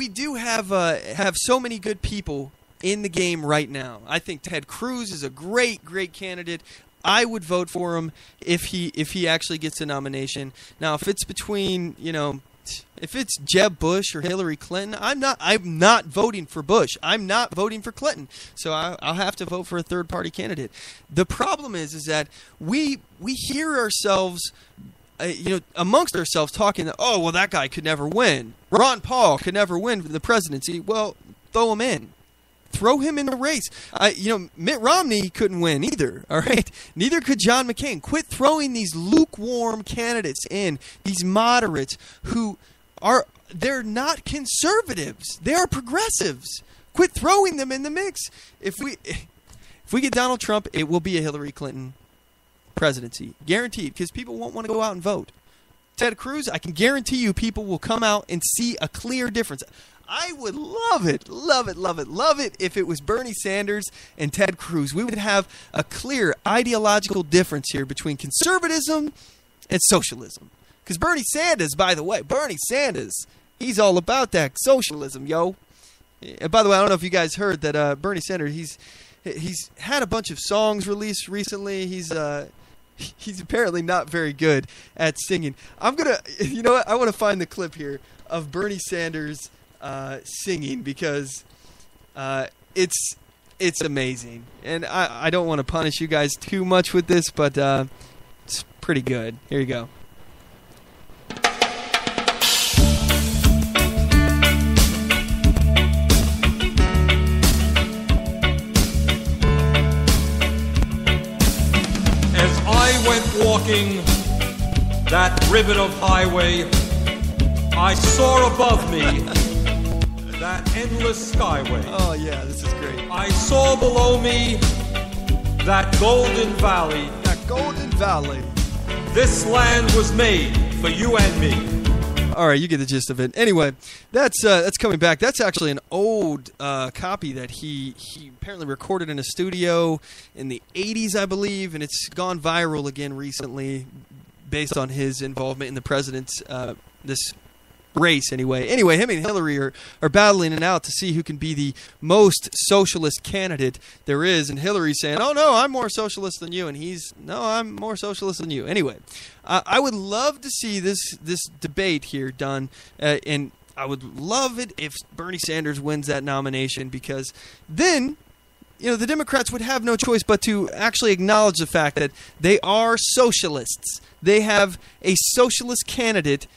do have so many good people in the game right now. I think Ted Cruz is a great candidate. I would vote for him if he actually gets a nomination. Now, if it's between, if it's Jeb Bush or Hillary Clinton, I'm not voting for Bush. I'm not voting for Clinton. So I'll have to vote for a third party candidate. The problem is that we hear ourselves amongst ourselves talking that, oh, well, that guy could never win. Ron Paul could never win the presidency. Well, throw him in. Throw him in the race. Mitt Romney couldn't win either, all right? Neither could John McCain. Quit throwing these lukewarm candidates in, these moderates who they're not conservatives. They are progressives. Quit throwing them in the mix. If we get Donald Trump, it will be a Hillary Clinton presidency. Guaranteed, because people won't want to go out and vote. Ted Cruz, I can guarantee you people will come out and see a clear difference. I would love it if it was Bernie Sanders and Ted Cruz. We would have a clear ideological difference here between conservatism and socialism. Because Bernie Sanders, by the way, he's all about that socialism, yo. And by the way, I don't know if you guys heard that Bernie Sanders, he's had a bunch of songs released recently. He's apparently not very good at singing. I want to find the clip here of Bernie Sanders singing, because it's amazing, and I don't want to punish you guys too much with this, but it's pretty good. Here you go. As I went walking that ribbon of highway, I saw above me that endless skyway. Oh yeah, this is great. I saw below me that golden valley. That golden valley. This land was made for you and me. All right, you get the gist of it. Anyway, that's coming back. That's actually an old copy that he apparently recorded in a studio in the 80s, I believe, and it's gone viral again recently based on his involvement in the president's this race anyway. Anyway, him and Hillary are battling it out to see who can be the most socialist candidate there is. And Hillary's saying, oh, no, I'm more socialist than you. And he's, no, I'm more socialist than you. Anyway, I would love to see this debate here done. And I would love it if Bernie Sanders wins that nomination, because then, the Democrats would have no choice but to actually acknowledge the fact that they are socialists. They have a socialist candidate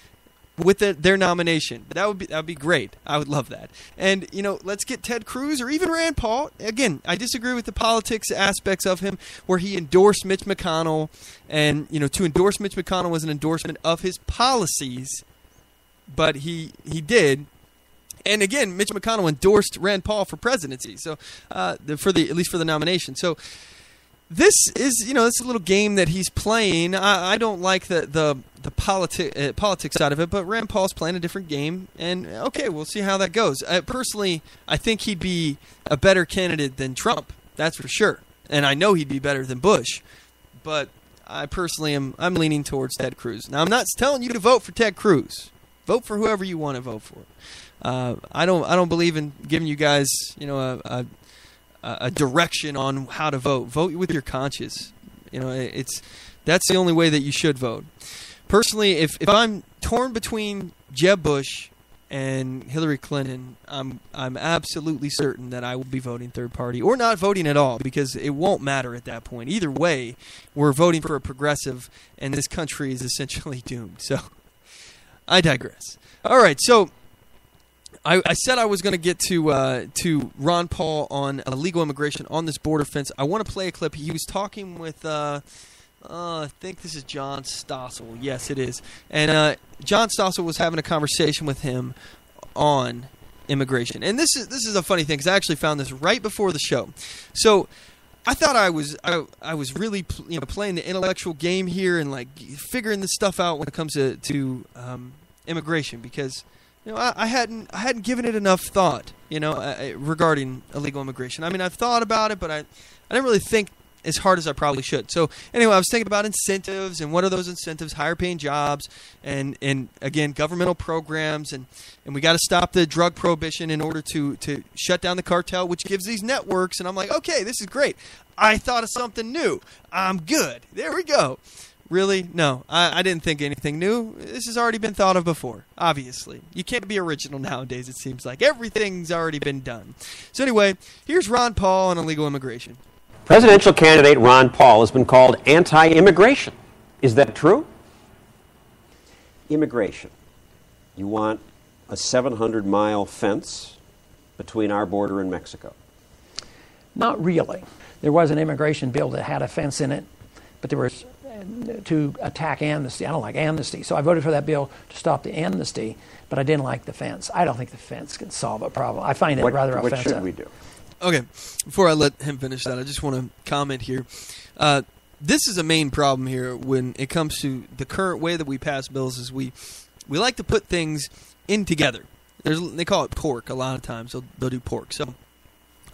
with their nomination. That would be great. I would love that. And, let's get Ted Cruz or even Rand Paul. Again, I disagree with the politics aspects of him where he endorsed Mitch McConnell. And, to endorse Mitch McConnell was an endorsement of his policies. But he did. And again, Mitch McConnell endorsed Rand Paul for presidency. So, at least for the nomination. So, this is, it's a little game that he's playing. I don't like the politics side of it, but Rand Paul's playing a different game, and okay, we'll see how that goes. Personally, I think he'd be a better candidate than Trump. That's for sure, and I know he'd be better than Bush. But I personally I'm leaning towards Ted Cruz. Now, I'm not telling you to vote for Ted Cruz. Vote for whoever you want to vote for. I don't believe in giving you guys, a direction on how to vote. Vote with your conscience. That's the only way that you should vote. Personally, if I'm torn between Jeb Bush and Hillary Clinton, I'm absolutely certain that I will be voting third party or not voting at all, because it won't matter at that point. Either way, we're voting for a progressive, and this country is essentially doomed. So, I digress. All right, so I said I was going to get to Ron Paul on illegal immigration on this border fence. I want to play a clip. He was talking with, I think this is John Stossel. Yes, it is. And John Stossel was having a conversation with him on immigration. And this is a funny thing, because I actually found this right before the show. So I thought I was really playing the intellectual game here and like figuring this stuff out when it comes to immigration, because I hadn't given it enough thought, regarding illegal immigration. I mean, I've thought about it, but I didn't really think as hard as I probably should. So anyway, I was thinking about incentives, and what are those incentives? Higher paying jobs, and again, governmental programs, and we got to stop the drug prohibition in order to shut down the cartel, which gives these networks. And I'm like, okay, this is great. I thought of something new. I'm good. There we go. Really? No, I didn't think anything new. This has already been thought of before, obviously. You can't be original nowadays, it seems like. Everything's already been done. So anyway, here's Ron Paul on illegal immigration. Presidential candidate Ron Paul has been called anti-immigration. Is that true? Immigration. You want a 700-mile fence between our border and Mexico? Not really. There was an immigration bill that had a fence in it, but there was to attack amnesty. I don't like amnesty, so I voted for that bill to stop the amnesty, but I didn't like the fence. I don't think the fence can solve a problem. I find it rather offensive. What should we do? Okay, before I let him finish that, I just want to comment here. This is a main problem here when it comes to the current way that we pass bills. Is we like to put things in together. They call it pork a lot of times. They'll do pork. So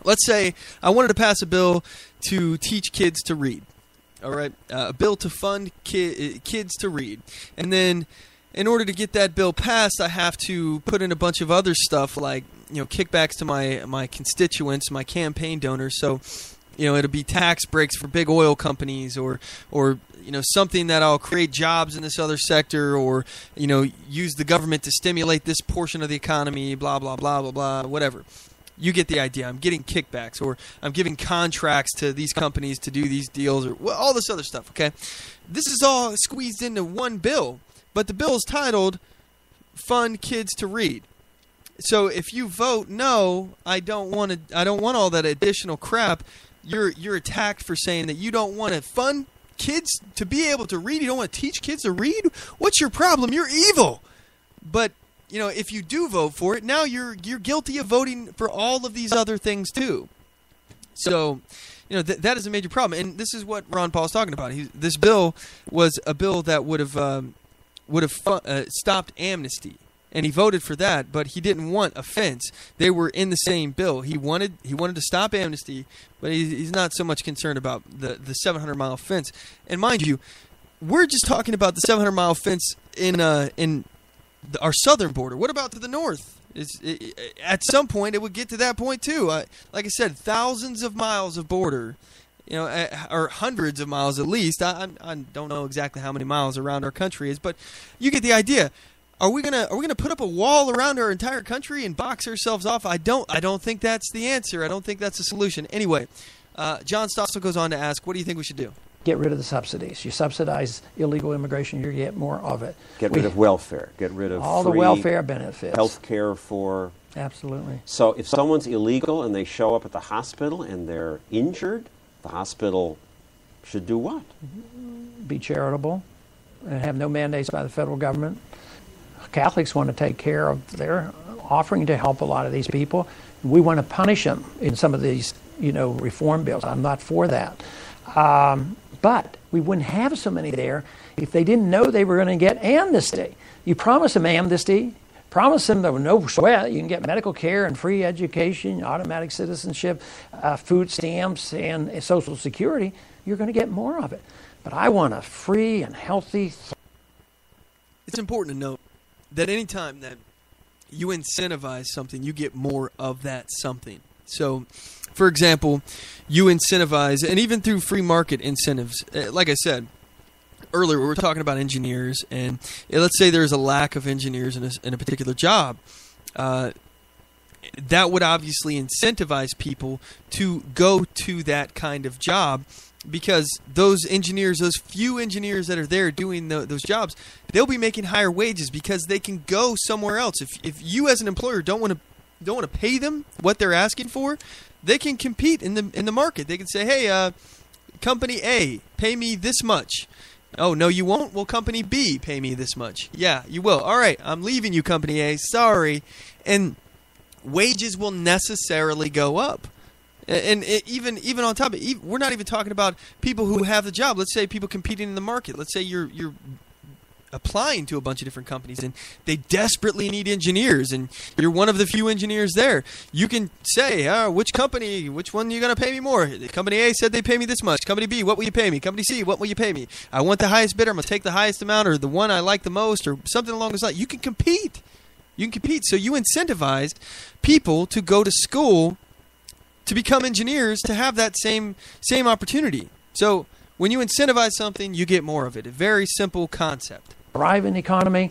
let's say I wanted to pass a bill to teach kids to read. All right, a bill to fund kids to read. And then in order to get that bill passed, I have to put in a bunch of other stuff like, kickbacks to my constituents, my campaign donors. So, it'll be tax breaks for big oil companies or something that'll create jobs in this other sector, or, use the government to stimulate this portion of the economy, blah, blah, blah, blah, blah, whatever. You get the idea. I'm getting kickbacks, or I'm giving contracts to these companies to do these deals, or all this other stuff, okay? This is all squeezed into one bill, but the bill is titled Fund Kids to Read. So if you vote no, I don't want all that additional crap, you're attacked for saying that you don't want to fund kids to be able to read. You don't want to teach kids to read? What's your problem? You're evil. But if you do vote for it, now you're guilty of voting for all of these other things too. So, that is a major problem, and this is what Ron Paul's talking about. This bill was a bill that would have would have stopped amnesty. And he voted for that, but he didn't want a fence. They were in the same bill. He wanted to stop amnesty, but he's not so much concerned about the 700-mile fence. And mind you, we're just talking about the 700-mile fence in our southern border. What about to the north? At some point, it would get to that point too. Like I said, thousands of miles of border, or hundreds of miles at least. I don't know exactly how many miles around our country is, but you get the idea. Are we gonna put up a wall around our entire country and box ourselves off? I don't think that's the answer. I don't think that's the solution. Anyway, John Stossel goes on to ask, what do you think we should do? Get rid of the subsidies. You subsidize illegal immigration, you get more of it. Get rid of welfare. Get rid of all the welfare benefits. Health care for... Absolutely. So if someone's illegal and they show up at the hospital and they're injured, the hospital should do what? Be charitable and have no mandates by the federal government. Catholics want to take care of their offering to help a lot of these people. We want to punish them in some of these, reform bills. I'm not for that. But we wouldn't have so many there if they didn't know they were going to get amnesty. You promise them amnesty, promise them there was no sweat, you can get medical care and free education, automatic citizenship, food stamps, and Social Security, you're going to get more of it. But I want a free and healthy... It's important to note that any time that you incentivize something, you get more of that something. So, for example, you incentivize, and even through free market incentives, like I said earlier, we were talking about engineers, and let's say there's a lack of engineers in a particular job. That would obviously incentivize people to go to that kind of job, because those engineers, those few engineers that are there doing those jobs, they'll be making higher wages because they can go somewhere else. If you as an employer don't want to pay them what they're asking for, they can compete in the market. They can say, hey, company A, pay me this much. Oh, no, you won't? Well, company B, pay me this much. Yeah, you will. All right, I'm leaving you, company A. Sorry. And wages will necessarily go up. And even on top of it, we're not even talking about people who have the job. Let's say people competing in the market. Let's say you're applying to a bunch of different companies and they desperately need engineers and you're one of the few engineers there. You can say, which one are you going to pay me more? Company A said they pay me this much. Company B, what will you pay me? Company C, what will you pay me? I want the highest bidder. I'm going to take the highest amount, or the one I like the most, or something along those lines. You can compete. So you incentivized people to go to school to become engineers, to have that same opportunity. So when you incentivize something, you get more of it. A very simple concept. Thriving economy,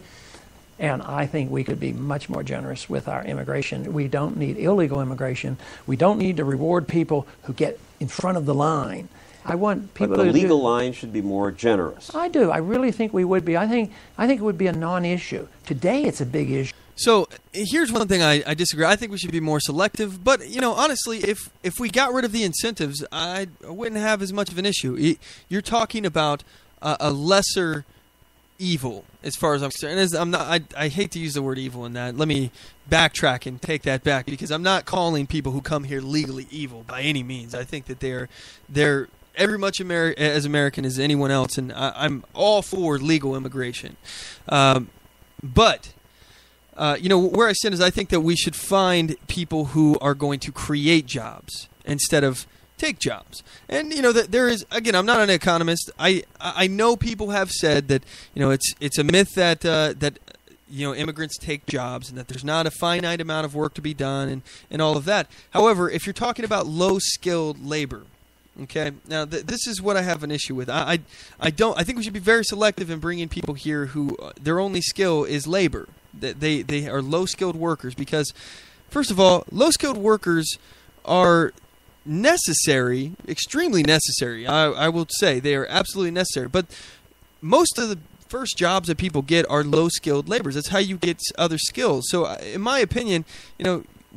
and I think we could be much more generous with our immigration. We don't need illegal immigration. We don't need to reward people who get in front of the line. I want people but the legal line should be more generous. I do. I really think we would be. I think it would be a non-issue. Today it's a big issue. So here's one thing I disagree. I think we should be more selective. But, honestly, if we got rid of the incentives, I wouldn't have as much of an issue. You're talking about a lesser evil, as far as I'm concerned. I hate to use the word evil in that. Let me backtrack and take that back, because I'm not calling people who come here legally evil by any means. I think that they're every much as American as anyone else, and I'm all for legal immigration. But where I stand is I think that we should find people who are going to create jobs instead of take jobs. And that there is, again, I'm not an economist. I know people have said that it's a myth that immigrants take jobs and that there's not a finite amount of work to be done and all of that. However, if you're talking about low-skilled labor, okay, now this is what I have an issue with. I think we should be very selective in bringing people here who their only skill is labor. They are low-skilled workers, because, first of all, low-skilled workers are necessary, extremely necessary. I will say they are absolutely necessary. But most of the first jobs that people get are low-skilled laborers. That's how you get other skills. So, in my opinion,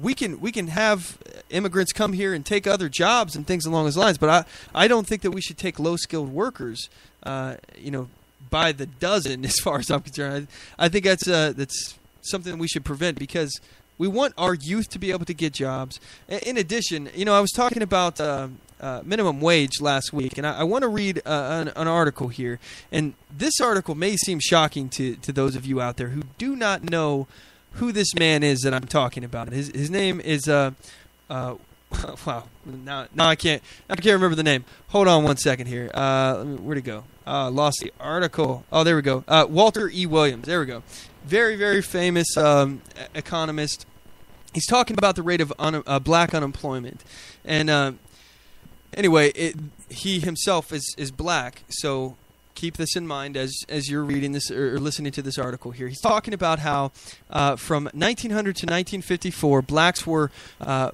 we can have immigrants come here and take other jobs and things along those lines. But I don't think that we should take low-skilled workers, by the dozen, as far as I'm concerned. I think that's something we should prevent, because we want our youth to be able to get jobs. In addition, I was talking about minimum wage last week, and I want to read an article here. And this article may seem shocking to those of you out there who do not know who this man is that I'm talking about. His name is wow. Now I can't remember the name. Hold on one second here. Where'd it go? Lost the article. Oh, there we go. Walter E. Williams. There we go. Very, very famous economist. He's talking about the rate of black unemployment, and anyway, he himself is black, so keep this in mind as you're reading this or listening to this article here. He's talking about how from 1900 to 1954, blacks were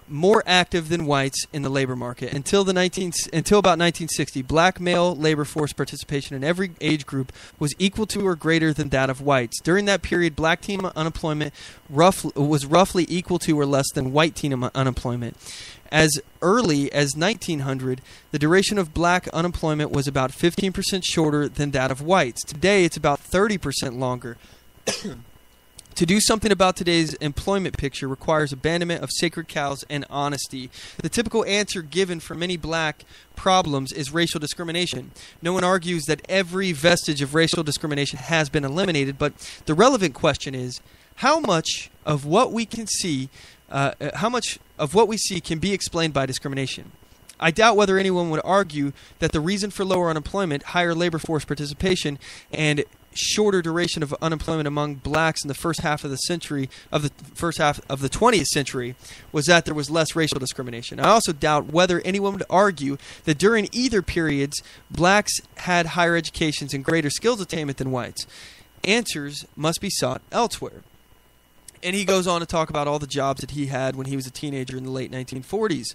more active than whites in the labor market. Until about 1960, black male labor force participation in every age group was equal to or greater than that of whites. During that period, black teen unemployment was roughly equal to or less than white teen unemployment. As early as 1900, the duration of black unemployment was about 15% shorter than that of whites. Today, it's about 30% longer. To do something about today's employment picture requires abandonment of sacred cows and honesty. The typical answer given for many black problems is racial discrimination. No one argues that every vestige of racial discrimination has been eliminated, but the relevant question is, how much of what we can see can be explained by discrimination? I doubt whether anyone would argue that the reason for lower unemployment, higher labor force participation, and shorter duration of unemployment among blacks in the first half of the 20th century was that there was less racial discrimination. I also doubt whether anyone would argue that during either periods, blacks had higher educations and greater skills attainment than whites. Answers must be sought elsewhere. And he goes on to talk about all the jobs that he had when he was a teenager in the late 1940s.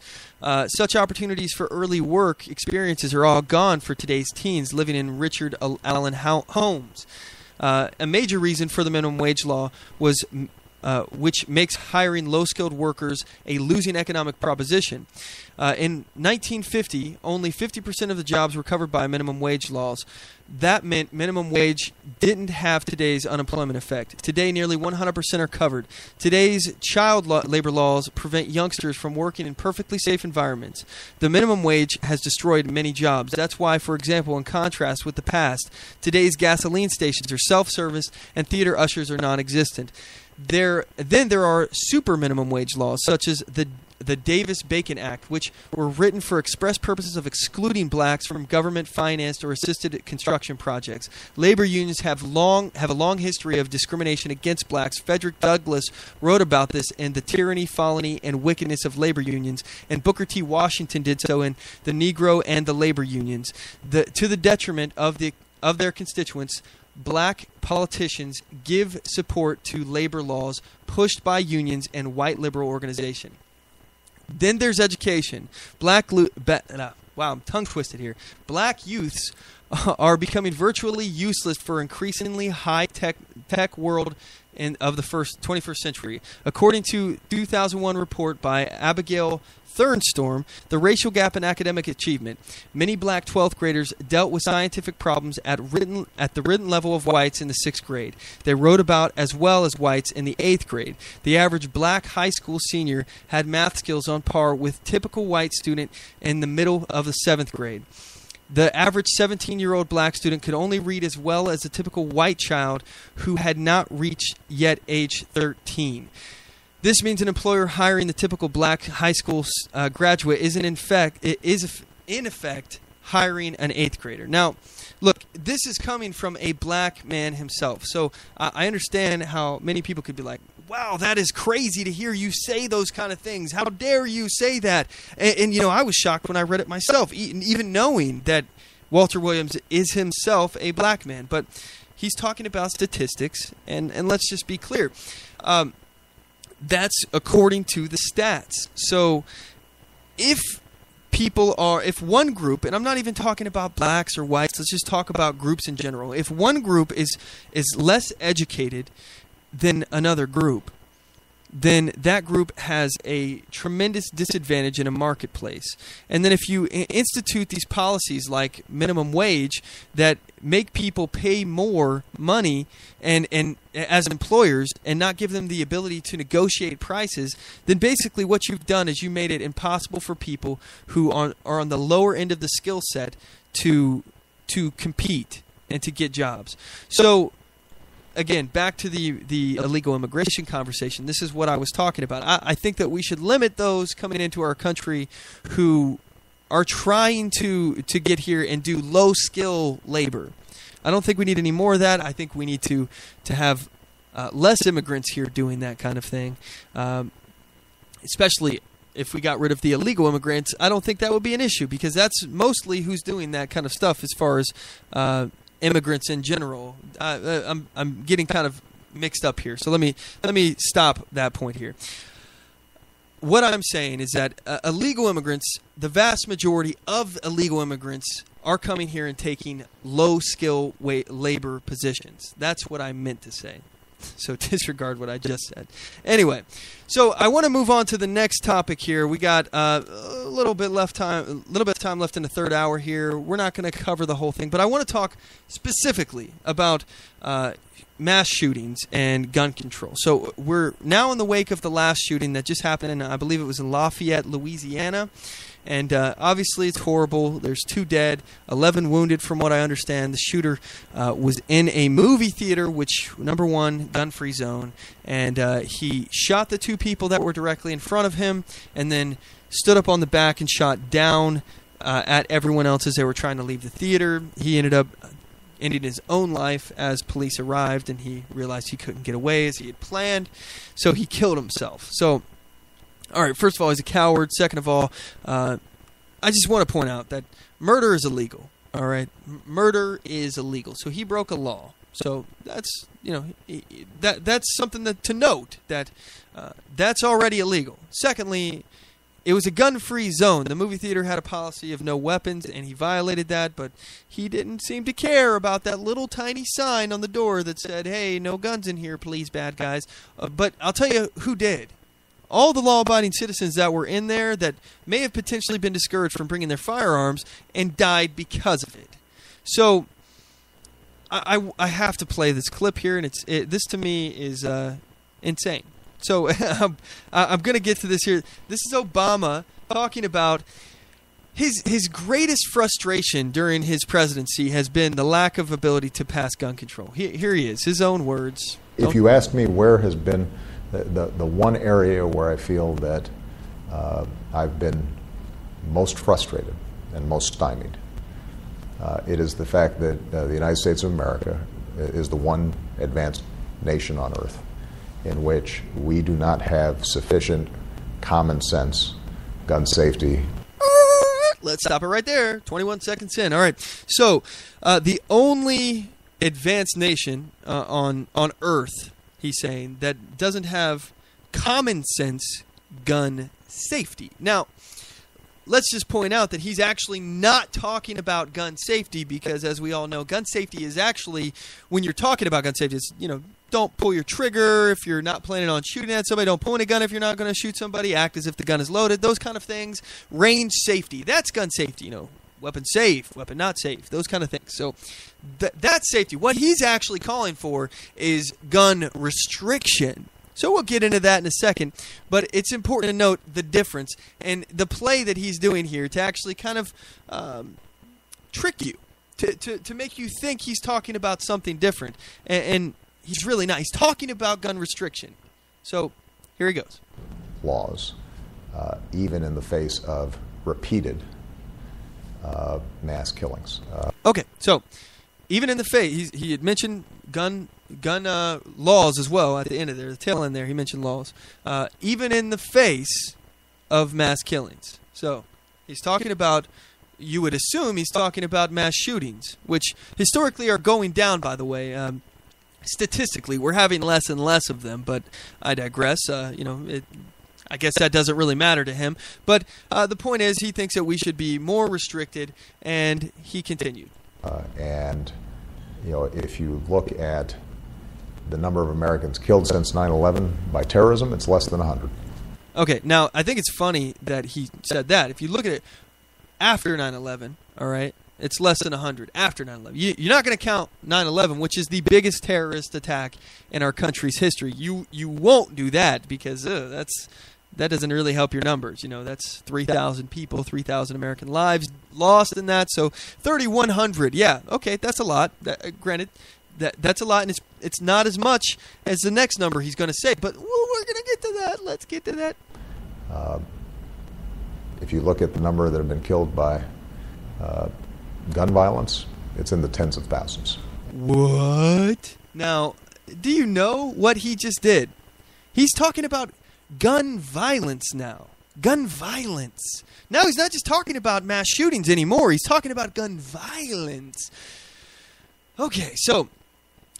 Such opportunities for early work experiences are all gone for today's teens living in Richard Allen homes. A major reason for the minimum wage law was which makes hiring low-skilled workers a losing economic proposition. In 1950, only 50% of the jobs were covered by minimum wage laws. That meant minimum wage didn't have today's unemployment effect. Today, nearly 100% are covered. Today's child labor laws prevent youngsters from working in perfectly safe environments. The minimum wage has destroyed many jobs. That's why, for example, in contrast with the past, today's gasoline stations are self-service and theater ushers are non-existent. There are super minimum wage laws, such as the Davis-Bacon Act, which were written for express purposes of excluding blacks from government-financed or assisted construction projects. Labor unions have a long history of discrimination against blacks. Frederick Douglass wrote about this in The Tyranny, Folly, and Wickedness of Labor Unions, and Booker T. Washington did so in The Negro and the Labor Unions. To the detriment of their constituents, black politicians give support to labor laws pushed by unions and white liberal organizations. Then there's education. I'm tongue twisted here. Black youths are becoming virtually useless for increasingly high tech world of the 21st century. According to 2001 report by Abigail Thurnstorm, The Racial Gap in Academic Achievement, many black 12th graders dealt with scientific problems at the written level of whites in the 6th grade. They wrote about as well as whites in the 8th grade. The average black high school senior had math skills on par with typical white student in the middle of the 7th grade. The average 17-year-old black student could only read as well as a typical white child who had not reached yet age 13. This means an employer hiring the typical black high school graduate is in effect hiring an 8th grader. Now, look, this is coming from a black man himself. So I understand how many people could be like, wow, that is crazy to hear you say those kind of things. How dare you say that? And I was shocked when I read it myself, even knowing that Walter Williams is himself a black man. But he's talking about statistics, and let's just be clear. That's according to the stats. So if one group, and I'm not even talking about blacks or whites, let's just talk about groups in general. If one group is less educated than another group, then that group has a tremendous disadvantage in a marketplace. And then if you institute these policies like minimum wage that make people pay more money and as employers and not give them the ability to negotiate prices, then basically what you've done is you made it impossible for people who are on the lower end of the skill set to compete and to get jobs. So again, back to the illegal immigration conversation, this is what I was talking about. I think that we should limit those coming into our country who are trying to get here and do low-skill labor. I don't think we need any more of that. I think we need to have less immigrants here doing that kind of thing, especially if we got rid of the illegal immigrants. I don't think that would be an issue because that's mostly who's doing that kind of stuff as far as immigrants in general. I'm getting kind of mixed up here, so let me stop that point here. What I'm saying is that illegal immigrants, the vast majority of illegal immigrants are coming here and taking low-skill labor positions. That's what I meant to say. So disregard what I just said. Anyway, so I want to move on to the next topic here. We got a little bit of time left in the third hour here. We're not going to cover the whole thing, but I want to talk specifically about mass shootings and gun control. So we're now in the wake of the last shooting that just happened, I believe it was in Lafayette, Louisiana. And obviously it's horrible. There's 2 dead, 11 wounded from what I understand. The shooter was in a movie theater, which, number one, gun-free zone. And he shot the 2 people that were directly in front of him and then stood up on the back and shot down at everyone else as they were trying to leave the theater. He ended up ending his own life as police arrived, and he realized he couldn't get away as he had planned. So he killed himself. So all right, first of all, he's a coward. Second of all, I just want to point out that murder is illegal. All right, murder is illegal. So he broke a law. So that's that's something to note that that's already illegal. Secondly, it was a gun-free zone. The movie theater had a policy of no weapons, and he violated that. But he didn't seem to care about that little tiny sign on the door that said, "Hey, no guns in here, please, bad guys." But I'll tell you who did. All the law-abiding citizens that were in there that may have potentially been discouraged from bringing their firearms and died because of it. So I have to play this clip here, and this to me is insane. So I'm going to get to this here. This is Obama talking about his greatest frustration during his presidency has been the lack of ability to pass gun control. Here he is, his own words. If you ask me where has been the one area where I feel that I've been most frustrated and most stymied, it is the fact that the United States of America is the one advanced nation on earth in which we do not have sufficient common sense gun safety. Let's stop it right there. 21 seconds in. All right. So the only advanced nation on earth, he's saying, that doesn't have common sense gun safety. Now, let's just point out that he's actually not talking about gun safety because, as we all know, gun safety is actually, when you're talking about gun safety, it's, don't pull your trigger if you're not planning on shooting at somebody. Don't point a gun if you're not going to shoot somebody. Act as if the gun is loaded. Those kind of things. Range safety. That's gun safety. Weapon safe, weapon not safe, those kind of things. So that's safety. What he's actually calling for is gun restriction. So we'll get into that in a second, but it's important to note the difference and the play that he's doing here to actually kind of trick you, to make you think he's talking about something different, and he's really not. He's talking about gun restriction. So here he goes. Laws, even in the face of repeated mass killings. Okay, so even in the face, he had mentioned gun laws as well at the end of there, the tail end there, he mentioned laws. Even in the face of mass killings. So he's talking about, you would assume he's talking about mass shootings, which historically are going down, by the way. Statistically, we're having less and less of them, but I digress. I guess that doesn't really matter to him. But the point is, he thinks that we should be more restricted, and he continued. And if you look at the number of Americans killed since 9/11 by terrorism, it's less than 100. Okay, now I think it's funny that he said that. If you look at it after 9/11, all right, it's less than 100 after 9/11. You're not going to count 9/11, which is the biggest terrorist attack in our country's history. You won't do that because that doesn't really help your numbers. You know, that's 3,000 people, 3,000 American lives lost in that. So 3,100, yeah, okay, that's a lot. Granted, that's a lot, and it's not as much as the next number he's going to say. But we're going to get to that. Let's get to that. If you look at the number that have been killed by gun violence, it's in the tens of thousands. What? Now, do you know what he just did? He's talking about gun violence now. Gun violence. Now he's not just talking about mass shootings anymore. He's talking about gun violence. Okay, so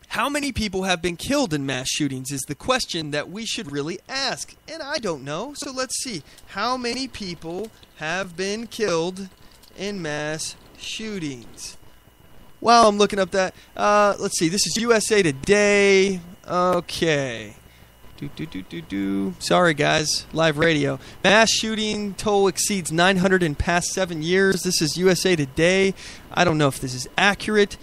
how many people have been killed in mass shootings is the question that we should really ask. And I don't know, so let's see. How many people have been killed in mass shootings? Well, I'm looking up that. Let's see. This is USA Today. Okay. Sorry, guys. Live radio. Mass shooting toll exceeds 900 in past 7 years. This is USA Today. I don't know if this is accurate.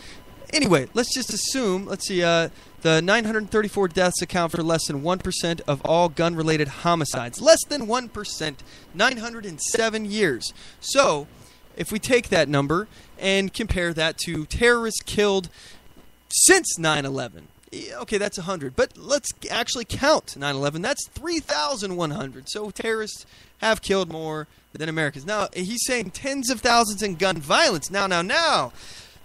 Anyway, let's just assume, let's see, the 934 deaths account for less than 1% of all gun-related homicides. Less than 1%, 907 years. So, if we take that number and compare that to terrorists killed since 9/11, okay, that's 100. But let's actually count 9/11. That's 3,100. So terrorists have killed more than Americans. Now, he's saying tens of thousands in gun violence. Now.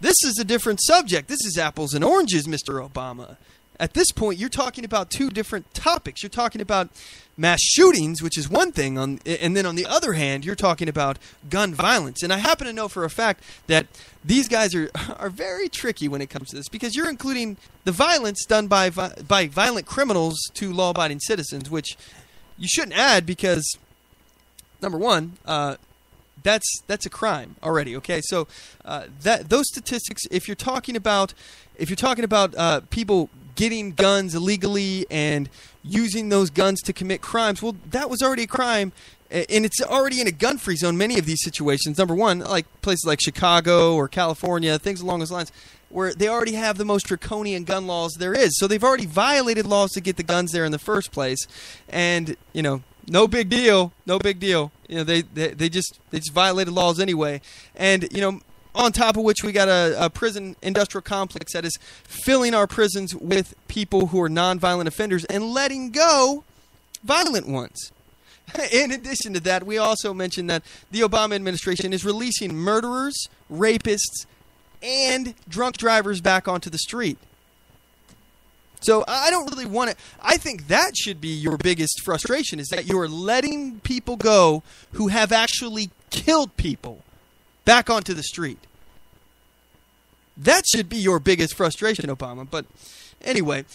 This is a different subject. This is apples and oranges, Mr. Obama. At this point, you're talking about two different topics. You're talking about mass shootings, which is one thing, and then on the other hand, you're talking about gun violence. And I happen to know for a fact that these guys are very tricky when it comes to this because you're including the violence done by violent criminals to law-abiding citizens, which you shouldn't add because, number one, that's a crime already. Okay, so those statistics, if you're talking about people getting guns illegally and using those guns to commit crimes, well, that was already a crime, and it's already in a gun-free zone. Many of these situations, number one, like places like Chicago or California, things along those lines, where they already have the most draconian gun laws there is. So they've already violated laws to get the guns there in the first place, and no big deal. No big deal. They just violated laws anyway. And, on top of which we got a prison industrial complex that is filling our prisons with people who are nonviolent offenders and letting go violent ones. In addition to that, we also mentioned that the Obama administration is releasing murderers, rapists, and drunk drivers back onto the street. So I don't really want to. I think that should be your biggest frustration, is that you're letting people go who have actually killed people back onto the street. That should be your biggest frustration, Obama. But anyway,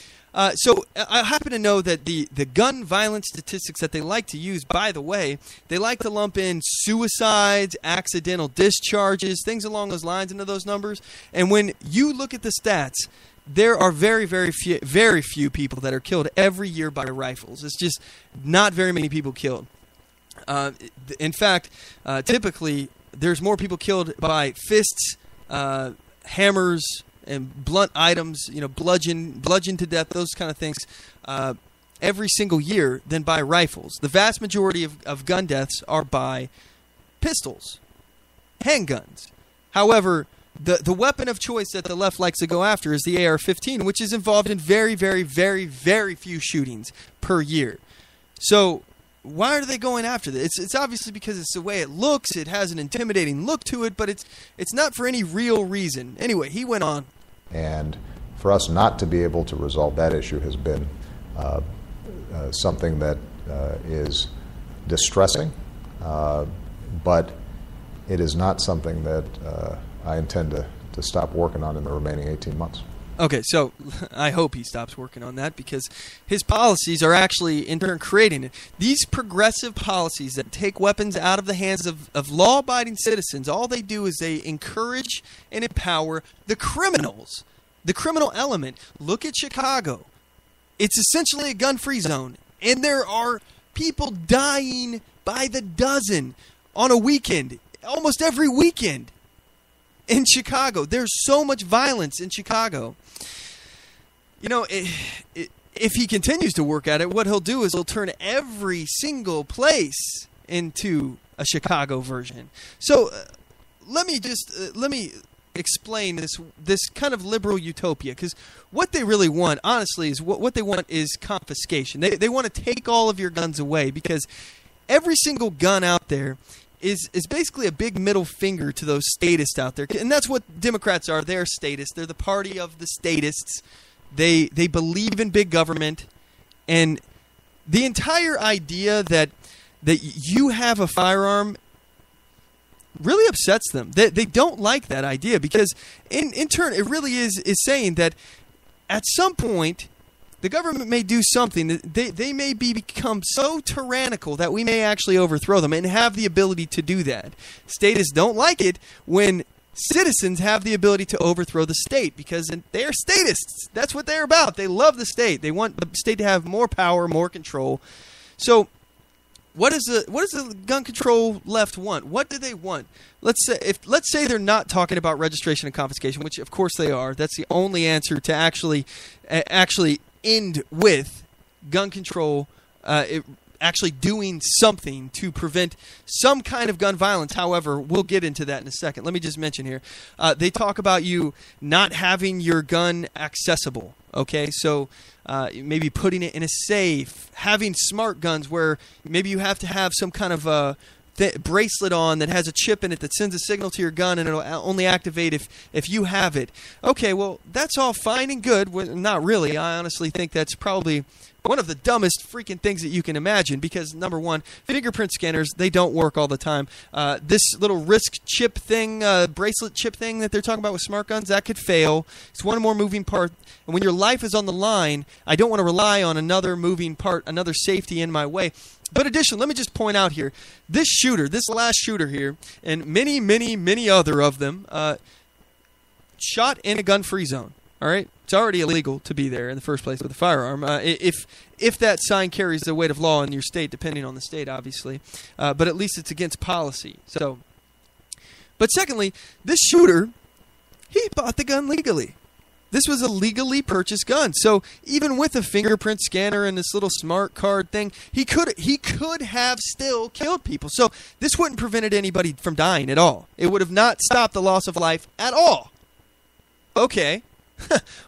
so I happen to know that the gun violence statistics that they like to use, by the way, they like to lump in suicides, accidental discharges, things along those lines into those numbers. And when you look at the stats, there are very few people that are killed every year by rifles. It's just not very many people killed. In fact, typically there's more people killed by fists, hammers, and blunt items, bludgeon to death, those kind of things, every single year than by rifles. The vast majority of gun deaths are by pistols, handguns. However, the weapon of choice that the left likes to go after is the AR-15, which is involved in very few shootings per year. So why are they going after this? It's obviously because it's the way it looks. It has an intimidating look to it, but it's not for any real reason. Anyway, he went on. And for us not to be able to resolve that issue has been something that is distressing, but it is not something that I intend to stop working on in the remaining 18 months. Okay, so I hope he stops working on that because his policies are actually in turn creating it. These progressive policies that take weapons out of the hands of law-abiding citizens, all they do is they encourage and empower the criminals, the criminal element. Look at Chicago. It's essentially a gun-free zone, and there are people dying by the dozen on a weekend, almost every weekend in Chicago. There's so much violence in Chicago. You know, if he continues to work at it, what he'll do is he'll turn every single place into a Chicago version. So let me explain this kind of liberal utopia, because what they really want, honestly, is what they want is confiscation. They want to take all of your guns away, because every single gun out there is basically a big middle finger to those statists out there. And that's what Democrats are. They're statists. They're the party of the statists. They believe in big government. And the entire idea that you have a firearm really upsets them. They don't like that idea, because in turn it really is saying that at some point the government may do something. They may become so tyrannical that we may actually overthrow them and have the ability to do that. Statists don't like it when citizens have the ability to overthrow the state, because they're statists. That's what they're about. They love the state. They want the state to have more power, more control. So what does the gun control left want? What do they want? Let's say they're not talking about registration and confiscation, which of course they are. That's the only answer to actually end with gun control, actually doing something to prevent some kind of gun violence. However, we'll get into that in a second. Let me just mention here, they talk about you not having your gun accessible. Okay, so maybe putting it in a safe, having smart guns where maybe you have to have some kind of bracelet on that has a chip in it that sends a signal to your gun, and it'll only activate if you have it. Okay, well, that's all fine and good. Well, not really. I honestly think that's probably one of the dumbest freaking things that you can imagine, because number one, fingerprint scanners, they don't work all the time. This little wrist chip thing, bracelet chip thing that they're talking about with smart guns, that could fail. It's one more moving part. And when your life is on the line, I don't want to rely on another moving part, another safety in my way. But additionally, let me just point out here, this last shooter here, and many, many, many other of them, shot in a gun-free zone. All right, it's already illegal to be there in the first place with a firearm. If that sign carries the weight of law in your state, depending on the state, obviously, but at least it's against policy. So, but secondly, this shooter, he bought the gun legally. This was a legally purchased gun. So even with a fingerprint scanner and this little smart card thing, he could have still killed people. So this wouldn't prevented anybody from dying at all. It would have not stopped the loss of life at all. Okay.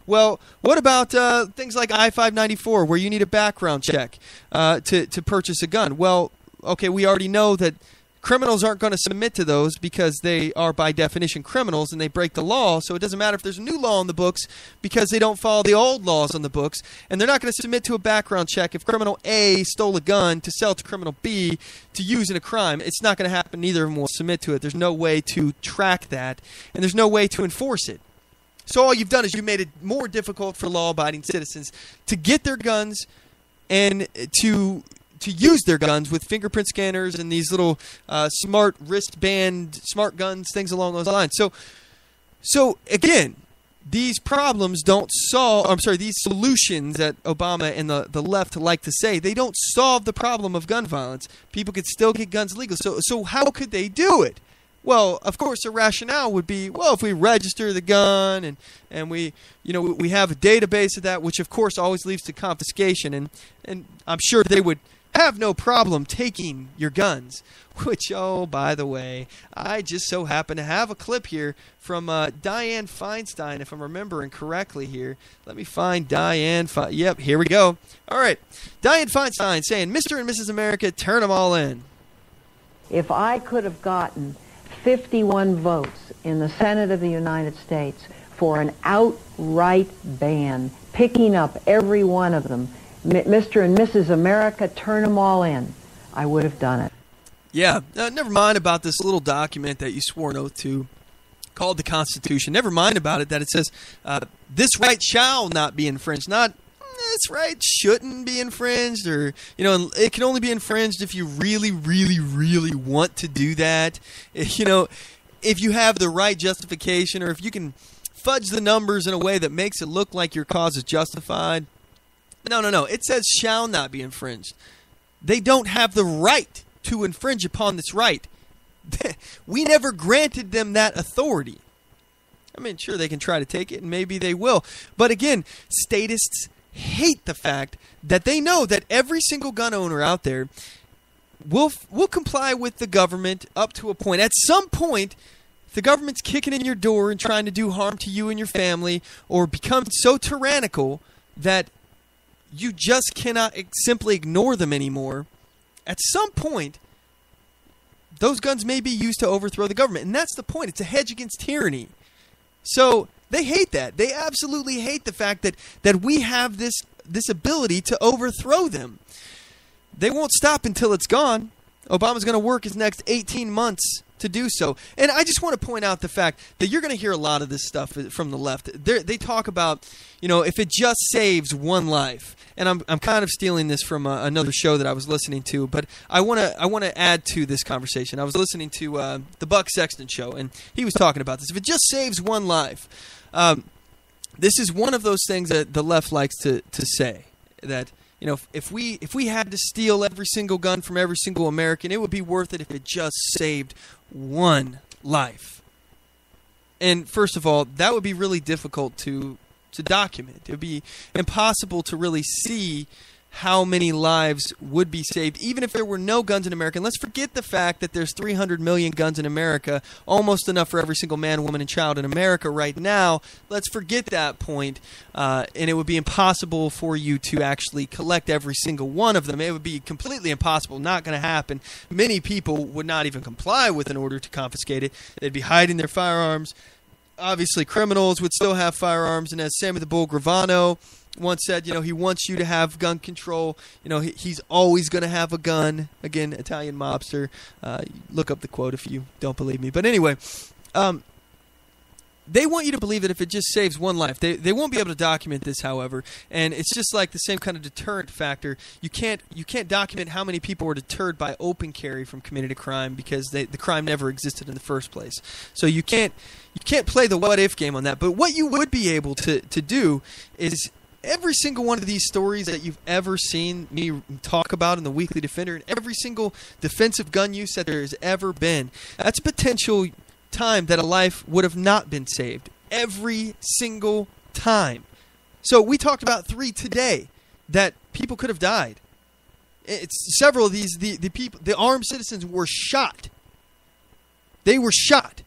Well, what about things like I-594, where you need a background check to purchase a gun? Well, okay, we already know that criminals aren't going to submit to those, because they are by definition criminals and they break the law. So it doesn't matter if there's a new law on the books, because they don't follow the old laws on the books. And they're not going to submit to a background check if criminal A stole a gun to sell to criminal B to use in a crime. It's not going to happen. Neither of them will submit to it. There's no way to track that, and there's no way to enforce it. So all you've done is you made it more difficult for law-abiding citizens to get their guns and to use their guns with fingerprint scanners and these little smart wristband, smart guns, things along those lines. So again, these problems don't solve. I'm sorry, these solutions that Obama and the left like to say, they don't solve the problem of gun violence. People could still get guns legal. So how could they do it? Well, of course, the rationale would be, well, if we register the gun and we have a database of that, which of course always leads to confiscation, and I'm sure they would have no problem taking your guns. Which, oh, by the way, I just so happen to have a clip here from Dianne Feinstein, if I'm remembering correctly here. Let me find Dianne. Yep, here we go. All right, Dianne Feinstein saying, "Mr. and Mrs. America, turn them all in." If I could have gotten 51 votes in the Senate of the United States for an outright ban, picking up every one of them, Mr. and Mrs. America, turn them all in, I would have done it. Yeah, never mind about this little document that you swore an oath to called the Constitution. Never mind about it that it says this right shall not be infringed, not this right shouldn't be infringed, or, it can only be infringed if you really, really, really want to do that. If you have the right justification, or if you can fudge the numbers in a way that makes it look like your cause is justified. No. It says shall not be infringed. They don't have the right to infringe upon this right. We never granted them that authority. I mean, sure, they can try to take it, and maybe they will. But again, statists hate the fact that they know that every single gun owner out there will comply with the government up to a point. At some point, if the government's kicking in your door and trying to do harm to you and your family, or become so tyrannical that you just cannot simply ignore them anymore, at some point, those guns may be used to overthrow the government. And that's the point. It's a hedge against tyranny. So they hate that. They absolutely hate the fact that we have this ability to overthrow them. They won't stop until it's gone. Obama's going to work his next 18 months to do so. And I just want to point out the fact that you're going to hear a lot of this stuff from the left. They talk about, if it just saves one life. And I'm kind of stealing this from another show that I was listening to, but I want to add to this conversation. I was listening to the Buck Sexton show, and he was talking about this. If it just saves one life, this is one of those things that the left likes to say, that if we had to steal every single gun from every single American, it would be worth it if it just saved one life. And first of all, that would be really difficult to document. It would be impossible to really see how many lives would be saved, even if there were no guns in America. And let's forget the fact that there's 300 million guns in America, almost enough for every single man, woman, and child in America right now. Let's forget that point, and it would be impossible for you to actually collect every single one of them. It would be completely impossible, not going to happen. Many people would not even comply with an order to confiscate it. They'd be hiding their firearms. Obviously, criminals would still have firearms, and as Sammy the Bull Gravano once said, he wants you to have gun control. He's always going to have a gun. Again, Italian mobster. Look up the quote if you don't believe me. But anyway, they want you to believe that if it just saves one life. They won't be able to document this, however, and it's just like the same kind of deterrent factor. You can't document how many people were deterred by open carry from committing a crime because the crime never existed in the first place. So you can't play the what if game on that. But what you would be able to do is every single one of these stories that you've ever seen me talk about in the Weekly Defender, and every single defensive gun use that there has ever been, that's a potential time that a life would have not been saved. Every single time. So we talked about 3 today that people could have died. It's several of these, the people, the armed citizens were shot. They were shot.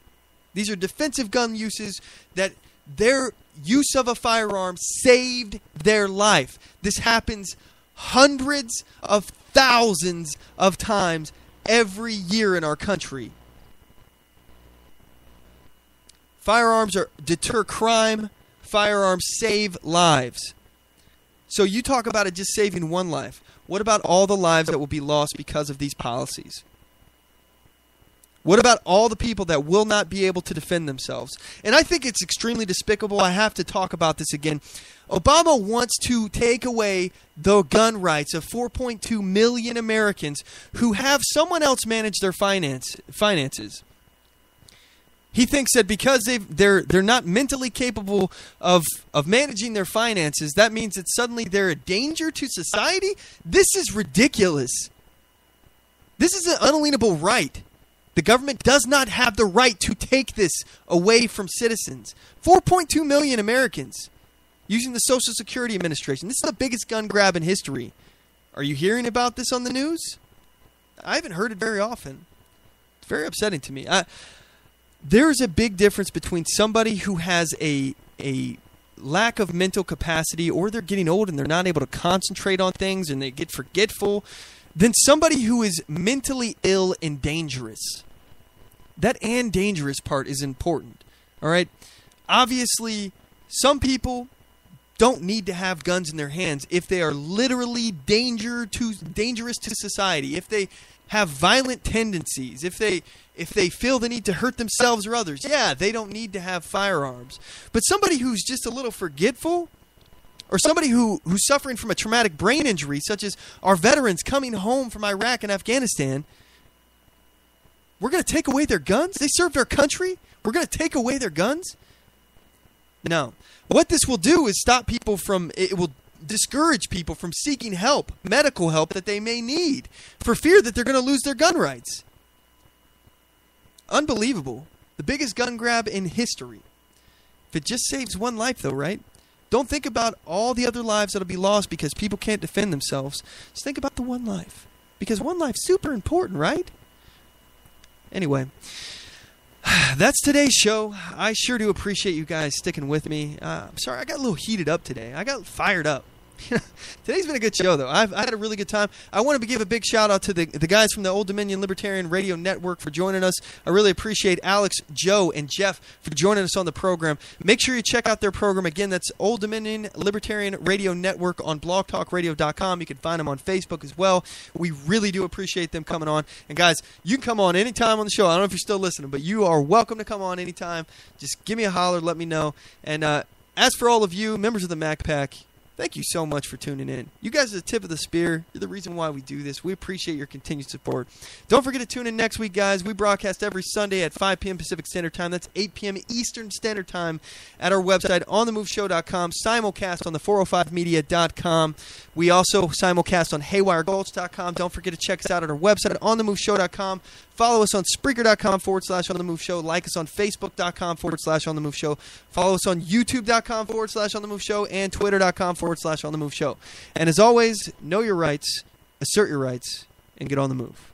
These are defensive gun uses that their use of a firearm saved their life. This happens hundreds of thousands of times every year in our country. Firearms deter crime. Firearms save lives. So you talk about it just saving one life. What about all the lives that will be lost because of these policies? What about all the people that will not be able to defend themselves? And I think it's extremely despicable. I have to talk about this again. Obama wants to take away the gun rights of 4.2 million Americans who have someone else manage their finances. He thinks that because they're not mentally capable of managing their finances, that means that suddenly they're a danger to society? This is ridiculous. This is an unalienable right. The government does not have the right to take this away from citizens. 4.2 million Americans using the Social Security Administration. This is the biggest gun grab in history. Are you hearing about this on the news? I haven't heard it very often. It's very upsetting to me. There's a big difference between somebody who has a lack of mental capacity, or they're getting old and they're not able to concentrate on things and they get forgetful, than somebody who is mentally ill and dangerous. That and dangerous part is important. All right? Obviously, some people don't need to have guns in their hands if they are literally dangerous to society, if they have violent tendencies, if they feel the need to hurt themselves or others. Yeah, they don't need to have firearms. But somebody who's just a little forgetful, or somebody who's suffering from a traumatic brain injury, such as our veterans coming home from Iraq and Afghanistan, we're going to take away their guns? They served our country? We're going to take away their guns? No. What this will do is stop people from, it will discourage people from seeking help, medical help that they may need, for fear that they're going to lose their gun rights. Unbelievable. The biggest gun grab in history. If it just saves one life, though, right? Don't think about all the other lives that'll be lost because people can't defend themselves. Just think about the one life. Because one life's super important, right? Anyway, that's today's show. I sure do appreciate you guys sticking with me. I'm sorry, I got a little heated up today. I got fired up. Today's been a good show, though. I had a really good time. I want to give a big shout-out to the guys from the Old Dominion Libertarian Radio Network for joining us. I really appreciate Alex, Joe, and Jeff for joining us on the program. Make sure you check out their program. Again, that's Old Dominion Libertarian Radio Network on blogtalkradio.com. You can find them on Facebook as well. We really do appreciate them coming on. And, guys, you can come on anytime on the show. I don't know if you're still listening, but you are welcome to come on anytime. Just give me a holler. Let me know. And as for all of you, members of the Mac Pack, thank you so much for tuning in. You guys are the tip of the spear. You're the reason why we do this. We appreciate your continued support. Don't forget to tune in next week, guys. We broadcast every Sunday at 5 p.m. Pacific Standard Time. That's 8 p.m. Eastern Standard Time at our website, OnTheMoveShow.com, simulcast on the 405media.com. We also simulcast on HaywireGulch.com. Don't forget to check us out at our website at OnTheMoveShow.com. Follow us on Spreaker.com/OnTheMoveShow. Like us on Facebook.com/OnTheMoveShow. Follow us on YouTube.com/OnTheMoveShow and Twitter.com/OnTheMoveShow. And as always, know your rights, assert your rights, and get on the move.